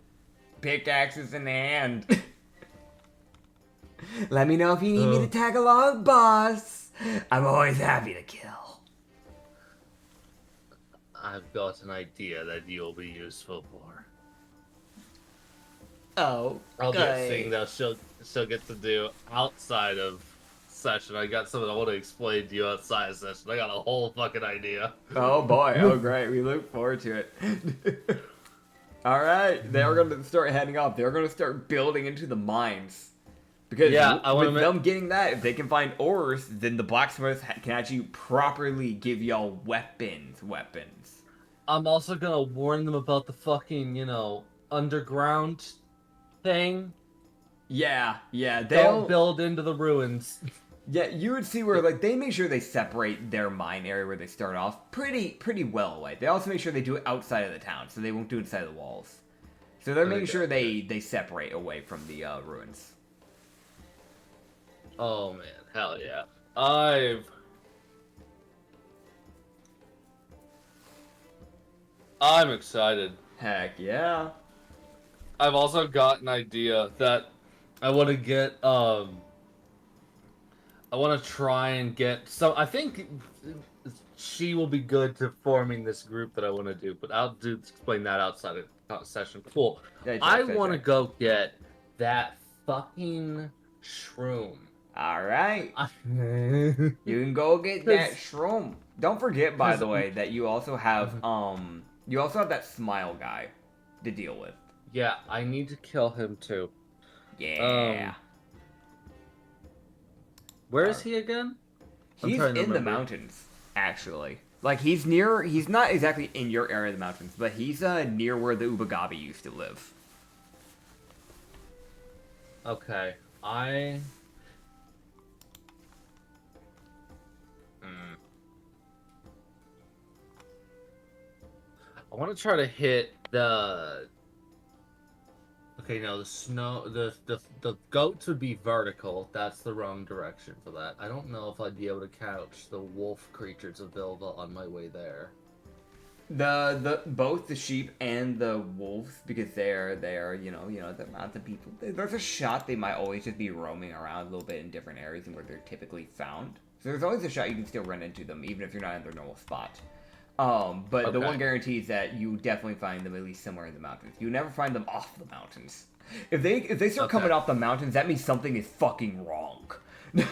pickaxes in hand. Let me know if you need me to tag along, boss. I'm always happy to kill. I've got an idea that you'll be useful for. Oh, I'll get a good. thing that she'll get to do outside of session. I got something I want to explain to you outside of session. I got a whole fucking idea. Oh boy, oh great, we look forward to it. Alright, they're going to start heading off. They're going to start building into the mines. Because with them getting that, if they can find ores, then the blacksmiths can actually properly give y'all weapons. I'm also gonna warn them about the fucking, underground thing. Yeah, Don't build into the ruins. Yeah, you would see where they make sure they separate their mine area where they start off pretty well away. They also make sure they do it outside of the town, so they won't do it inside the walls. So they're making sure they separate away from the ruins. Oh man, hell yeah! I'm excited. Heck yeah! I've also got an idea that I want to get. I want to try and get. So I think she will be good to forming this group that I want to do, but I'll explain that outside of session. Cool. I want to go get that fucking shroom. All right. You can go get that shroom. Don't forget, by the way, that you also have that smile guy to deal with. Yeah, I need to kill him too. Yeah. Where is he again? He's in the mountains, actually. He's not exactly in your area of the mountains, but he's near where the Ubagabi used to live. Okay, I want to try to hit the. Okay, no, the snow, the goats would be vertical. That's the wrong direction for that. I don't know if I'd be able to catch the wolf creatures of Vilva on my way there. Both the sheep and the wolves, because they're the mountain people. There's a shot they might always just be roaming around a little bit in different areas and where they're typically found. So there's always a shot you can still run into them, even if you're not in their normal spot. But the one guarantee is that you definitely find them at least somewhere in the mountains. You never find them off the mountains. If they start coming off the mountains, that means something is fucking wrong. Okay.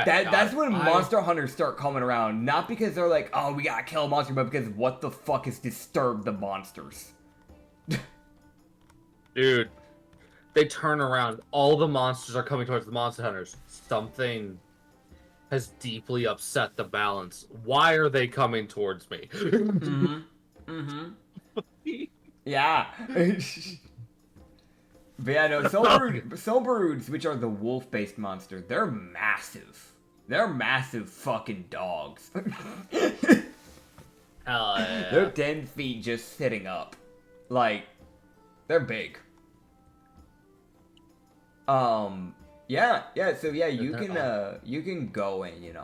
That's when monster hunters start coming around, not because they're like, oh, we gotta kill a monster, but because what the fuck has disturbed the monsters? Dude, they turn around. All the monsters are coming towards the monster hunters. Something has deeply upset the balance. Why are they coming towards me? Yeah. But yeah, no, Soulbroods, which are the wolf-based monster, they're massive. They're massive fucking dogs. Hell yeah. They're 10 feet just sitting up. They're big. So you can go in,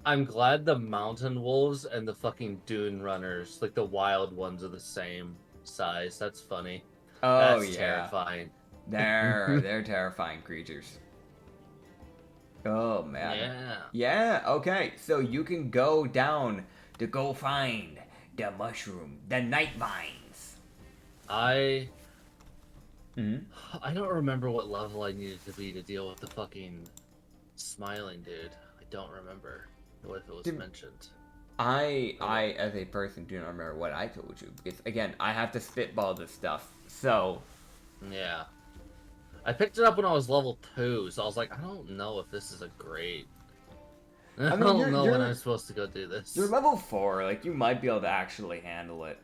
I'm glad the mountain wolves and the fucking dune runners, like the wild ones, are the same size. That's funny. Oh, That's terrifying. They're terrifying creatures. Oh man. Yeah, okay. So you can go down to go find the mushroom, the night vines. I don't remember what level I needed to be to deal with the fucking smiling dude. I don't remember if it was mentioned. I as a person do not remember what I told you, because again, I have to spitball this stuff. So yeah. I picked it up when I was level 2, so I was like, I don't know if this is a great. I don't know when I'm supposed to go do this. You're level 4, you might be able to actually handle it.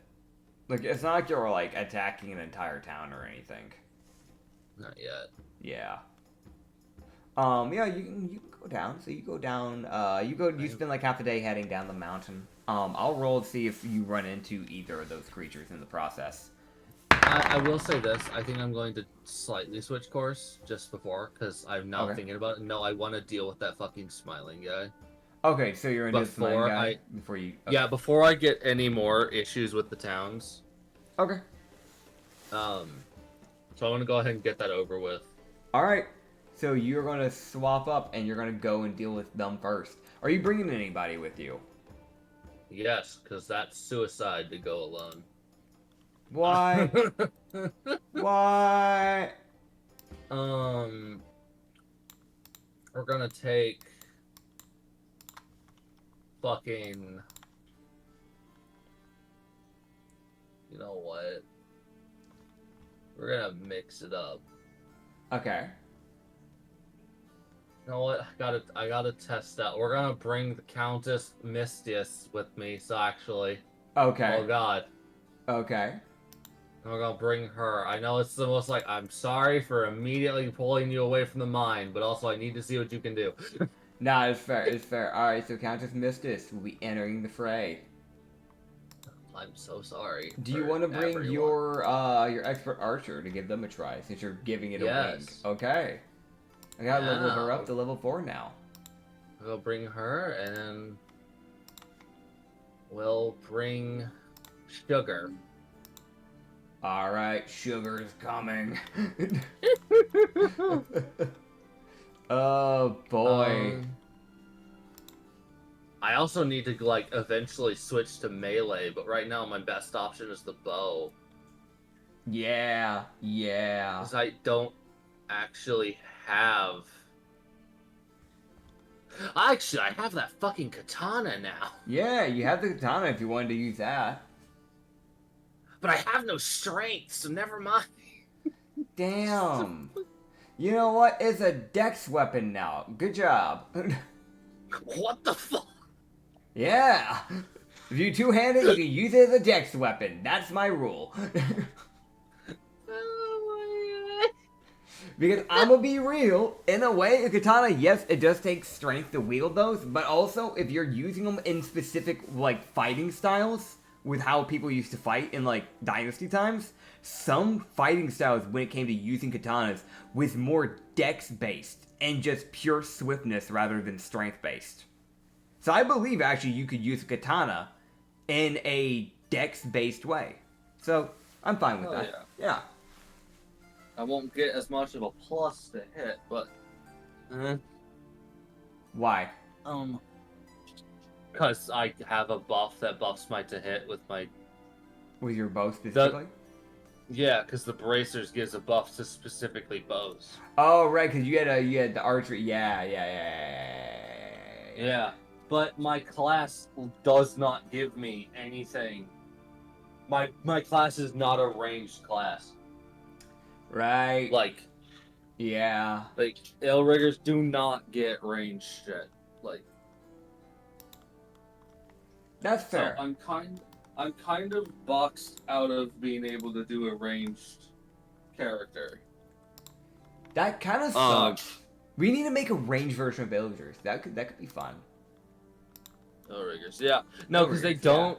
It's not like you're attacking an entire town or anything. Not yet. Yeah. You can go down. So you go down. You spend half the day heading down the mountain. I'll roll to see if you run into either of those creatures in the process. I will say this. I think I'm going to slightly switch course just before, because I'm now thinking about it. No, I want to deal with that fucking smiling guy. Okay, so you're in this mine Before guy I- before you. Yeah, before I get any more issues with the towns. Okay. So I want to go ahead and get that over with. All right. So you're gonna swap up, and you're gonna go and deal with them first. Are you bringing anybody with you? Yes, because that's suicide to go alone. Why? Why? We're gonna take fucking. You know what? We're gonna mix it up. Okay. You know what? I gotta test out. We're gonna bring the Countess Mistius with me. So actually, Okay. oh god, Okay. we're gonna bring her. I know it's the most like I'm sorry for immediately pulling you away from the mine, but also I need to see what you can do. Nah, it's fair. It's fair. All right. So Countess Mistis will be entering the fray. I'm so sorry. Do you for want to bring everyone. your expert archer to give them a try since you're giving it a wing? Yes. Okay. I gotta level her Yeah. up to level 4 now. We'll bring her, and then we'll bring Sugar. All right, sugar's coming. Oh boy. I also need to like eventually switch to melee, but right now my best option is the bow, Yeah. Yeah. because I don't actually have. Actually, I have that fucking katana now, Yeah. You have the katana if you wanted to use that. but I have no strength, so never mind. Damn. You know what? It's a dex weapon now. Good job. What the fuck? Yeah. If you two-handed, you can use it as a dex weapon. That's my rule. Because I'm gonna be real, in a way, a katana, yes, it does take strength to wield those, but also, if you're using them in specific, like, fighting styles, with how people used to fight in, like, dynasty times, some fighting styles, when it came to using katanas, was more dex-based, and just pure swiftness rather than strength-based. So I believe, actually, you could use a katana in a dex-based way. So, I'm fine with Oh, that. Yeah. I won't get as much of a plus to hit, but Why? because I have a buff that buffs my to hit with my With your bow specifically? yeah, because the bracers gives a buff to specifically bows. Oh, right, because you had the archery. Yeah. Yeah, but my class does not give me anything. My class is not a ranged class. Right. Like ill riggers do not get ranged shit. Like That's fair. so I'm kind of boxed out of being able to do a ranged character. That kind of sucks. We need to make a range version of villagers. That could be fun. Ill riggers, yeah. No, because they Riggers, don't.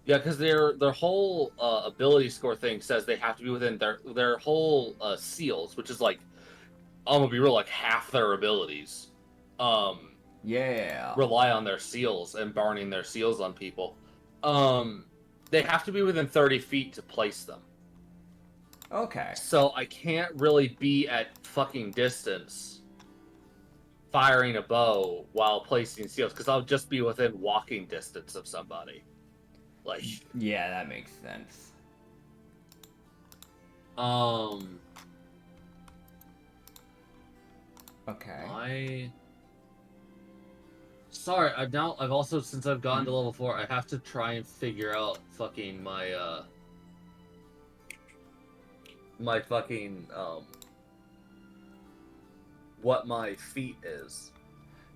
Yeah, because their whole ability score thing says they have to be within their whole seals, which is like, I'm gonna be real, like half their abilities. Yeah. Rely on their seals and burning their seals on people. They have to be within 30 feet to place them. Okay. So I can't really be at fucking distance firing a bow while placing seals, because I'll just be within walking distance of somebody. Like, Yeah, that makes sense. Okay. Sorry, I've also, since I've gotten to level 4, I have to try and figure out fucking my fucking, what my feat is.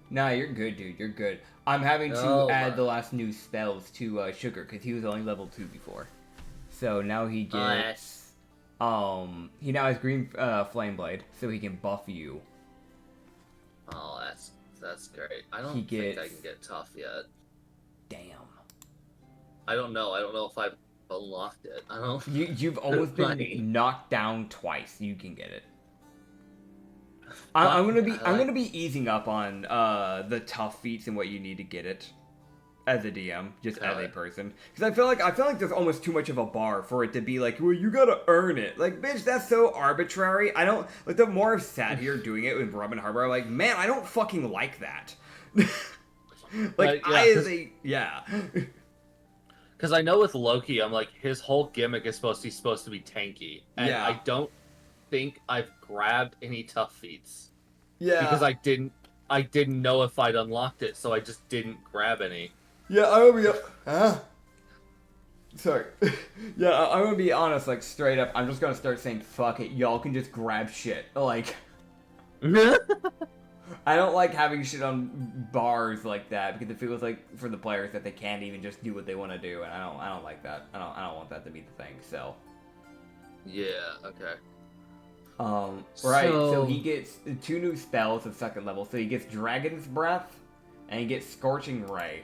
Nah, you're good, dude. You're good. I'm having to add the last new spells to Sugar, because he was only level 2 before. So now he gets... he now has green flame blade, so he can buff you. Oh, that's great. I don't He think I gets- can get tough yet. Damn. I don't know. I don't know if I've unlocked it. I don't. You've almost been Like- knocked down twice. You can get it. I'm gonna be easing up on the tough feats and what you need to get it as a DM, just as a person, because I feel like there's almost too much of a bar for it to be like, well, you gotta earn it. Like, bitch, that's so arbitrary. I don't like. The more I've sat here doing it with Robin Harbor, I'm like, man, I don't fucking like that. Yeah. Because I know with Loki, I'm like, his whole gimmick is supposed to be tanky, and Yeah. I don't think I've grabbed any tough feats. Yeah. Because I didn't know if I'd unlocked it, so I just didn't grab any. Yeah, I'm gonna be. Sorry. Yeah, I'm gonna be honest, like, straight up, I'm just gonna start saying, fuck it, y'all can just grab shit. Like, I don't like having shit on bars like that, because it feels like, for the players, that they can't even just do what they want to do, and I don't like that. I don't want that to be the thing, so. Yeah, okay. Right, so he gets 2 new spells at 2nd level, so he gets Dragon's Breath, and he gets Scorching Ray.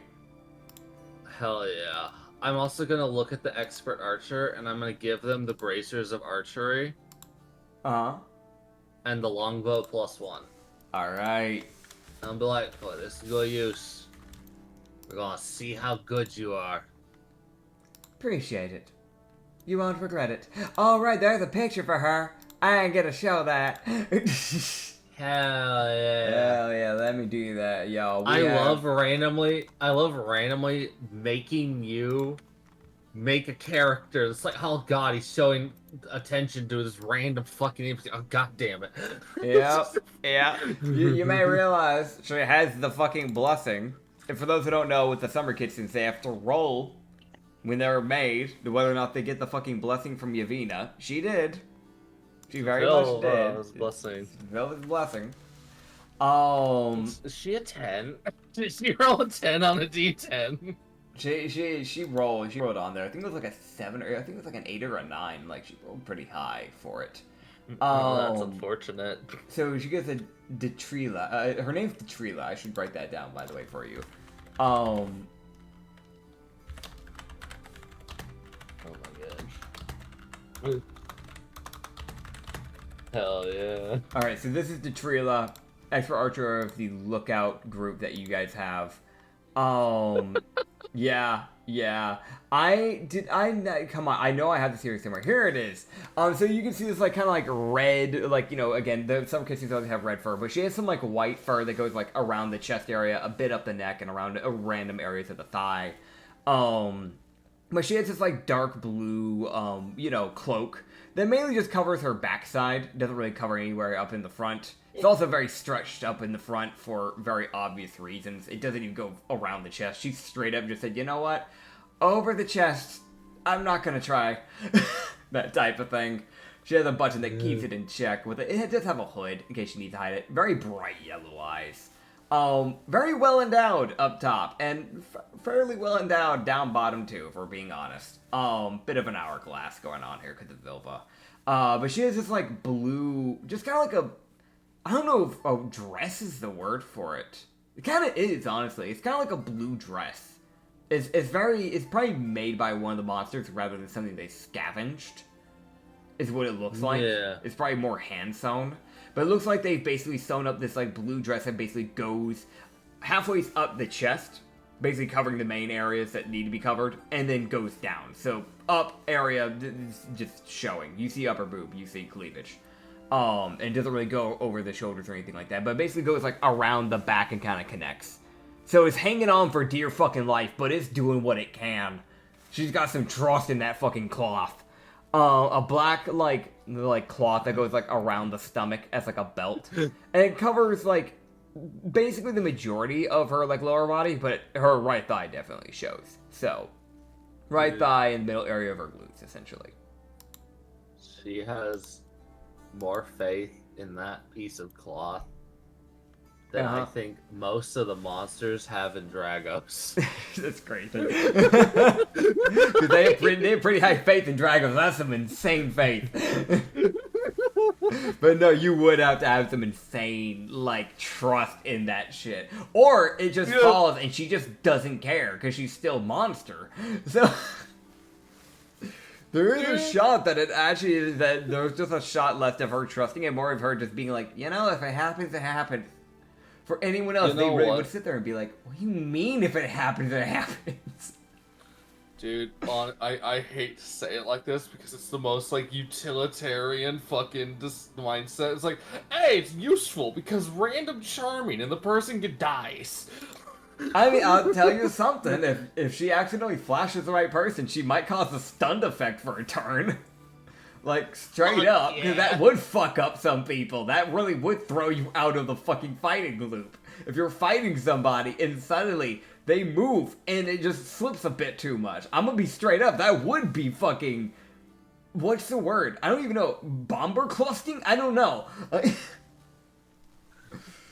Hell yeah. I'm also gonna look at the Expert Archer, and I'm gonna give them the Bracers of Archery. Uh-huh. And the Longbow +1. Alright. I'll be like, oh, this is good use. We're gonna see how good you are. Appreciate it. You won't regret it. Alright, there's a picture for her. I ain't gonna show that. Hell yeah. Hell yeah, let me do that, yo. I love randomly making you make a character. It's like, oh god, he's showing attention to this random fucking NPC. Oh god damn it. Yep, yeah. You may realize she has the fucking blessing. And for those who don't know, with the summer kitchens, they have to roll when they're made to whether or not they get the fucking blessing from Yavina. She did. She very much did. His blessing. Velvet's blessing. Is she a 10? Did she roll a 10 on a D10? She rolled on there. I think it was like a 7, or I think it was like an 8 or a 9. Like, she rolled pretty high for it. That's unfortunate. So she gets a Detrila. Her name's Detrila. I should write that down, by the way, for you. Oh my god. Hell yeah. Alright, so this is Detrila, Expert Archer of the Lookout group that you guys have. Yeah. Come on, I know I have the series somewhere. Here it is. So you can see this, like, kind of like red, like, you know, again, some kitchens always have red fur, but she has some, like, white fur that goes, like, around the chest area, a bit up the neck, and around random areas of the thigh. But she has this, like, dark blue, you know, cloak that mainly just covers her backside. Doesn't really cover anywhere up in the front. It's also very stretched up in the front for very obvious reasons. It doesn't even go around the chest. She straight up just said, you know what? Over the chest, I'm not gonna try. That type of thing. She has a button that keeps it in check. With it does have a hood, in case you need to hide it. Very bright yellow eyes. Very well endowed up top, and fairly well endowed down bottom too, if we're being honest. Bit of an hourglass going on here because of Vilva. But she has this, like, blue, just kind of like a, I don't know if a dress is the word for it. It kind of is, honestly. It's kind of like a blue dress. It's probably made by one of the monsters rather than something they scavenged, is what it looks like. Yeah. It's probably more hand-sewn. But it looks like they've basically sewn up this, like, blue dress that basically goes halfway up the chest, basically covering the main areas that need to be covered, and then goes down. So, up area, just showing. You see upper boob, you see cleavage. And it doesn't really go over the shoulders or anything like that, but it basically goes, like, around the back and kind of connects. So it's hanging on for dear fucking life, but it's doing what it can. She's got some trust in that fucking cloth. A black, like cloth that goes, like, around the stomach as, like, a belt. And it covers, like, basically the majority of her, like, lower body, but her right thigh definitely shows. So, right thigh and middle area of her glutes, essentially. She has more faith in that piece of cloth than I think most of the monsters have in Dragos. That's crazy. they have pretty high faith in Dragos. That's some insane faith. But no, you would have to have some insane, like, trust in that shit. Or it just falls and she just doesn't care because she's still monster. So, There is a shot that it actually is that there's just a shot left of her trusting it, more of her just being like, you know, if it happens, it happens. For anyone else, they really would sit there and be like, what do you mean if it happens, it happens? Dude, I hate to say it like this because it's the most like utilitarian fucking mindset. It's like, hey, it's useful because random charming and the person dies. I mean, I'll tell you something. If she accidentally flashes the right person, she might cause a stunned effect for a turn. Like, straight up, because that would fuck up some people. That really would throw you out of the fucking fighting loop. If you're fighting somebody and suddenly they move and it just slips a bit too much, I'm gonna be straight up. That would be fucking... What's the word? I don't even know. Bomber clustering? I don't know.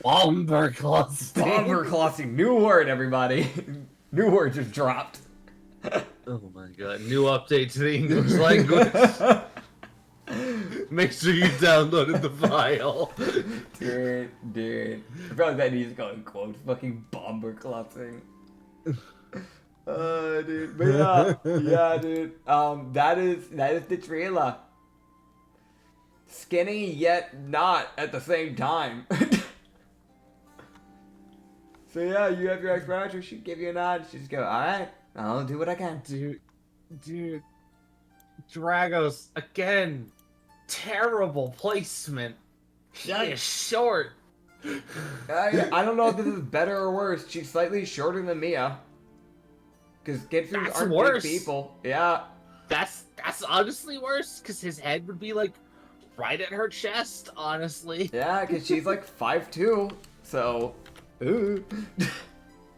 Bomber clustering. Bomber clustering. New word, everybody. New word just dropped. Oh my god. New update to the English language. Make sure you downloaded the file. Dude. I feel like that needs to go in quotes. Fucking bomber clustering. Dude. But yeah, dude. That is the trailer. Skinny yet not at the same time. So yeah, you have your ex-manager. She'd give you a nod. She'd just go, all right, I'll do what I can. Dude. Dragos again. Terrible placement. He is short. I don't know if this is better or worse. She's slightly shorter than Mia. Because Gibsons aren't worse. big people. Yeah. That's honestly worse, because his head would be like right at her chest, honestly. Yeah, because she's like 5'2". So, ooh.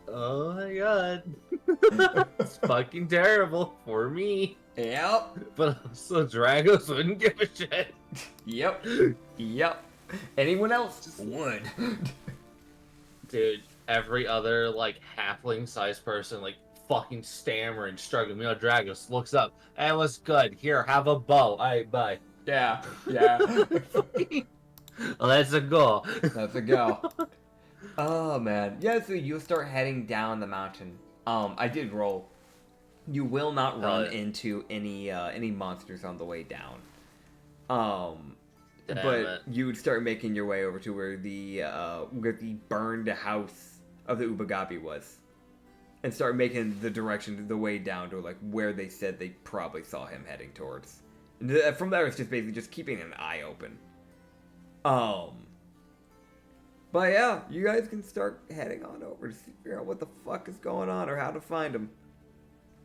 Oh my god. It's fucking terrible for me. Yep. But also Dragos wouldn't give a shit. Yep. Anyone else would. Dude, every other like halfling sized person like fucking stammering, struggling. You know, Dragos looks up. Hey, what's good? Here, have a bow. Alright, bye. Yeah. Let's go. That's a go. Oh man. Yeah, so you start heading down the mountain. I did roll. You will not run into any monsters on the way down. But you would start making your way over to where the burned house of the Ubagabi was, and start making the way down to like where they said they probably saw him heading towards. And from there, it's just basically just keeping an eye open. But yeah, you guys can start heading on over to figure out what the fuck is going on or how to find him.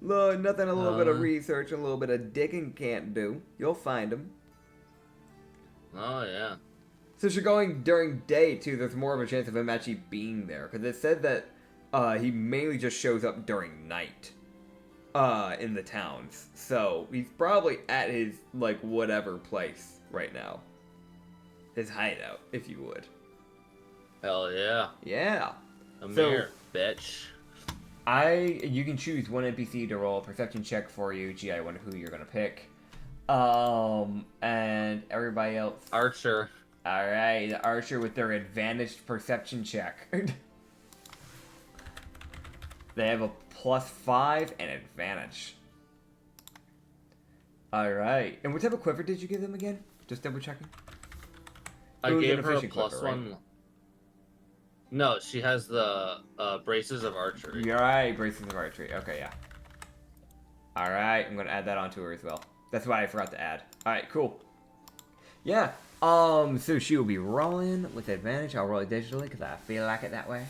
Nothing a little bit of research and a little bit of digging can't do. You'll find him. Oh, yeah. So if you're going during day, too, there's more of a chance of him actually being there. Because it said that he mainly just shows up during night in the towns. So he's probably at his, like, whatever place right now. His hideout, if you would. Hell yeah. Yeah. Amir, bitch. You can choose one NPC to roll a perception check for you. Gee, I wonder who you're gonna pick. And everybody else. Archer. Alright, the Archer with their advantaged perception check. They have a +5 and advantage. Alright. And what type of quiver did you give them again? Just double checking. I gave her a +1. Right? No, she has the braces of archery. You're right, braces of archery. Okay, yeah. Alright, I'm gonna add that onto her as well. That's what I forgot to add. Alright, cool. Yeah, so she will be rolling with advantage. I'll roll it digitally because I feel like it that way.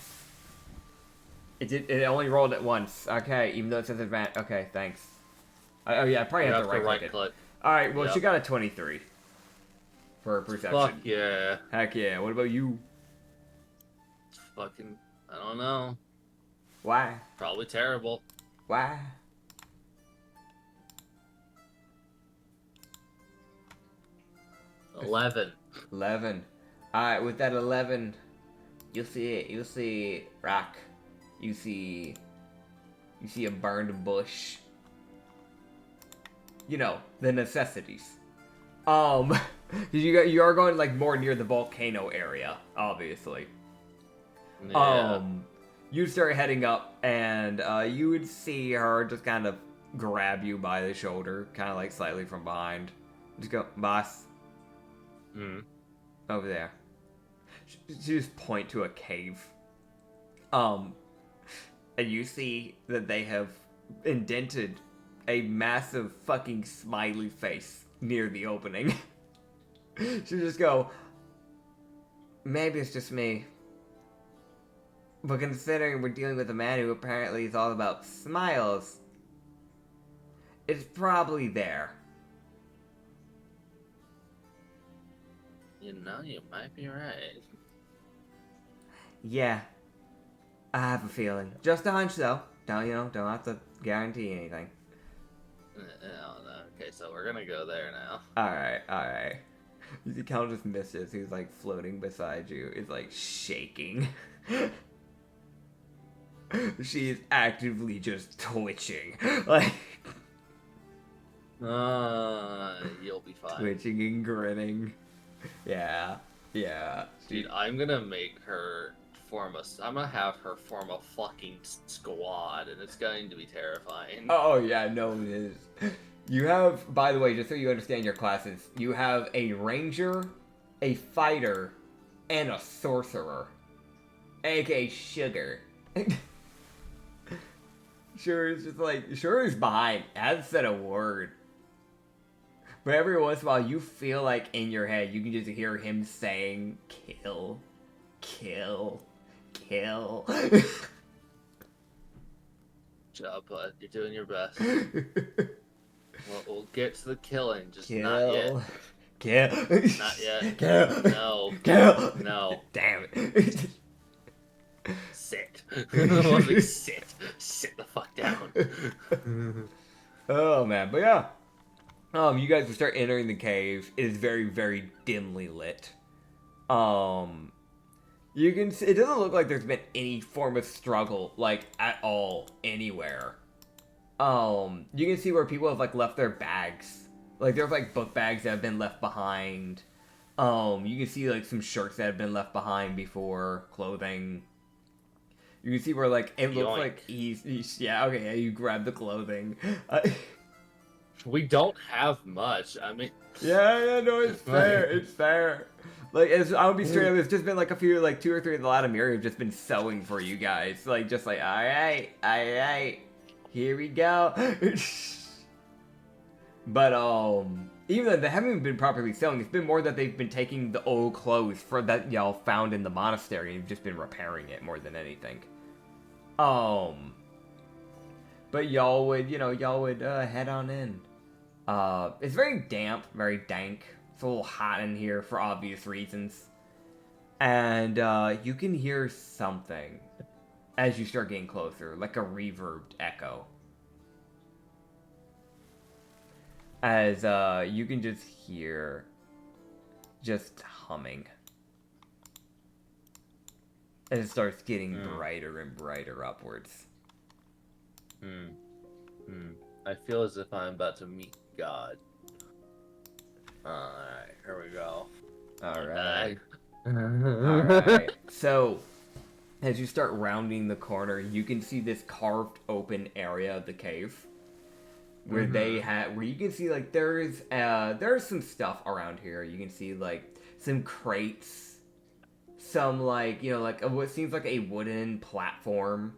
It only rolled it once. Okay, even though it says advantage. Okay, thanks. Oh yeah, I probably have to right click it. Alright, well, she got a 23 for her perception. Fuck yeah. Heck yeah. What about you? Fucking, I don't know. Why? Probably terrible. Why? $11. 11. Alright, with that 11, you'll see rock. You see a burned bush. You know, the necessities. You are going like more near the volcano area, obviously. Yeah. You start heading up, and you would see her just kind of grab you by the shoulder, kind of like slightly from behind. Just go, boss. Over there. She just point to a cave. And you see that they have indented a massive fucking smiley face near the opening. She just go, maybe it's just me. But considering we're dealing with a man who apparently is all about smiles, it's probably there. You know, you might be right. Yeah. I have a feeling. Just a hunch, though. Don't have to guarantee anything. No. Okay, so we're gonna go there now. Alright. You see Cal just misses. He's like floating beside you. Is like shaking. She is actively just twitching. Like You'll be fine. twitching and grinning. Yeah. Dude, I'm gonna make her I'm gonna have her form a fucking squad, and it's going to be terrifying. Oh yeah, no it is. You have, by the way, just so you understand your classes, you have a ranger, a fighter, and a sorcerer. AKA Sugar. Sure is just like, Sure is behind. Hasn't said a word. But every once in a while, you feel like in your head, you can just hear him saying, kill, kill, kill. Good job, bud. You're doing your best. We'll get to the killing, just not yet. Kill. Not yet. Kill. No. Kill. No. Damn it. Sit. Sit. Sit the fuck down. Oh man, but yeah. You guys will start entering the cave. It is very, very dimly lit. You can see, it doesn't look like there's been any form of struggle, like, at all, anywhere. You can see where people have, like, left their bags. Like, there's, like, book bags that have been left behind. You can see, like, some shirts that have been left behind before, clothing. You can see where, like, it looks Yoink. like he's yeah, okay, yeah, you grab the clothing. We don't have much. I mean, Yeah, no, it's fair. Like, I would be straight up, it's just been, like, a few, like, 2 or 3 of the Latimeri have just been sewing for you guys. Like, just like, alright, here we go. But, even though they haven't been properly sewing, it's been more that they've been taking the old clothes that y'all found in the monastery and just been repairing it more than anything. But y'all would head on in. It's very damp, very dank. It's a little hot in here for obvious reasons. And, you can hear something as you start getting closer, like a reverbed echo. As, you can just hear just humming. As it starts getting brighter and brighter upwards. I feel as if I'm about to meet God. Alright, here we go. Alright. Alright. So, as you start rounding the corner, you can see this carved open area of the cave. Where where you can see, like, there's some stuff around here. You can see, like, some crates. Some, like, what seems like a wooden platform.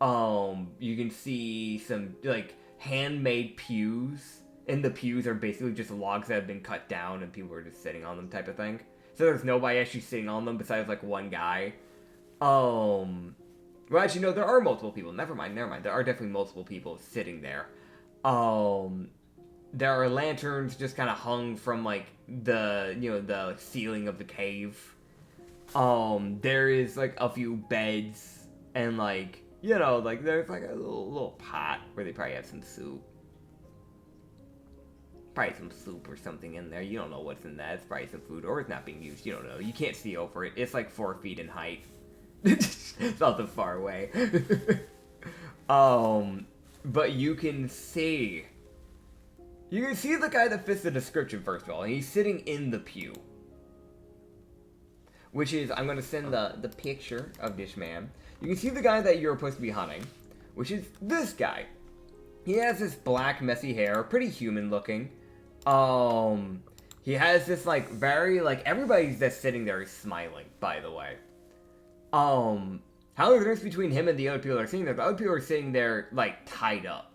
You can see some, like, handmade pews. And the pews are basically just logs that have been cut down and people are just sitting on them type of thing. So there's nobody actually sitting on them besides, like, one guy. Well, actually, no, there are multiple people. Never mind. There are definitely multiple people sitting there. There are lanterns just kind of hung from, like, the ceiling of the cave. There is, like, a few beds and, like, there's, like, a little pot where they probably have some soup. Probably some soup or something in there. You don't know what's in that. It's probably some food, or it's not being used. You don't know. You can't see over it. It's like 4 feet in height. It's not that far away. But you can see the guy that fits the description, first of all. And he's sitting in the pew. Which is, I'm going to send the picture of this man. You can see the guy that you're supposed to be hunting, which is this guy. He has this black, messy hair, pretty human looking. He has this, like, very, like, everybody that's sitting there is smiling, by the way. However, the difference between him and the other people that are sitting there, the other people are sitting there, like, tied up.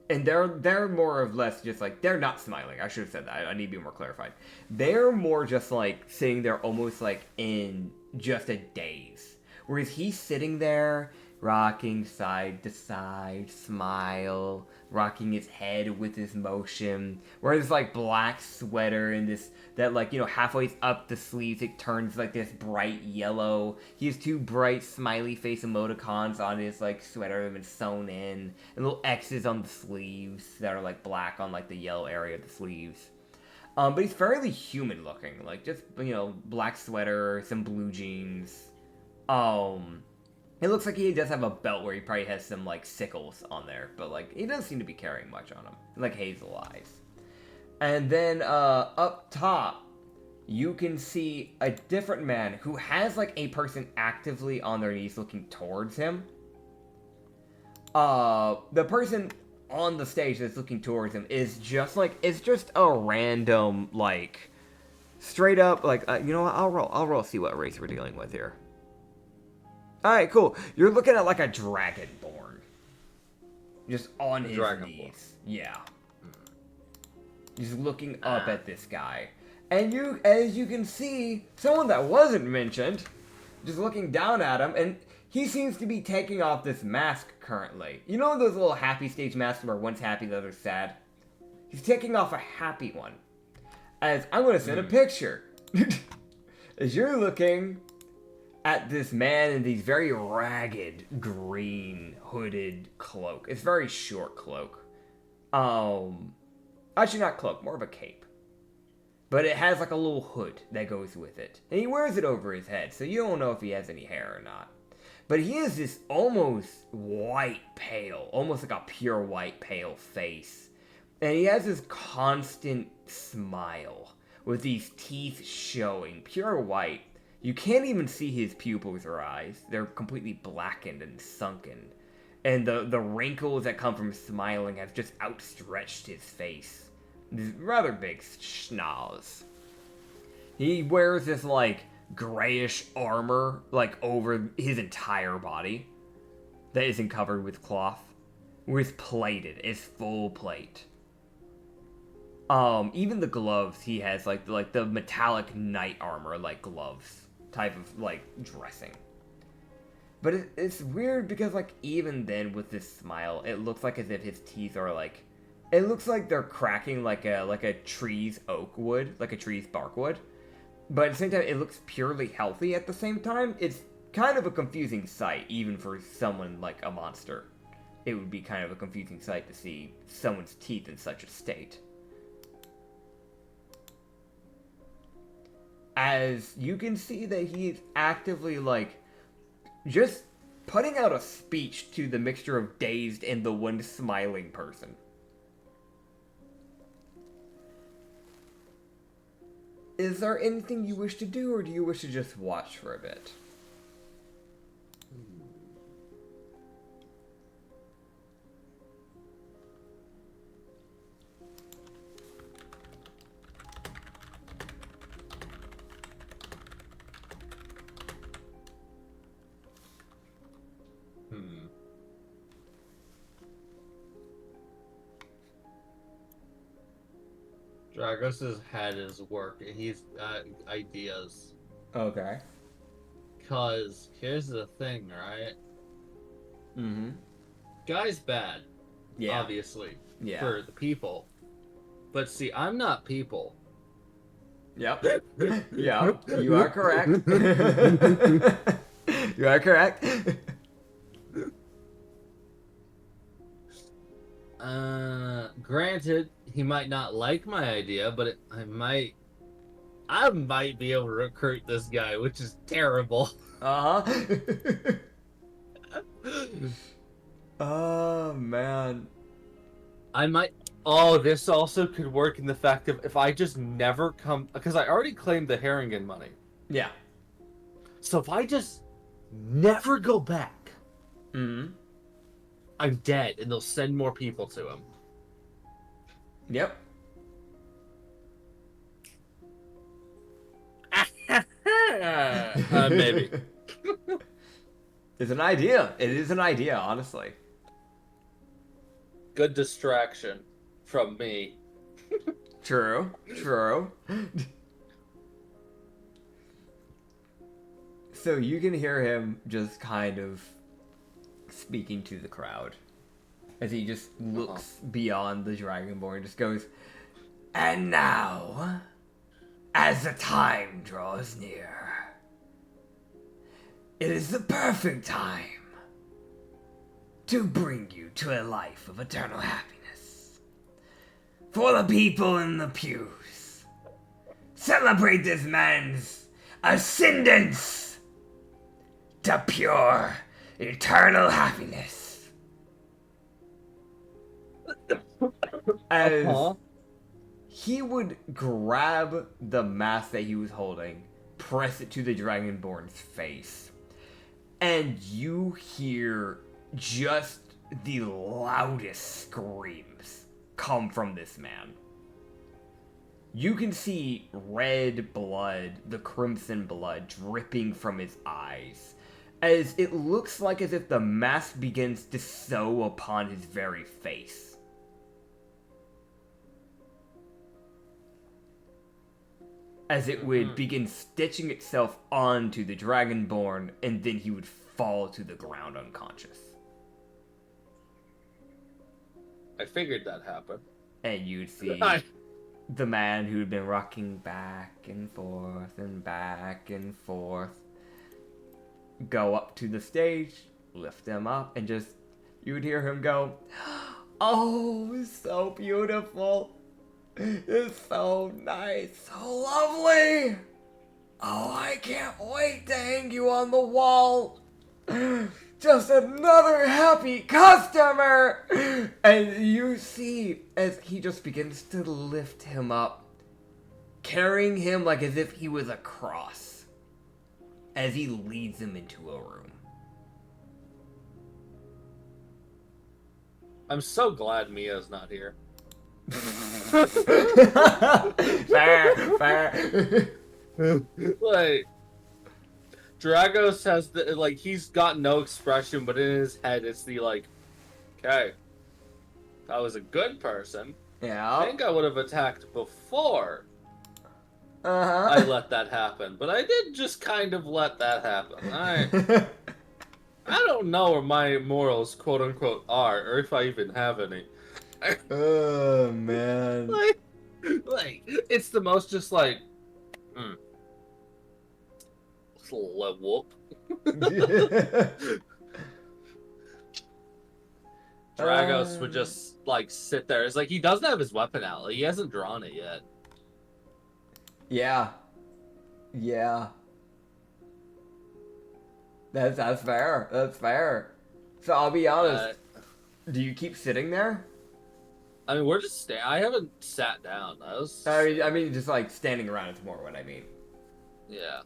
And they're more or less just, like, they're not smiling. I should have said that. I need to be more clarified. They're more just, like, sitting there almost, like, in just a daze. Whereas he's sitting there, rocking side to side, smile, rocking his head with his motion, wearing this, like, black sweater and this, that, like, you know, halfway up the sleeves, it turns, like, this bright yellow. He has 2 bright smiley face emoticons on his, like, sweater that have been sewn in, and little X's on the sleeves that are, like, black on, like, the yellow area of the sleeves. But he's fairly human looking, like, just, you know, black sweater, some blue jeans. It looks like he does have a belt where he probably has some, like, sickles on there. But, like, he doesn't seem to be carrying much on him. Like, hazel eyes. And then, up top, you can see a different man who has, like, a person actively on their knees looking towards him. The person on the stage that's looking towards him is just, like, it's just a random, like, straight up, like, you know what, I'll roll, see what race we're dealing with here. Alright, cool. You're looking at, like, a dragonborn. Just on his knees. Yeah. Just looking up at this guy. And as you can see, someone that wasn't mentioned, just looking down at him, and he seems to be taking off this mask currently. You know those little happy stage masks where one's happy, the other's sad? He's taking off a happy one. As I'm going to send a picture. As you're looking at this man in these very ragged green hooded cloak. It's a very short cloak. Actually not cloak, more of a cape. But it has like a little hood that goes with it. And he wears it over his head, so you don't know if he has any hair or not. But he has this almost white pale, almost like a pure white pale face. And he has this constant smile with these teeth showing, pure white. You can't even see his pupils or eyes. They're completely blackened and sunken. And the wrinkles that come from smiling have just outstretched his face. These rather big schnoz. He wears this, like, grayish armor, like, over his entire body. That isn't covered with cloth. With plated. It's full plate. Even the gloves, he has, like the metallic knight armor, like, gloves. Type of, like, dressing. But it's weird because, like, even then with this smile, it looks like as if his teeth are, like, it looks like they're cracking like a tree's oak wood, like a tree's bark wood. But at the same time, it looks purely healthy at the same time. It's kind of a confusing sight, even for someone like a monster. It would be kind of a confusing sight to see someone's teeth in such a state. As you can see that he's actively, like, just putting out a speech to the mixture of dazed and the one smiling person. Is there anything you wish to do, or do you wish to just watch for a bit? Dragos' head is working. He's got ideas. Okay. Cause here's the thing, right? Mm-hmm. Guy's bad. Yeah. Obviously. Yeah. For the people. But see, I'm not people. Yep. Yep. You are correct. You are correct. Granted, he might not like my idea, but I might be able to recruit this guy, which is terrible. Uh-huh. Oh, man. This also could work in the fact of if I just never come, because I already claimed the Harrigan money. Yeah. So if I just never go back, Mm-hmm. I'm dead, and they'll send more people to him. Yep. Maybe. It's an idea. It is an idea, honestly. Good distraction from me. True. True. So you can hear him just kind of speaking to the crowd as he just looks beyond the Dragonborn and just goes, "And now, as the time draws near, it is the perfect time to bring you to a life of eternal happiness. For the people in the pews, celebrate this man's ascendance to pure, eternal happiness." As he would grab the mask that he was holding, press it to the Dragonborn's face, and you hear just the loudest screams come from this man. You can see red blood, the crimson blood, dripping from his eyes, as it looks like as if the mask begins to sew upon his very face. As it would begin stitching itself onto the Dragonborn, and then he would fall to the ground unconscious. I figured that happened. And you'd see the man who'd been rocking back and forth go up to the stage, lift him up, and just, you would hear him go, "Oh, it's so beautiful. It's so nice, so lovely. Oh, I can't wait to hang you on the wall. Just another happy customer." And you see as he just begins to lift him up, carrying him like as if he was a cross, as he leads him into a room. I'm so glad Mia's not here. Fair. Like, Dragos has the, like, he's got no expression, but in his head it's the, like, okay, if I was a good person, I Yeah. think I would have attacked before I Uh-huh. let that happen. But I did just kind of let that happen. I don't know where my morals, quote unquote, are, or if I even have any. Oh, man. Like, it's the most just like, whoop. Dragos would just, like, sit there. It's like, he doesn't have his weapon out. Like, he hasn't drawn it yet. Yeah. Yeah. That's fair. That's fair. So I'll be honest. Do you keep sitting there? I mean, we're just I haven't sat down. I mean, just like standing around is more what I mean. Yeah.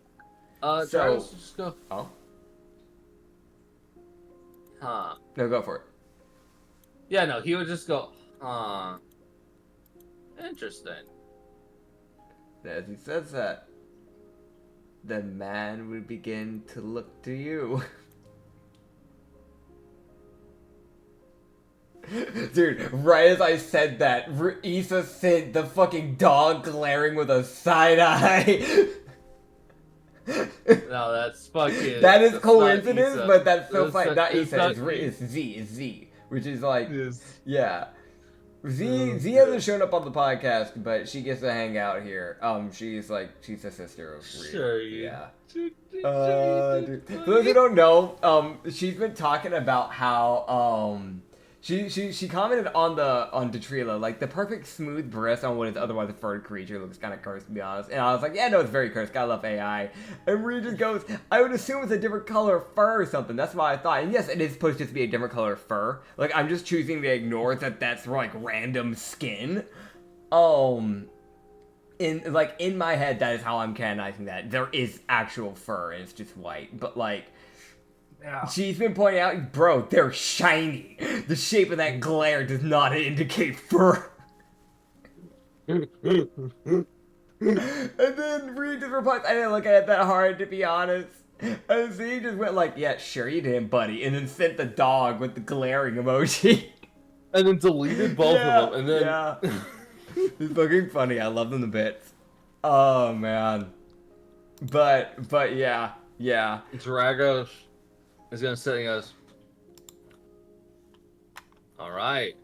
So- Dragos would just go, Oh? huh. No, go for it. Yeah, no, he would just go, huh. Interesting. As he says that, the man would begin to look to you. Dude, right as I said that, Issa sent the fucking dog glaring with a side eye. No, that's fucking... That is that's coincidence, not Issa. but that's so That's funny. Not it's Issa, not- it's Z, it's Z. Which is like, Yes. yeah. Z hasn't shown up on the podcast, but she gets to hang out here. She's the sister of Rhea. Sure, Yeah. Dude. Dude. For those who don't know, she's been talking about how she commented on Detrila, like the perfect smooth breast on what is otherwise a furred creature looks kind of cursed, to be honest. And I was like, yeah, no, it's very cursed. Gotta love AI. And Rhea just goes, I would assume it's a different color fur or something. That's what I thought. And yes, it is supposed to just be a different color fur. Like I'm just choosing to ignore that that's like random skin. In my head, that is how I'm canonizing that. There is actual fur, and it's just white. But, like, Yeah. She's been pointing out, bro, they're shiny. The shape of that glare does not indicate fur. And then Reed just replies, I didn't look at it that hard, to be honest. And so he just went like, yeah, sure you did, buddy. And then sent the dog with the glaring emoji. And then deleted both of them, and then Yeah. It's fucking funny. I love them to bits. Oh, man. But yeah. Dragos is gonna sit and goes, alright.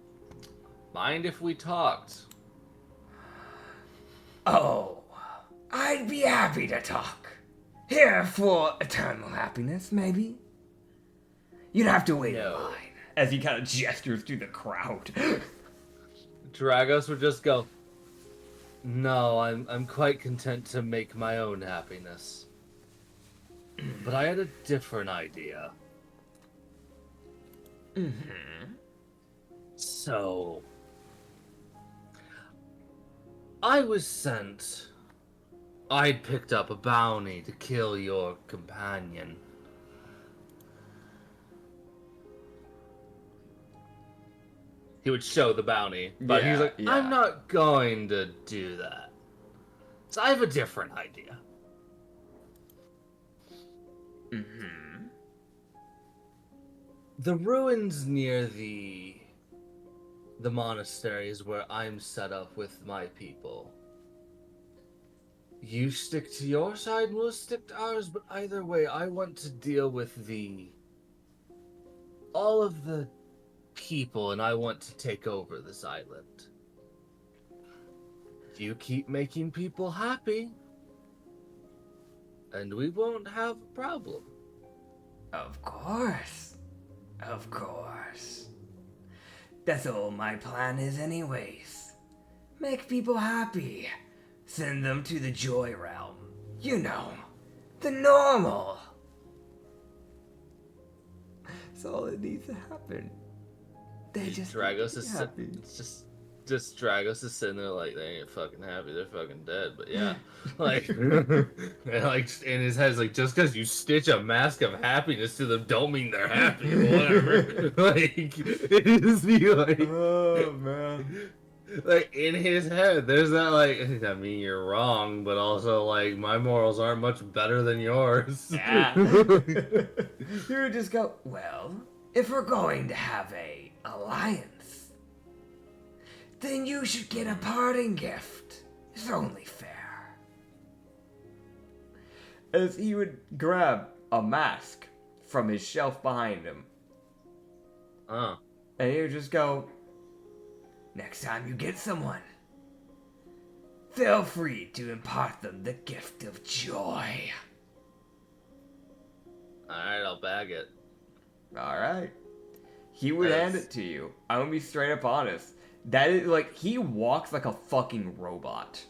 Mind if we talked? Oh, I'd be happy to talk. Here for eternal happiness, maybe? You'd have to wait in No. line. As he kind of gestures to the crowd. Dragos would just go, no, I'm quite content to make my own happiness. But I had a different idea. Mm-hmm. So, I was sent. I'd picked up a bounty to kill your companion. He would show the bounty, but he's like, Yeah. I'm not going to do that. So I have a different idea. Mm-hmm. The ruins near the monastery is where I'm set up with my people. You stick to your side, we'll stick to ours, but either way, I want to deal with all of the people, and I want to take over this island. You keep making people happy, and we won't have a problem. Of course. Of course. That's all my plan is anyways. Make people happy. Send them to the joy realm. You know, the normal. That's all that needs to happen. They just Dragos be is happy. just Dragos is sitting there like they ain't fucking happy, they're fucking dead. But yeah, like, and like in his head, like just because you stitch a mask of happiness to them, don't mean they're happy. Whatever. Like it is the like, Oh man. like in his head, there's that like, I mean you're wrong, but also like my morals aren't much better than yours. Yeah. You would just go, well, if we're going to have a alliance, then you should get a parting gift. It's only fair. As he would grab a mask from his shelf behind him, and he would just go, next time you get someone, feel free to impart them the gift of joy. Alright, I'll bag it. Alright. He would hand it to you. I'm gonna be straight up honest. That is, like, he walks like a fucking robot.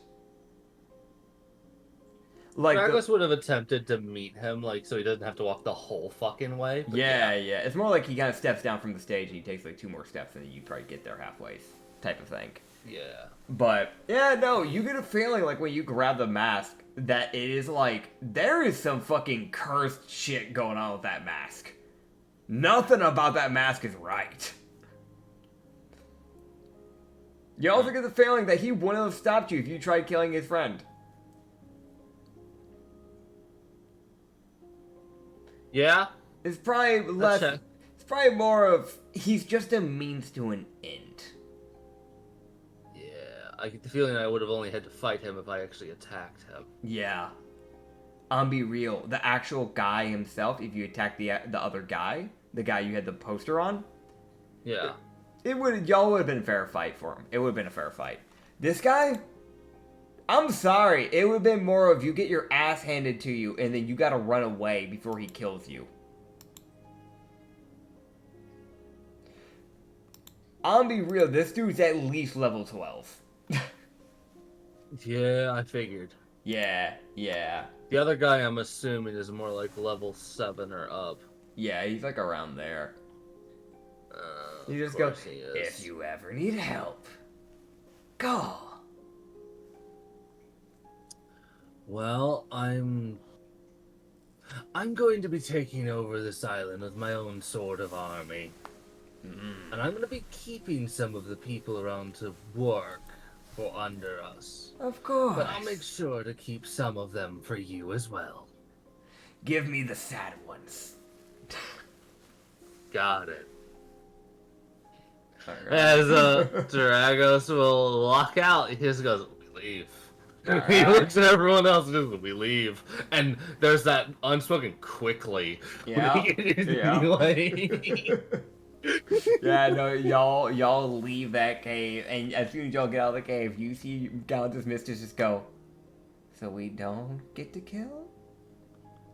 Like, Dragos would have attempted to meet him, like, so he doesn't have to walk the whole fucking way. But yeah. It's more like he kind of steps down from the stage and he takes, like, 2 more steps and you probably get there halfway type of thing. Yeah. But, yeah, no, you get a feeling, like, when you grab the mask, that it is, like, there is some fucking cursed shit going on with that mask. Nothing about that mask is right. You also get the feeling that he wouldn't have stopped you if you tried killing his friend. Yeah? It's probably less. Okay. It's probably more of he's just a means to an end. Yeah. I get the feeling I would have only had to fight him if I actually attacked him. Yeah. Be real. The actual guy himself, if you attack the other guy, the guy you had the poster on, Yeah. y'all would have been a fair fight for him. It would have been a fair fight. This guy, I'm sorry. It would have been more of you get your ass handed to you and then you gotta run away before he kills you. Be real. This dude's at least level 12. Yeah, I figured. Yeah. The other guy, I'm assuming, is more like level 7 or up. Yeah, he's like around there. You Of just go, course he is. if you ever need help, call. Well, I'm going to be taking over this island with my own sort of army. And I'm going to be keeping some of the people around to work for under us. Of course. But I'll make sure to keep some of them for you as well. Give me the sad ones. Got it. Alright. As Dragos will walk out, he just goes, "We leave." He Alright. looks at everyone else and goes, "We leave." And there's that unspoken quickly. Yeah. Yeah, no, y'all leave that cave, and as soon as y'all get out of the cave, you see Galaxy's mistress just go, "So we don't get to kill?"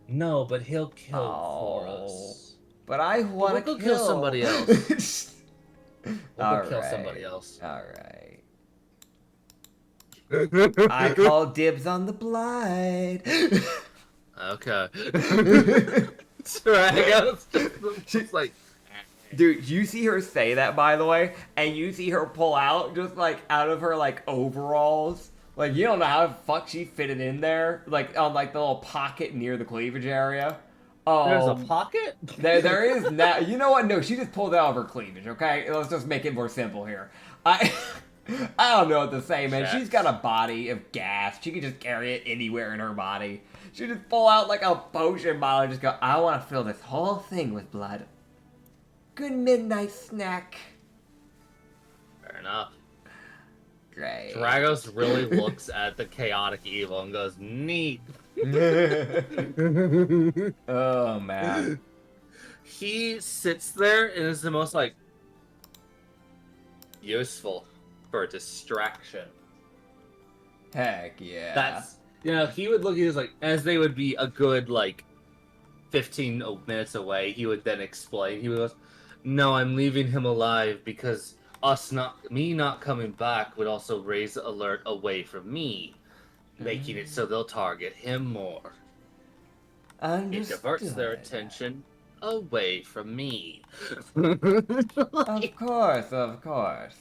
No, but he'll kill for Oh. us. But I want to We'll go kill somebody else. We'll go kill somebody else. Alright. I call dibs on the blood. Okay. Dragos just like... Dude, you see her say that, by the way, and you see her pull out, just like, out of her, like, overalls. Like, you don't know how the fuck she fit it in there. Like, on, like, the little pocket near the cleavage area. There's a pocket? There is now. You know what? No, she just pulled it out of her cleavage, okay? Let's just make it more simple here. I don't know what to say, man. She's got a body of gas. She can just carry it anywhere in her body. She just pull out, like, a potion bottle and just go, "I want to fill this whole thing with blood. Good midnight snack." Fair enough. Great. Dragos really looks at the chaotic evil and goes, "Neat." Oh, man. He sits there and is the most, like, useful for a distraction. Heck yeah. That's, he would look at us like, as they would be a good, like, 15 minutes away, he would then explain. He would go, "No, I'm leaving him alive because me not coming back would also raise the alert away from me, making it so they'll target him more. It diverts their Understood. attention away from me." Of course.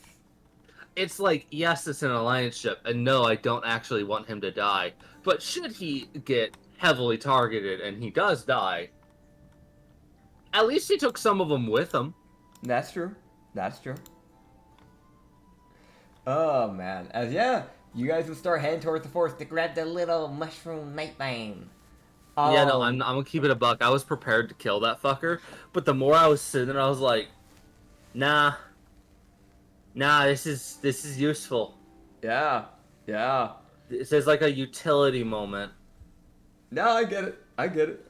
It's like, yes, it's an alliance ship, and no, I don't actually want him to die. But should he get heavily targeted and he does die, at least he took some of them with him. That's true. Oh, man. You guys will start heading towards the forest to grab the little mushroom nightbane. Yeah, no, I'm gonna keep it a buck. I was prepared to kill that fucker, but the more I was sitting there, I was like, nah, this is useful. Yeah. This is like a utility moment. No, I get it.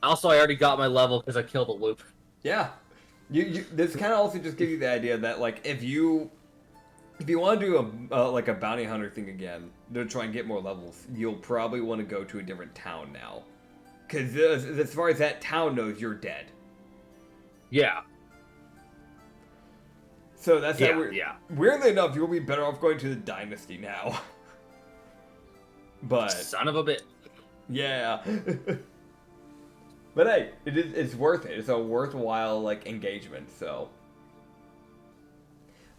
Also, I already got my level because I killed a loop. Yeah. This kind of also just gives you the idea that, like, if you want to do a bounty hunter thing again to try and get more levels, you'll probably want to go to a different town now, because as far as that town knows, you're dead. Yeah. So that's Yeah. Weirdly enough, you'll be better off going to the dynasty now. But Son of a bitch. yeah. But hey, it's worth it. It's a worthwhile, like, engagement. So.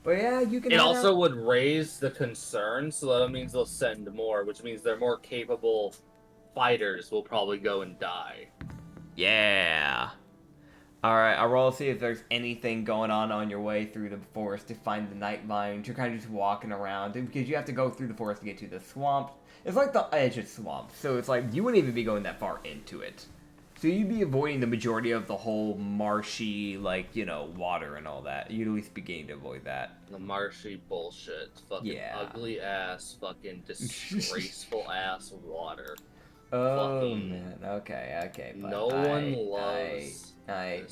But yeah, you can. It also would raise the concern, so that means they'll send more, which means their more capable fighters will probably go and die. Yeah. Alright, I'll roll to see if there's anything going on your way through the forest to find the night vines. You're kind of just walking around, because you have to go through the forest to get to the swamp. It's like the edge of swamp, so it's like you wouldn't even be going that far into it. So you'd be avoiding the majority of the whole marshy, like, water and all that. You'd at least be getting to avoid that. The marshy bullshit. Fucking ugly ass, fucking disgraceful ass water. Oh, Fucking man. Okay. But no one loves man.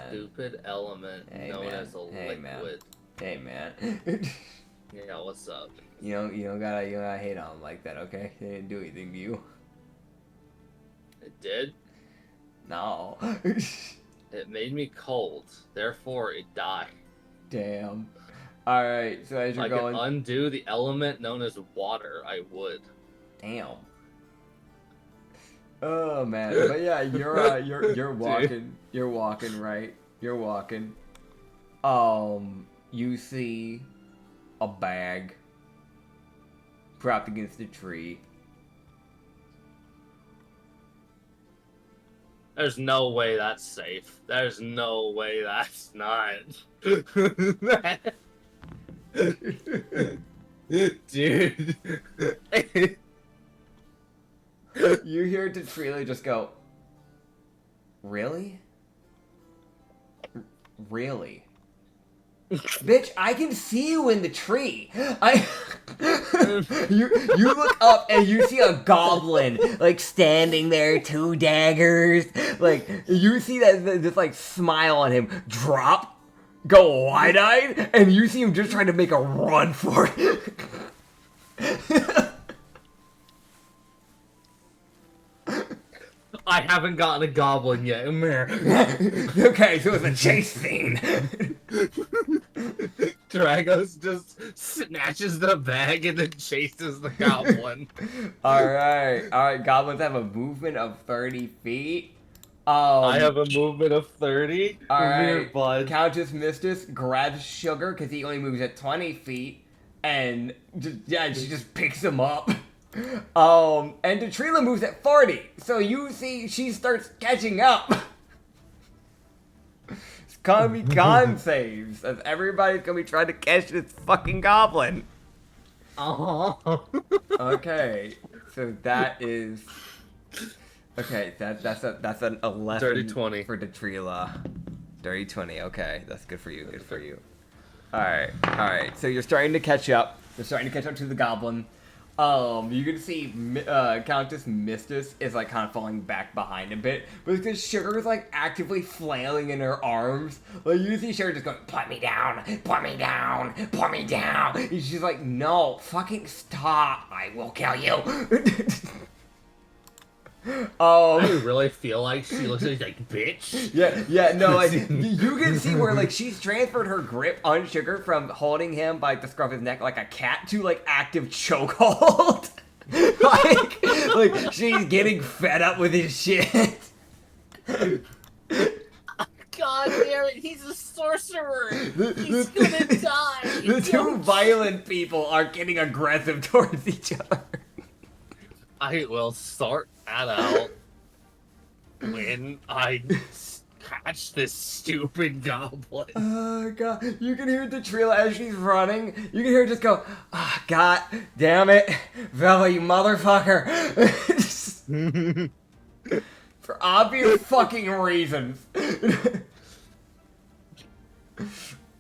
stupid element known as a liquid. Hey, man. Yeah, what's up? You don't gotta hate on them like that, okay? They didn't do anything to you. It did? No. It made me cold. Therefore, it died. Damn. Alright, so as you're I going... could undo the element known as water, I would. Damn. Oh, man. But yeah, you're walking. You're walking, right? You're walking. You see a bag propped against a tree. There's no way that's safe. There's no way that's not. Dude. You hear Detrila just go, really? Really? Bitch, I can see you in the tree. You look up and you see a goblin like standing there, 2 daggers. Like you see that this like smile on him drop, go wide-eyed, and you see him just trying to make a run for it. I haven't gotten a goblin yet. Okay, so it's a chase scene. Dragos just snatches the bag and then chases the goblin. Alright, goblins have a movement of 30 feet. I have a movement of 30. Alright, bud. Countess Mistress grabs Sugar because he only moves at 20 feet, and she just picks him up. And Detrila moves at 40, so you see she starts catching up. It's gonna be con saves, as everybody's gonna be trying to catch this fucking goblin. Okay, so that is... Okay, that's an 11 Dirty 20 for Detrila. Dirty 20, okay, that's good for you, good for you. Alright, so you're starting to catch up. You're starting to catch up to the goblin. You can see Countess Mistress is like kind of falling back behind a bit, but it's because Sugar is like actively flailing in her arms. Like you see Sugar just going, put me down, put me down, put me down. And she's like, no, fucking stop, I will kill you. I really feel like she looks like bitch. Yeah, no, like, you can see where, like, she's transferred her grip on Sugar from holding him by the scruff of his neck like a cat to, like, active chokehold. like, she's getting fed up with his shit. God damn it, he's a sorcerer! He's gonna die! The two violent people are getting aggressive towards each other. I will sort that out when I catch this stupid goblin. Oh, God. You can hear Detrila as she's running. You can hear her just go, oh, God damn it. Velva, you motherfucker. For obvious fucking reasons.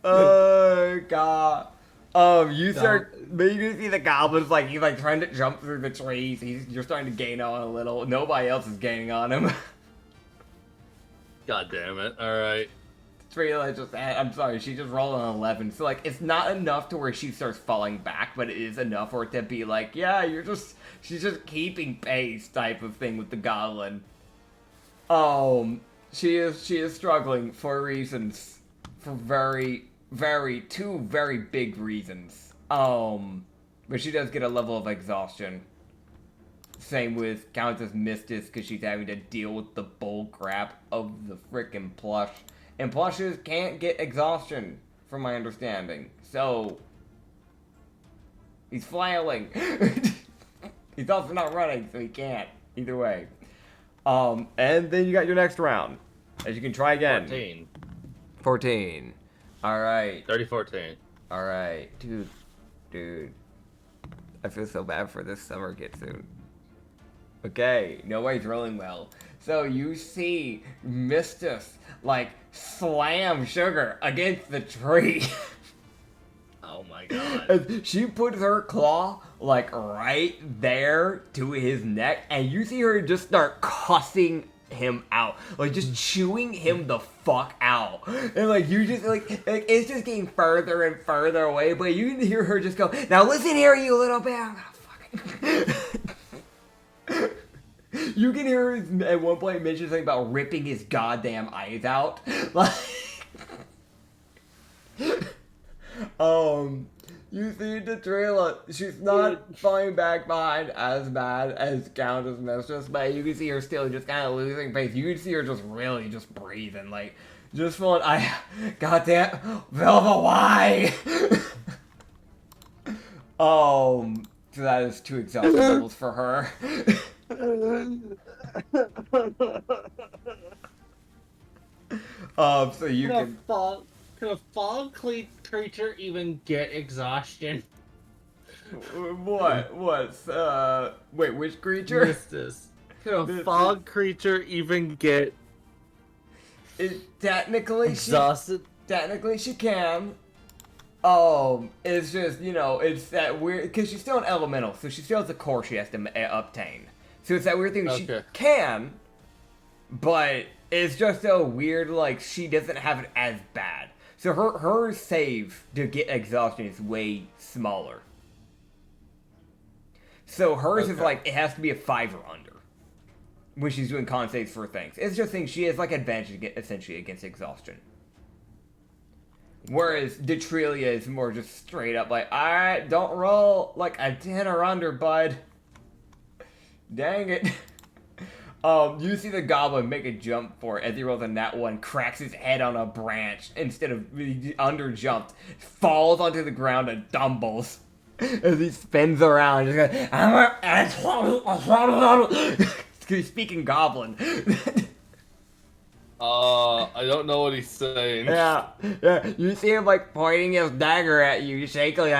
Oh, God. You start, but you can see the goblin's like, he's like trying to jump through the trees. You're starting to gain on a little. Nobody else is gaining on him. God damn it, alright. Trila just, I'm sorry, she just rolled an 11. So, like, it's not enough to where she starts falling back, but it is enough for it to be like, yeah, she's just keeping pace type of thing with the goblin. She is struggling for reasons, for two very big reasons. But she does get a level of exhaustion. Same with Countess Mistress, because she's having to deal with the bull crap of the frickin' plush. And plushes can't get exhaustion, from my understanding. So, he's flailing. He's also not running, so he can't. Either way. And then you got your next round. As you can try again. 14. Alright. 30-14. Alright. Dude. I feel so bad for this summer Kitsune. Okay, nobody's rolling well. So you see Mistress, like, slam Sugar against the tree. Oh my god. And she puts her claw, like, right there to his neck, and you see her just start cussing him out, like just chewing him the fuck out, and like you just like it's just getting further and further away, but you can hear her just go, now listen here, you little bit. You can hear her at one point mention something about ripping his goddamn eyes out, like you see Detrila, she's not falling back behind as bad as Countess Mistress, but you can see her still just kind of losing pace. You can see her just really just breathing, like, just feeling, goddamn, Velva, why? So that is 2 exhaustion levels for her. So you can. Can a fog creature even get exhaustion? What? Wait, which creature? This. Can a fog creature even get Technically, exhausted? Technically, she can. It's just, it's that weird, because she's still an elemental, so she still has a core she has to obtain. So it's that weird thing that she can, but it's just so weird, like, she doesn't have it as bad. So her save to get exhaustion is way smaller. So hers is like, it has to be a 5 or under when she's doing con saves for things. It's just things she has, like, advantage essentially against exhaustion. Whereas Detrelia is more just straight up like, alright, don't roll like a 10 or under, bud. Dang it. You see the goblin make a jump for it as he rolls a nat 1, cracks his head on a branch instead of under jumped, falls onto the ground and tumbles as he spins around. Just he's speaking goblin. I don't know what he's saying. Yeah. You see him like pointing his dagger at you, shakily.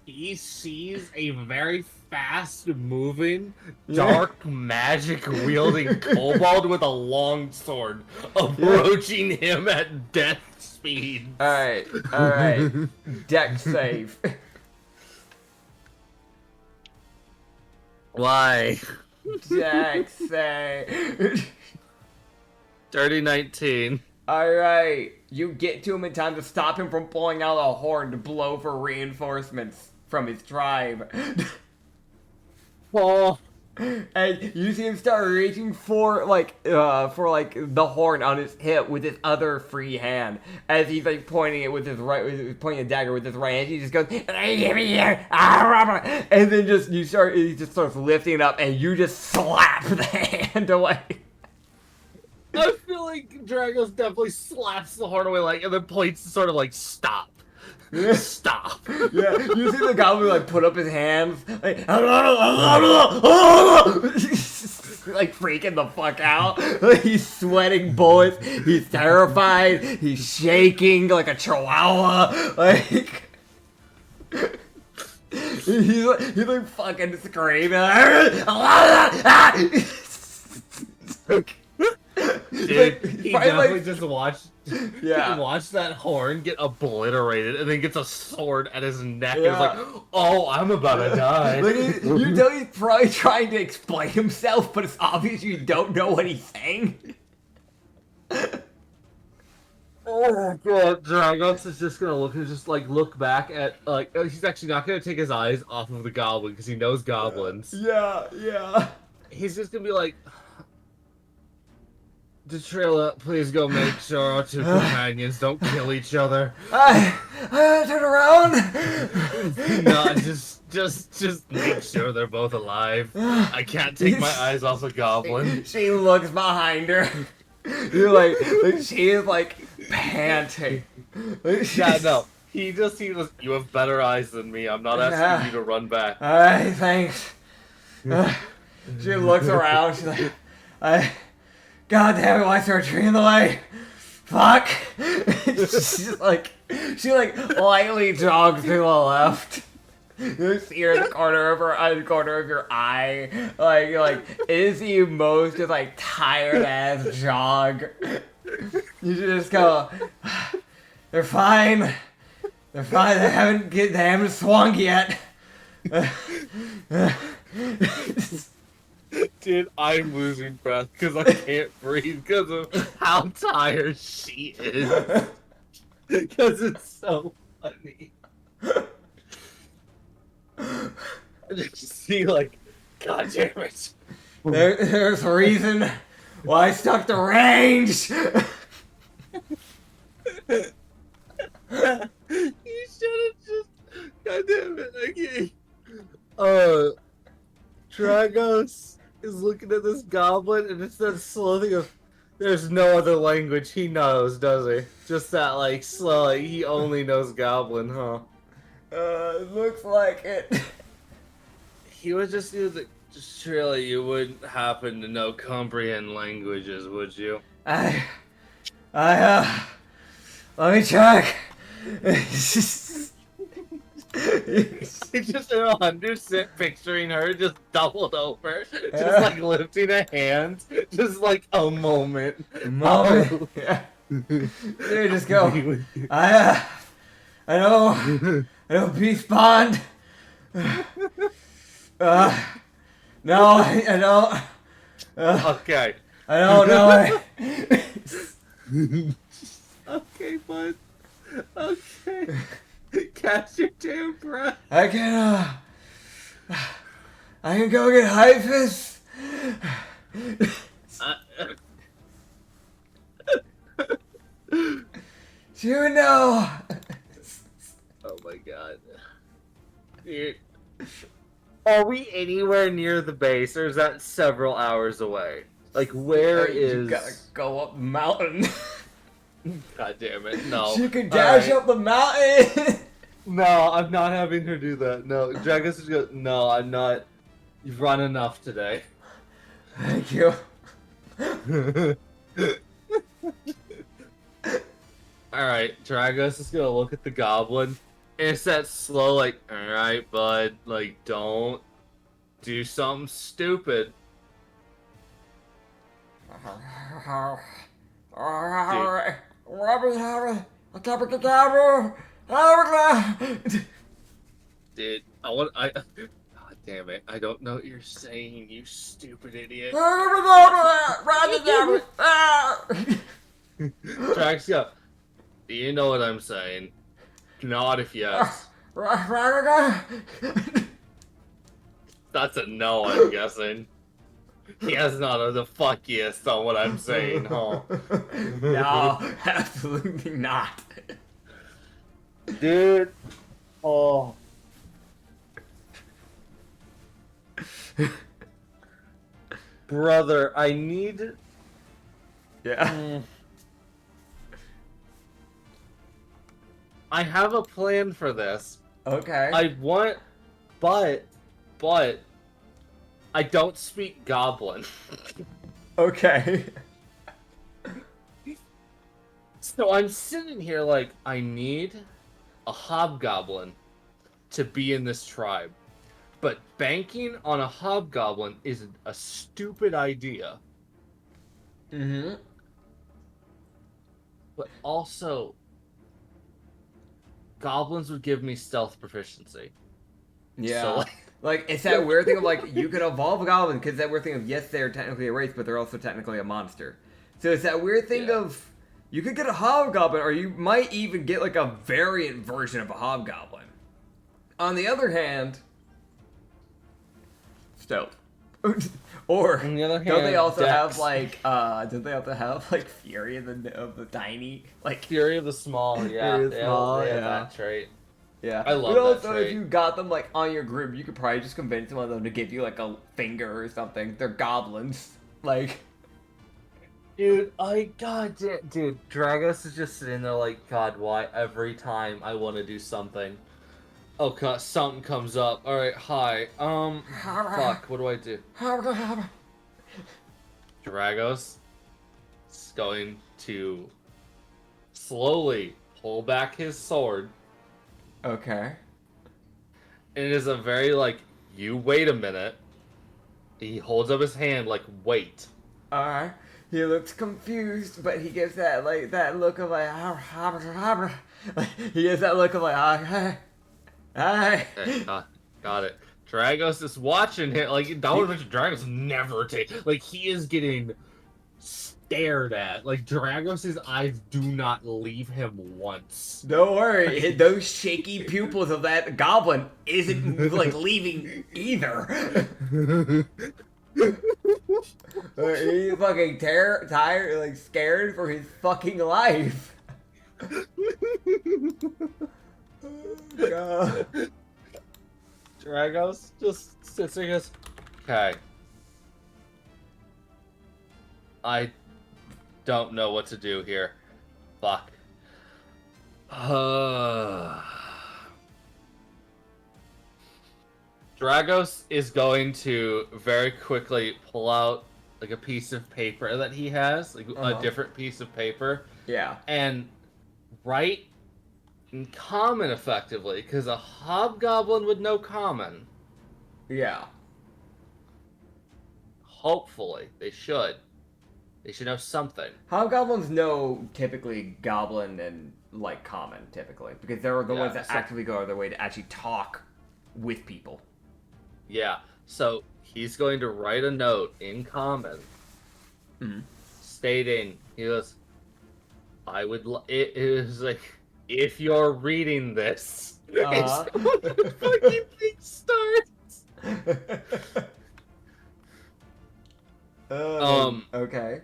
He sees a very fast-moving, dark magic-wielding kobold with a long sword approaching him at death speed. Alright. Dex save. Why? Dex save. Dirty 19. Alright. You get to him in time to stop him from pulling out a horn to blow for reinforcements from his tribe. Oh. And you see him start reaching for the horn on his hip with his other free hand as he's like pointing it with his right, pointing a dagger with his right hand. He just goes, and then he just starts lifting it up, and you just slap the hand away. I feel like Dragos definitely slaps the horn away, and then points to sort of like stop. Stop. Yeah, you see the goblin like put up his hands, like freaking the fuck out. He's sweating bullets. He's terrified. He's shaking like a chihuahua. Like he's like fucking screaming. Dude, he definitely just watched. Yeah. He watched that horn get obliterated, and then gets a sword at his neck, and is like, "Oh, I'm about to die." Like you know he's probably trying to explain himself, but it's obvious you don't know what he's saying. Oh god, Dragos is just gonna look back at he's actually not gonna take his eyes off of the goblin because he knows goblins. Yeah. He's just gonna be like, Detrilla, please go make sure our two companions don't kill each other. Turn around. No, just make sure they're both alive. I can't take my eyes off the goblin. She looks behind her. You're like she is like panting. Yeah, no. He was, you have better eyes than me. I'm not asking you to run back. Alright, thanks. She looks around. She's like, God damn it, why is there a tree in the way? Fuck. She lightly jogs to the left. You see her in the corner of your eye. Like is the most just like tired ass jog. You just go, they're fine. They haven't swung yet. Dude, I'm losing breath because I can't breathe because of how tired she is. Because it's so funny. I just see like, God damn it. There's a reason why I stuck to range. You should have just. God damn it! I can't. Dragos is looking at this goblin and it's that slow thing of. There's no other language he knows, does he? Just that like slow. Like, he only knows goblin, huh? Looks like it. He was just Surely you wouldn't happen to know comprehend languages, would you? I, let me check. Just 100% picturing her just doubled over, just like lifting a hand, just like a moment. Moment. Yeah. There, just go. I know, peace bond. No, I don't. Okay. I don't know. Okay, bud. Okay. Catch your damn breath. I can go get hyphus. You know. Oh my god. Dude. Are we anywhere near the base, or is that several hours away? Like, where You is... gotta go up the mountain. God damn it, no. You can dash Alright. up the mountain. No, I'm not having her do that. No, Dragos is good. No, I'm not. You've run enough today. Thank you. Alright, Dragos is gonna look at the goblin. And it's that slow, like, alright, bud, like, don't do something stupid. Dude, God damn it, I don't know what you're saying, you stupid idiot. Drax, go. Do you know what I'm saying? Nod if yes. That's a no, I'm guessing. He has not the fuck yes on what I'm saying, huh? No, absolutely not. Dude. Oh. Brother, I need... Yeah. I have a plan for this. Okay. I want... But... I don't speak Goblin. Okay. So I'm sitting here like, I need a hobgoblin to be in this tribe. But banking on a hobgoblin is a stupid idea. Mm-hmm. But also, goblins would give me stealth proficiency. Yeah. So, like, it's that weird thing of, like, you could evolve a goblin, because that weird thing of, yes, they're technically a race, but they're also technically a monster. So it's that weird thing of, you could get a hobgoblin, or you might even get, like, a variant version of a hobgoblin. On the other hand, stealth. Or, on the other don't they hand, also Dex. have, like, don't they also have, like, Fury of the tiny, like... Fury of the Small, yeah. Fury of the they Small, have yeah. that trait. Yeah, I love but that also, trait. if you got them like on your group, you could probably just convince one of them to give you like a finger or something. They're goblins, like. Dude, dude, Dragos is just sitting there like, God, why every time I want to do something, oh god, something comes up. All right, hi, fuck, what do I do? Dragos is going to slowly pull back his sword. Okay. And it is a very, like, you wait a minute. He holds up his hand, like, wait. Alright. He looks confused, but he gives that like that look of like he gives that look of like hi. Okay, got it. Dragos is watching him, like, that would have Dragos never take. Like, he is getting stared at. Like, Dragos' eyes do not leave him once. Don't worry, those shaky pupils of that goblin isn't like leaving either. He's fucking tired, like scared for his fucking life. Oh, God. Dragos just sits there and goes, okay. I don't know what to do here. Fuck. Dragos is going to very quickly pull out like a piece of paper that he has, like a different piece of paper, Yeah. and write in common effectively, because a hobgoblin would know common. Yeah. Hopefully, they should. They should know something. Hobgoblins know typically goblin and like common typically because they're the ones that actively go out of their way to actually talk with people. Yeah, so he's going to write a note in common stating, he goes, I would, it is like, if you're reading this, and so the fucking thing starts. Okay.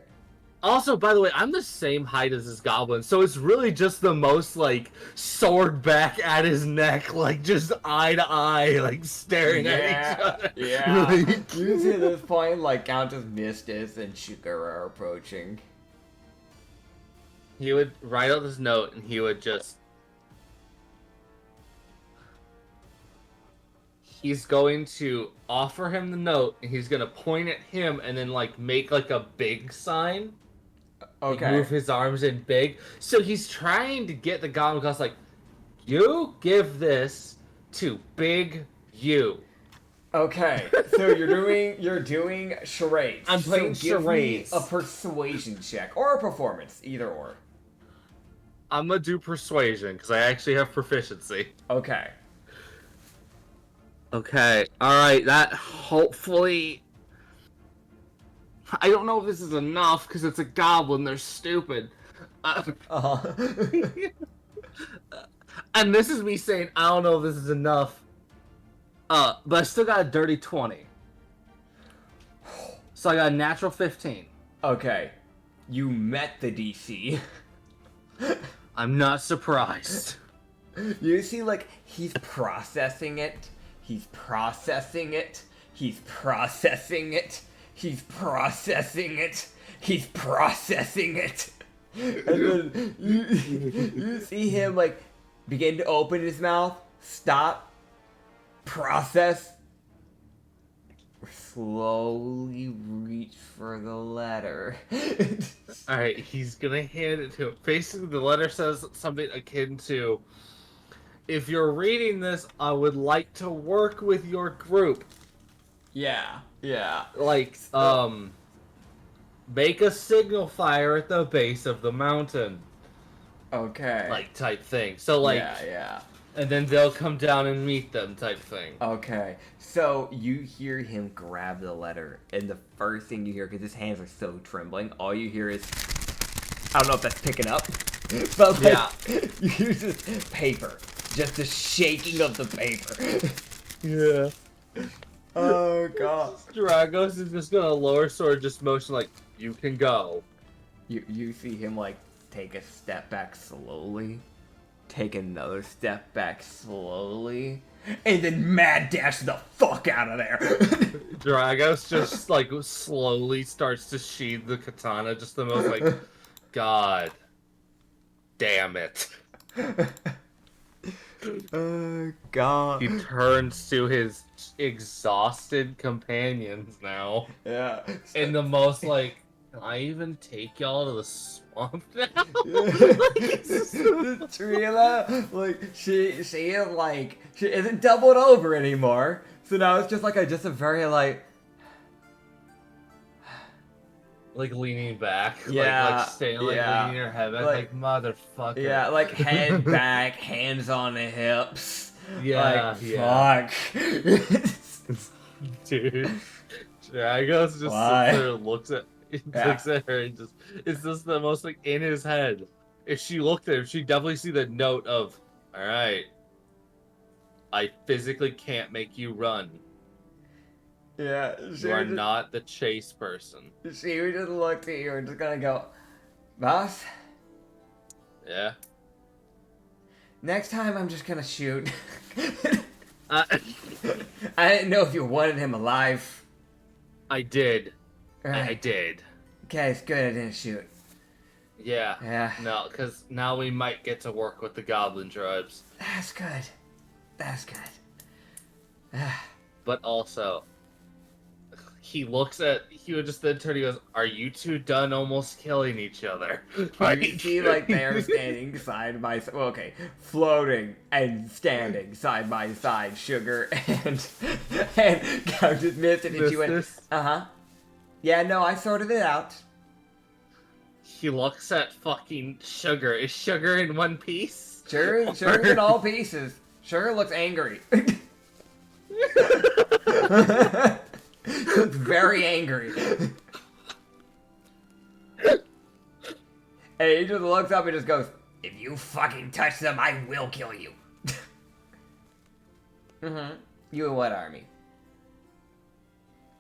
Also, by the way, I'm the same height as this goblin, so it's really just the most, like, sword back at his neck, like, just eye to eye, like, staring at each other. Yeah. Like... You see at this point, like, Countess Mistis and Shukara are approaching. He would write out this note, and he would just... He's going to offer him the note, and he's going to point at him, and then, like, make, like, a big sign. Okay. Like, move his arms in big. So he's trying to get the goblin across, like, you give this to Big You. Okay, so you're doing charades. I'm playing so give charades. Me a persuasion check or a performance, either or. I'm gonna do persuasion because I actually have proficiency. Okay. Okay, alright, that hopefully... I don't know if this is enough because it's a goblin, they're stupid. And this is me saying, I don't know if this is enough. But I still got a dirty 20. So I got a natural 15. Okay. You met the DC. I'm not surprised. You see, like, he's processing it. He's processing it. He's processing it. He's processing it. He's processing it. And then you see him, like, begin to open his mouth, stop, process, slowly reach for the letter. Alright, he's gonna hand it to him. Basically, the letter says something akin to, if you're reading this, I would like to work with your group. Yeah, yeah. Like, make a signal fire at the base of the mountain. Okay. Like, type thing. So, like, yeah. and then they'll come down and meet them type thing. Okay, so you hear him grab the letter, and the first thing you hear, because his hands are so trembling, all you hear is, I don't know if that's picking up, but like, Yeah. you hear just paper, just the shaking of the paper. Yeah. Oh god. Dragos is just gonna lower sword, just motion like, you can go. You see him like take a step back slowly, take another step back slowly, and then mad dash the fuck out of there. Dragos just like slowly starts to sheathe the katana, just the most like, God damn it. Oh god. He turns to his exhausted companions now. Yeah. In the most like, can I even take y'all to the swamp now? Trina, like she is like she isn't doubled over anymore. So now it's just like a very like leaning back, Yeah, like staying, like yeah. leaning her head back, Like- like motherfucker. yeah, like head back, hands on the hips. Yeah, like, yeah. fuck. Dude. Dragos just Why? sits there and looks at Yeah. her and just, it's just the most like in his head. If she looked at him, she'd definitely see the note of, alright, I physically can't make you run. Yeah, You are not the chase person. she would just look at you and just gonna go, boss, Yeah? next time I'm just gonna shoot. I I didn't know if you wanted him alive. did. I Right. did. Okay, it's good I didn't shoot. Yeah. Yeah. No, because now we might get to work with the goblin tribes. That's good. That's good. but also he would just then turn. He goes, "Are you two done almost killing each other?" You see, like, they're standing side by side. Well, okay, floating and standing side by side. Sugar and Count just missed it, and she went, Yeah, no, I sorted it out. He looks at fucking Sugar. Is Sugar in one piece? Sugar's in all pieces. Sugar looks angry. Looks very angry. And he just looks up and just goes, "If you fucking touch them, I will kill you." You and what army?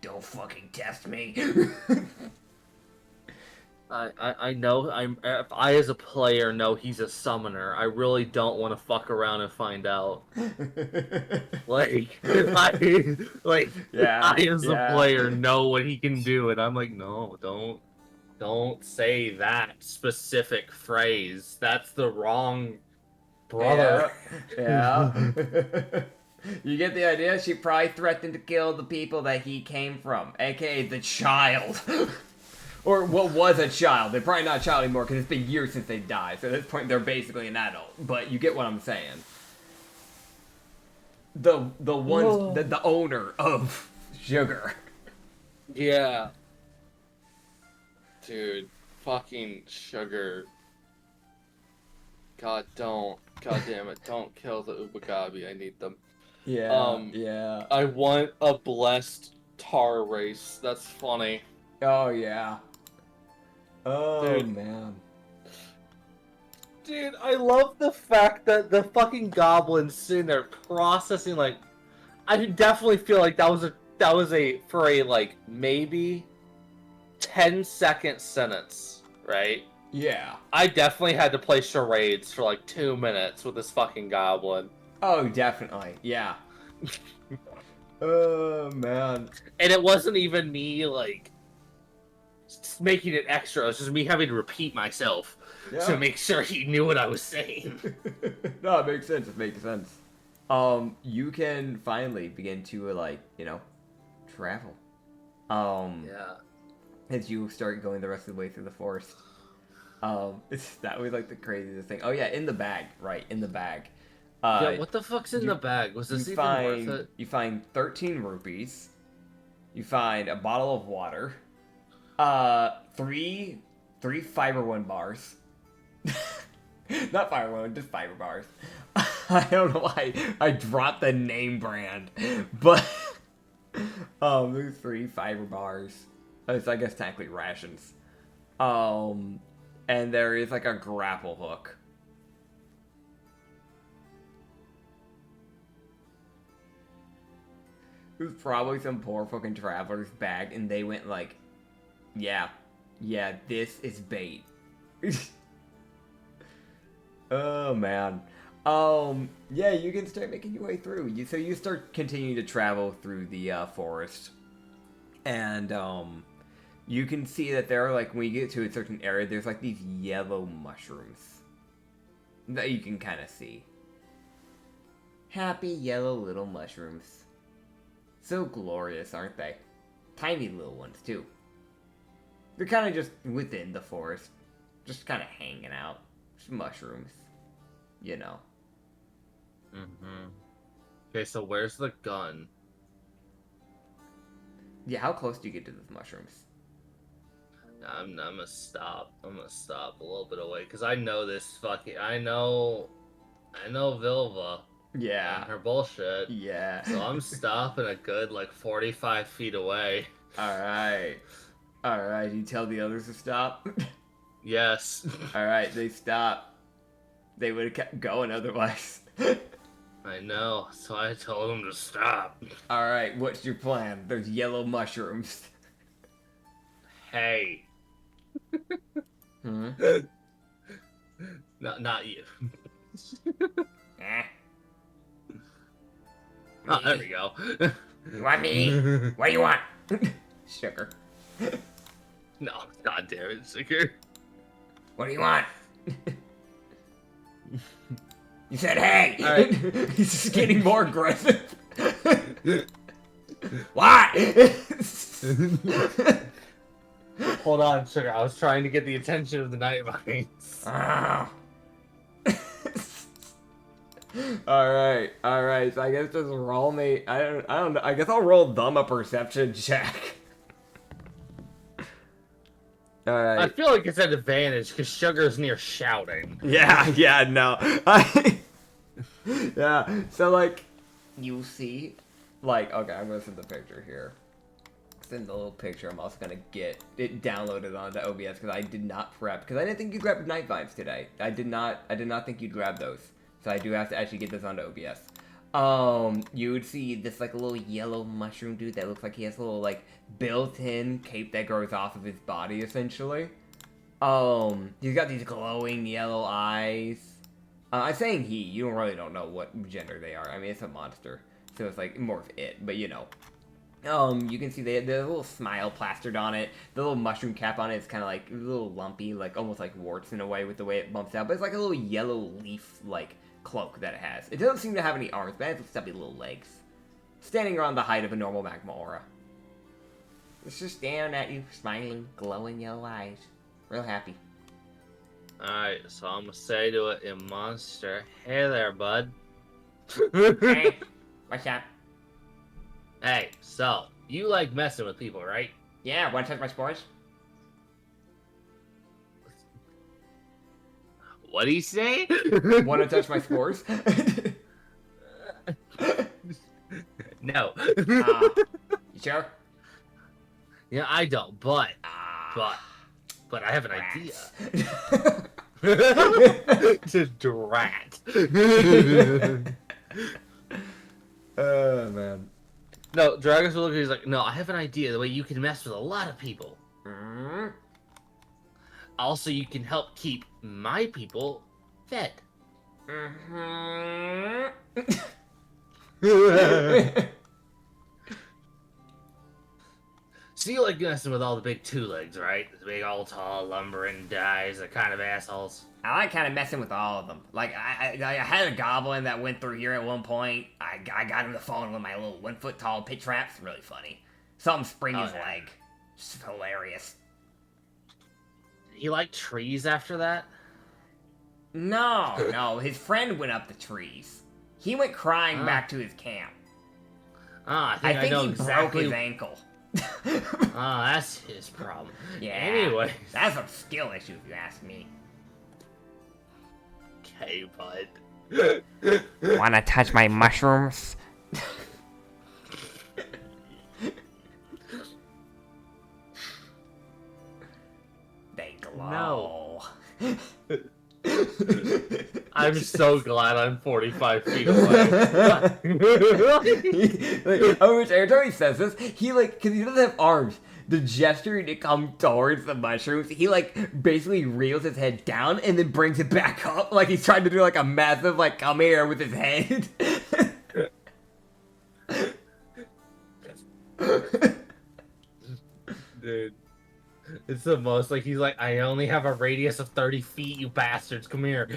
Don't fucking test me. I know if I as a player know he's a summoner, I really don't want to fuck around and find out. I as a player know what he can do, and I'm like, no, don't say that specific phrase. That's the wrong brother. Yeah. You get the idea? She probably threatened to kill the people that he came from, aka the child. Or what was a child. They're probably not a child anymore because it's been years since they died. So at this point, they're basically an adult. But you get what I'm saying. The ones, the owner of Sugar. Yeah. Dude, fucking Sugar. God damn it, don't kill the Ubagabi. I need them. Yeah, yeah. I want a blessed tar race. That's funny. Oh, yeah. Oh, Dude. man. Dude, I love the fact that the fucking goblin's sitting there processing, like, I definitely feel like that was for a, like, maybe 10-second sentence, right? Yeah. I definitely had to play charades for, like, 2 minutes with this fucking goblin. Oh, definitely. Yeah. Oh, man. And it wasn't even me, like, making it extra. It was just me having to repeat myself to make sure he knew what I was saying. No, it makes sense. It makes sense. You can finally begin to, like, you know, travel. Yeah. As you start going the rest of the way through the forest. That was, like, the craziest thing. Oh, yeah, in the bag. Right, in the bag. Yeah, what the fuck's in the bag? Was this even worth it? You find 13 rupees. You find a bottle of water. Three fiber one bars. Not fiber one, just fiber bars. I don't know why I dropped the name brand, but there's 3 fiber bars. It's, I guess, technically rations. And there is like a grapple hook. It was probably some poor fucking traveler's bag, and they went like, yeah, this is bait. Oh, man. Yeah, you can start making your way through. So you start continuing to travel through the forest. And, you can see that there are, like, when you get to a certain area, there's, like, these yellow mushrooms that you can kind of see. Happy yellow little mushrooms. So glorious, aren't they? Tiny little ones, too. They're kind of just within the forest. Just kind of hanging out. Just mushrooms. You know. Mm-hmm. Okay, so where's the gun? Yeah, how close do you get to those mushrooms? I'm gonna stop. I'm gonna stop a little bit away, because I know this fucking... I know Vilva. Yeah. And her bullshit. Yeah. So I'm stopping a good, like, 45 feet away. Alright. Alright, you tell the others to stop? Yes. Alright, they stop. They would have kept going otherwise. I know, so I told them to stop. Alright, what's your plan? There's yellow mushrooms. Hey. Hmm? Not you. Eh. Oh, there we go. You want me? What do you want? Sugar. No, god damn it, Sugar. What do you want? You said hey! Alright. He's just getting more aggressive. What? Hold on, sugar. I was trying to get the attention of the night vines. Alright. So I guess just roll me. I don't know. I guess I'll roll them a perception check. I Alright. feel like it's an advantage because Sugar's near shouting. Yeah, no. Yeah, so like, you see, like, okay, I'm gonna send the picture here. Send the little picture. I'm also gonna get it downloaded onto OBS because I did not prep because I didn't think you grabbed night vines today. I did not think you'd grab those, so I do have to actually get this onto OBS. You would see this like a little yellow mushroom dude that looks like he has a little like built-in cape that grows off of his body essentially. He's got these glowing yellow eyes. I'm saying he. You don't know what gender they are. I mean, it's a monster, so it's like more of it. But you know. You can see the little smile plastered on it. The little mushroom cap on it is kind of like a little lumpy, like almost like warts in a way with the way it bumps out. But it's like a little yellow leaf like cloak that it has. It doesn't seem to have any arms, but it has stubby little legs. Standing around the height of a normal magma aura. It's just staring at you, smiling, glowing yellow eyes. Real happy. Alright, so I'm gonna say to it in monster, hey there, bud. Hey, what's up? Hey, so, you like messing with people, right? Yeah, wanna touch my spores? What'd he say? Wanna touch my spores? No. You sure? Yeah, I don't, but I have an Rats. idea. To drat. Oh, man. No, Dragos will look at he's like, no, I have an idea the way you can mess with a lot of people. Mm-hmm. Also, you can help keep my people fed. So you like messing with all the big two legs, right? The big, all tall, lumbering guys, the kind of assholes. I like kind of messing with all of them. Like, I had a goblin that went through here at one point. I got him to fall in with my little 1 foot tall pitch traps. Really funny. Saw him spring his leg. Just hilarious. He liked trees after that? No. His friend went up the trees. He went crying back to his camp. Ah, I think know he exactly. broke his ankle. Ah, that's his problem. Yeah. Anyway. That's a skill issue if you ask me. Okay, bud. Wanna touch my mushrooms? They glow. No. I'm so glad I'm 45 feet away. Which every time he says this, he like, cause he doesn't have arms, the gesture to come towards the mushrooms, he like basically reels his head down and then brings it back up, like he's trying to do like a massive like come here with his head. Dude. It's the most, like, he's like, I only have a radius of 30 feet, you bastards, come here.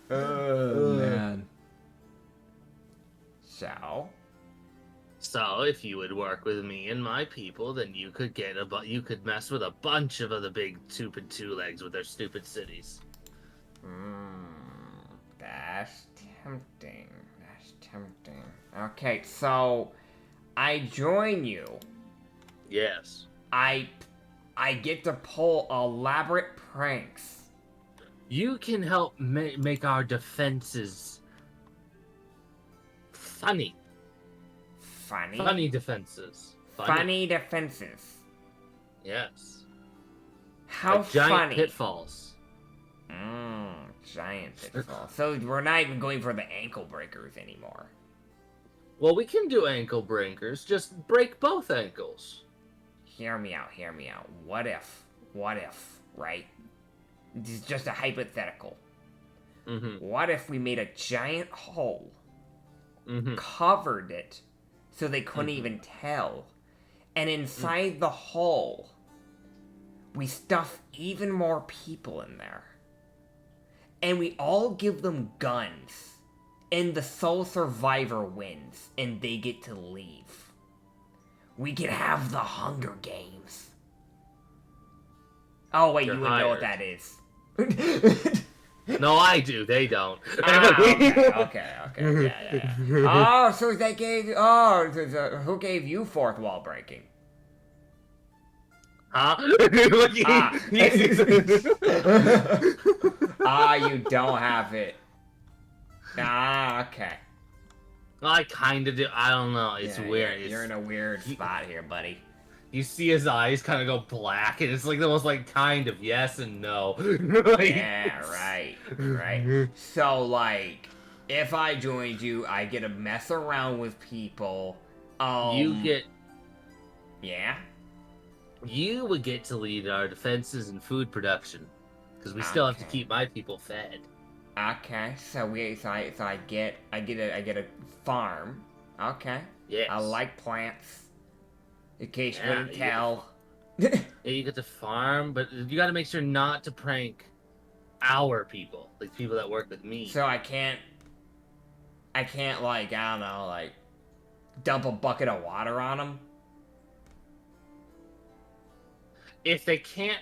Oh, man. So, if you would work with me and my people, then you could get you could mess with a bunch of other big stupid two legs with their stupid cities. That's tempting. Okay, so I join you. Yes. I get to pull elaborate pranks. You can help make our defenses funny. Funny defenses. Funny defenses. Yes. How like giant funny? pitfalls. Giant pitfalls. So we're not even going for the ankle breakers anymore. Well, we can do ankle breakers. Just break both ankles. Hear me out. What if, right? This is just a hypothetical. What if we made a giant hole, covered it, so they couldn't even tell, and inside the hole, we stuff even more people in there, and we all give them guns, and the sole survivor wins, and they get to leave. We can have the Hunger Games. Oh wait, You're you wouldn't know what hired. that is. No, I do. They don't. Okay, yeah. Oh, so they gave. Oh, who gave you fourth wall breaking? Huh? You don't have it. Okay. I kind of do. I don't know. It's Yeah, weird. You're in a weird spot here, buddy. You see his eyes kind of go black, and it's like the most like kind of yes and no. Like, Yeah, right. So, like, if I joined you, I get to mess around with people. You get. Yeah? You would get to lead our defenses and food production, because we still have to Okay. keep my people fed. Okay, so I get a farm. Okay. Yes. I like plants. In case you Yeah, couldn't you tell. Yeah, you get to farm, but you got to make sure not to prank our people, like people that work with me. So I can't like, I don't know, like, dump a bucket of water on them? If they can't,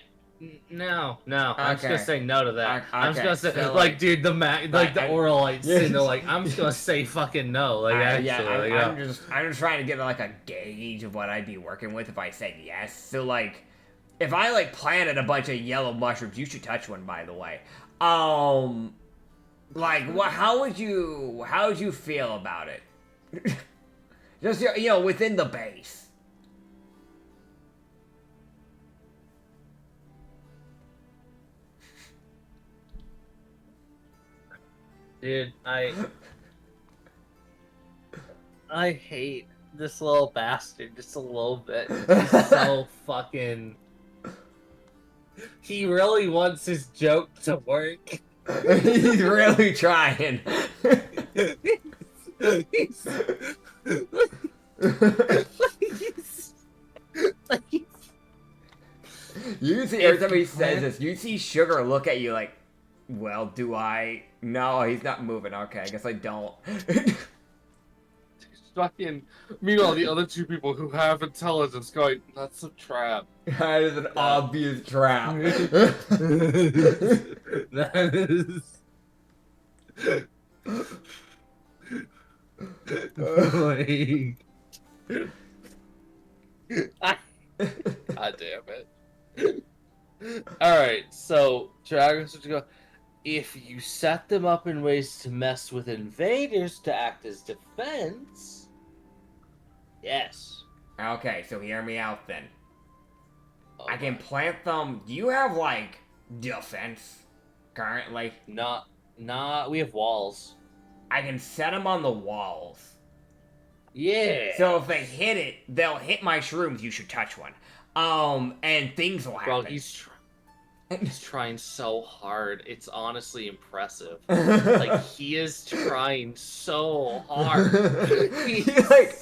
no, I'm just Okay. gonna say no to that. I'm just Okay, gonna say, so, like, dude, the oral lights, Yeah. like, I'm just gonna say fucking no, like, actually, I'm just trying to get like a gauge of what I'd be working with if I said yes. So like, if I like planted a bunch of yellow mushrooms, you should touch one, by the way. Like, what? How would you feel about it? Just within the base. Dude, I hate this little bastard just a little bit. He's so fucking. He really wants his joke to work. He's really trying. he's, You see, every time he says this, you see Sugar look at you like, well, do I? No, he's not moving. Okay, I guess I don't. Fucking. Meanwhile, the other two people who have intelligence going, that's a trap. That is an obvious trap. That is. Like. God damn it. Alright, so Dragos would go. If you set them up in ways to mess with invaders to act as defense, yes. Okay, so hear me out then. Oh, I can plant them. Do you have like defense currently? Not. We have walls. I can set them on the walls. Yeah. So if they hit it, they'll hit my shrooms. You should touch one. And things will happen. Bro, he's trying so hard. It's honestly impressive. Like, he is trying so hard. He's like,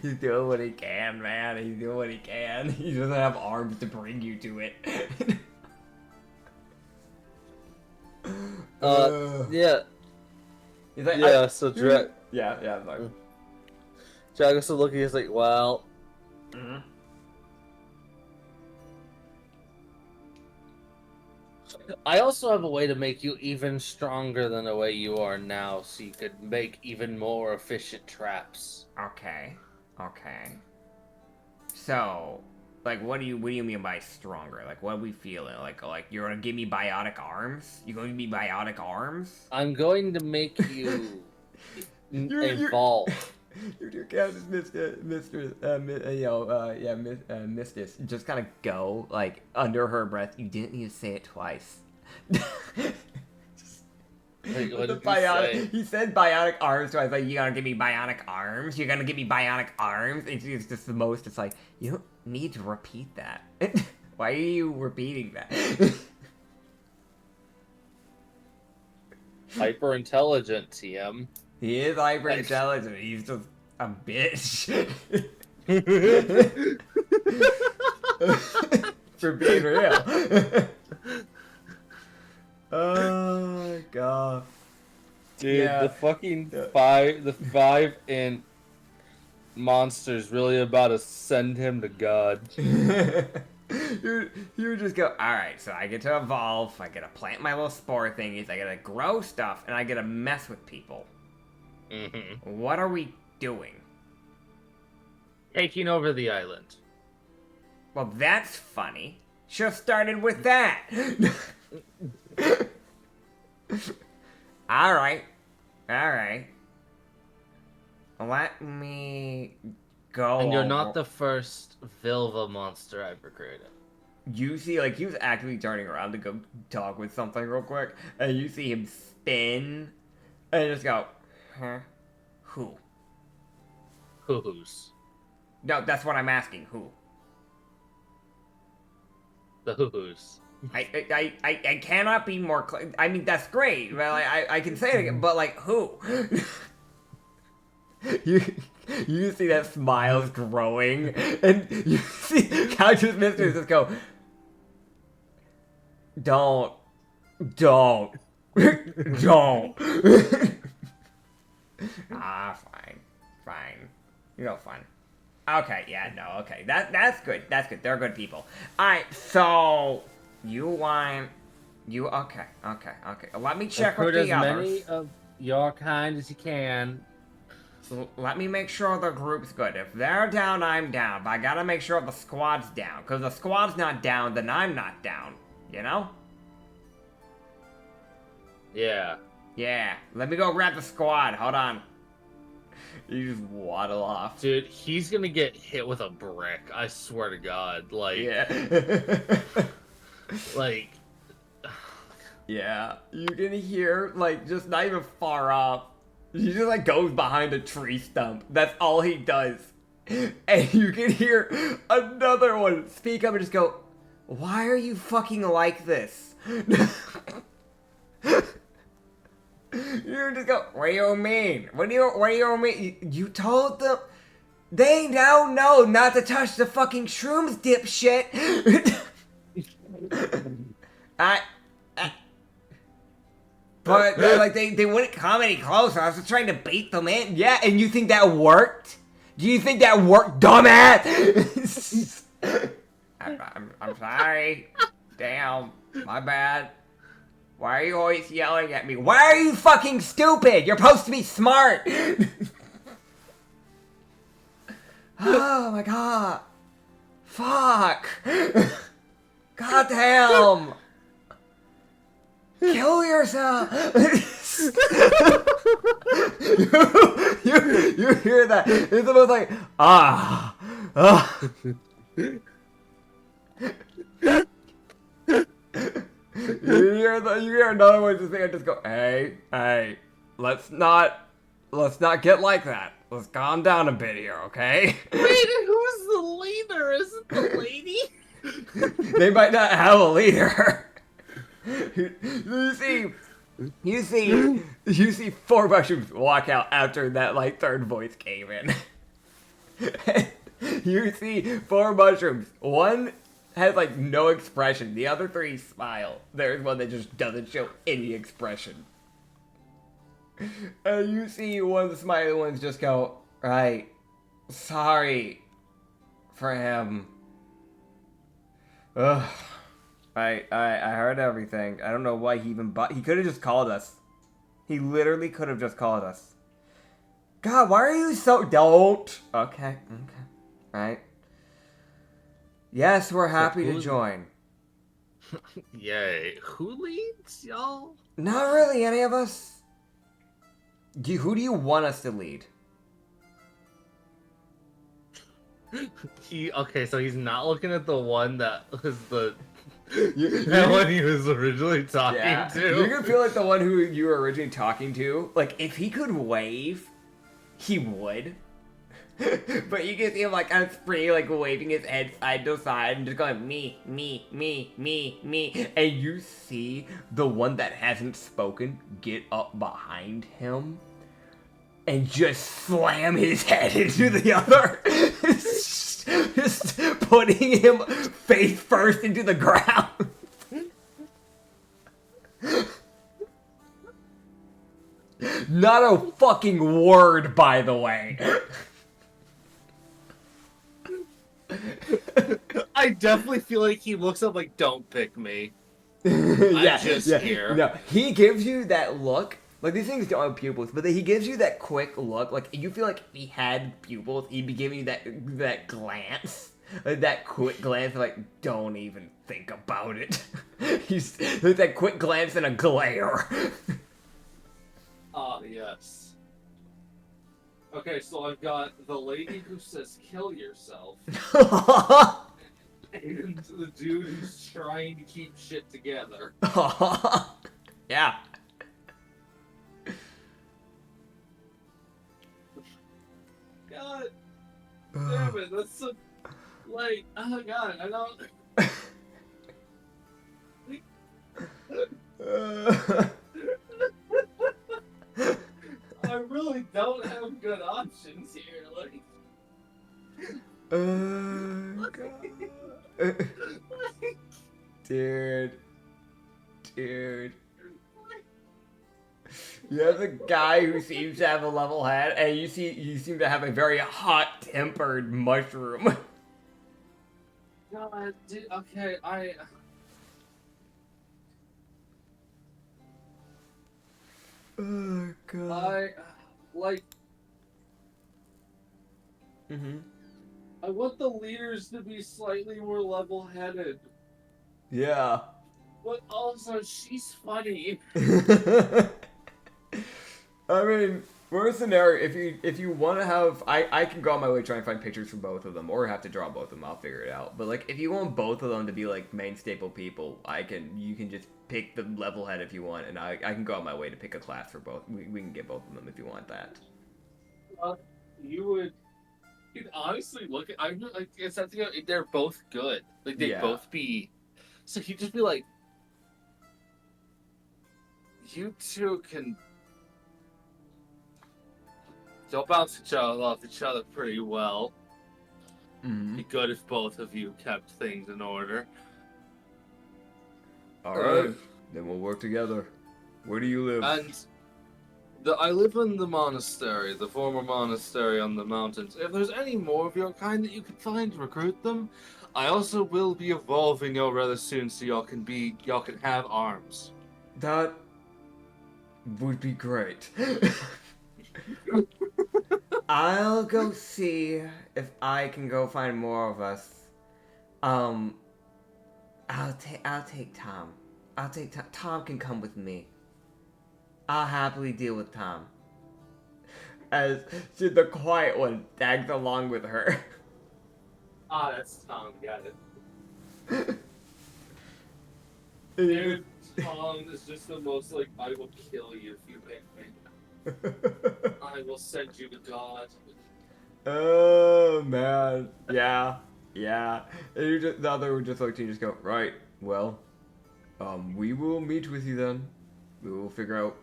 he's doing what he can, man. He's doing what he can. He doesn't have arms to bring you to it. Yeah. He's like, Yeah, so yeah, sorry. Dragos is looking, he's like, well, Mhm. I also have a way to make you even stronger than the way you are now, so you could make even more efficient traps. Okay. So, like, what do you mean by stronger? Like, what are we feeling? Like you're gonna give me biotic arms? You gonna give me biotic arms? I'm going to make you You're- evolve. Your cat is Mistress. Just kind of go, like, under her breath. You didn't need to say it twice. Wait, what The did he say? he said biotic arms, so I was like, you gonna give me bionic arms? You're gonna give me bionic arms? It's just the most, it's like, you don't need to repeat that. Why are you repeating that? Hyper intelligent, TM. He is hyper intelligent. He's just a bitch. For being real. fucking the 5 int monster's really about to send him to God. you just go, alright, so I get to evolve, I get to plant my little spore thingies, I get to grow stuff, and I get to mess with people. Mm-hmm. What are we doing? Taking over the island. Well, that's funny. Should have started with that. Alright. Let me go. And you're not the first Vilva monster I've recruited. You see, like, he was actively turning around to go talk with something real quick, and you see him spin, and just go, huh? Who? Who's? No, that's what I'm asking. Who? The who's. I cannot be more I mean, that's great. Well, I can say it again, but, like, who? You see that smile's growing, and you see Couch's mistress just go, don't. Fine. You know, fine. Okay, yeah, no, okay. That's good. They're good people. Alright, so okay. Let me check with Recruit the as others. many of your kind as you can. So let me make sure the group's good. If they're down, I'm down. But I gotta make sure the squad's down. Because if the squad's not down, then I'm not down. You know? Yeah. Yeah. Let me go grab the squad. Hold on. You just waddle off. Dude, he's gonna get hit with a brick. I swear to God. Like, Yeah. like, Yeah. You can hear, like, just not even far off. He just, like, goes behind a tree stump. That's all he does. And you can hear another one speak up and just go, why are you fucking like this? You just go, what do you mean? What do you mean? You told them? They now know not to touch the fucking shrooms, dipshit. But like they wouldn't come any closer. I was just trying to bait them in. Yeah, and you think that worked? Do you think that worked, dumbass? I'm sorry. Damn, my bad. Why are you always yelling at me? Why are you fucking stupid? You're supposed to be smart. Oh my god. Fuck. God damn. Kill yourself! you hear that? It's almost like, you hear another one just think, just go, hey, let's not get like that. Let's calm down a bit here, okay? wait, who's the leader? Isn't the lady? They might not have a leader. You see 4 mushrooms walk out after that like third voice came in. You see 4 mushrooms. One has like no expression. The other 3 smile. There's one that just doesn't show any expression. And you see one of the smiley ones just go, right, sorry for him. Ugh. I heard everything. I don't know why he even he could have just called us. He literally could have just called us. God, why are you so... Don't. Okay. Right. Yes, we're happy to join. Yay. Who leads, y'all? Not really any of us. Who do you want us to lead? Okay, so he's not looking at the one that was the... That one he was originally talking to. You can feel like the one who you were originally talking to. Like, if he could wave, he would. But you can see him, like, kind of springy, like, waving his head side to side and just going, me. And you see the one that hasn't spoken get up behind him and just slam his head into the other. Just putting him face first into the ground. Not a fucking word, by the way. I definitely feel like he looks up like, "Don't pick me. Yeah, just yeah. here." No, he gives you that look. Like, these things don't have pupils, but he gives you that quick look. Like, you feel like if he had pupils, he'd be giving you that glance. Like, that quick glance, like, don't even think about it. He's like that quick glance and a glare. Ah, yes. Okay, so I've got the lady who says kill yourself, and the dude who's trying to keep shit together. Yeah. God damn it, that's so late. Oh god, I don't... I really don't have good options here, like... God. Dude. You have a guy who seems to have a level head, and you seem to have a very hot-tempered mushroom. God, dude, okay, Oh, God. like, Mm-hmm. I want the leaders to be slightly more level-headed, Yeah. but also, she's funny. I mean, worst scenario, if you want to have, I can go on my way trying to find pictures for both of them, or have to draw both of them. I'll figure it out. But like, if you want both of them to be like main staple people, you can just pick the level head if you want, and I can go on my way to pick a class for both. We can get both of them if you want that. You'd honestly look at. I'm like, it's that thing. They're both good. Like they'd both be. So he'd just be like, you two can. They'll bounce each other off each other pretty well. Mm-hmm. Be good if both of you kept things in order. All right, then we'll work together. Where do you live? And I live in the monastery, the former monastery on the mountains. If there's any more of your kind that you can find, recruit them. I also will be evolving y'all rather soon, so y'all can have arms. That would be great. I'll go see if I can go find more of us. I'll take Tom. Tom can come with me. I'll happily deal with Tom. As the quiet one tags along with her. Ah, that's Tom, got it. Dude, Tom is just the most like, I will kill you if you pick me. I will send you to God. Oh man, yeah. And the other would just look to you and just go, right, well, we will meet with you then. We will figure out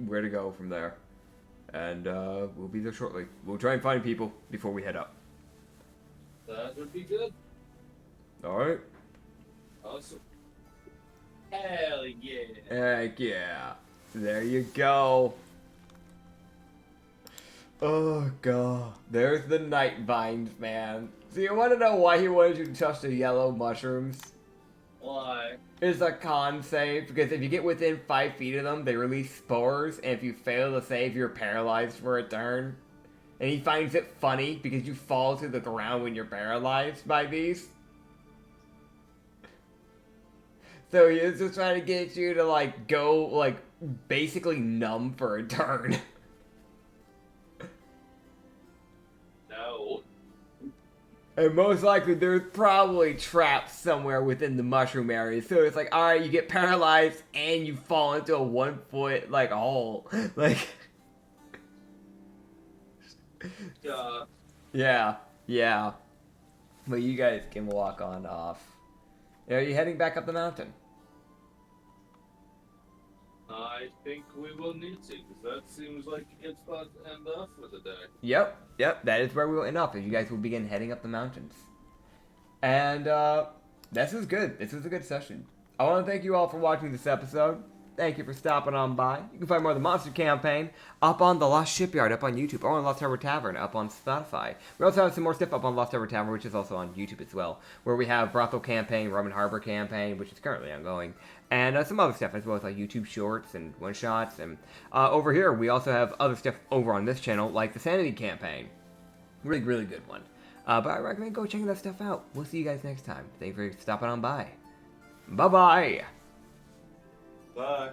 where to go from there. And we'll be there shortly. We'll try and find people before we head up. That would be good. Alright? Awesome. Hell yeah. Heck yeah. There you go. Oh god. There's the night vines, man. So you want to know why he wanted you to touch the yellow mushrooms? Why? It's a con save, because if you get within 5 feet of them, they release spores, and if you fail to save, you're paralyzed for a turn. And he finds it funny, because you fall to the ground when you're paralyzed by these. So he was just trying to get you to, like, go, like, basically numb for a turn. No. And most likely, there's probably traps somewhere within the mushroom area. So it's like, alright, you get paralyzed, and you fall into a 1 foot, like, hole. Like... Yeah. But you guys can walk on off. Are you heading back up the mountain? I think we will need to, because that seems like it's about to end off for the day. Yep, that is where we will end up, as you guys will begin heading up the mountains. And, this is good. This was a good session. I want to thank you all for watching this episode. thank you for stopping on by. You can find more of the Monster Campaign up on the Lost Shipyard, up on YouTube, or on Lost Harbor Tavern, up on Spotify. We also have some more stuff up on Lost Harbor Tavern, which is also on YouTube as well, where we have Brothel Campaign, Roman Harbor Campaign, which is currently ongoing, and some other stuff as well as like YouTube Shorts and one-shots. And over here, we also have other stuff over on this channel, like the Sanity Campaign. Really, really good one. But I recommend go checking that stuff out. We'll see you guys next time. Thank you for stopping on by. Bye-bye. Bye.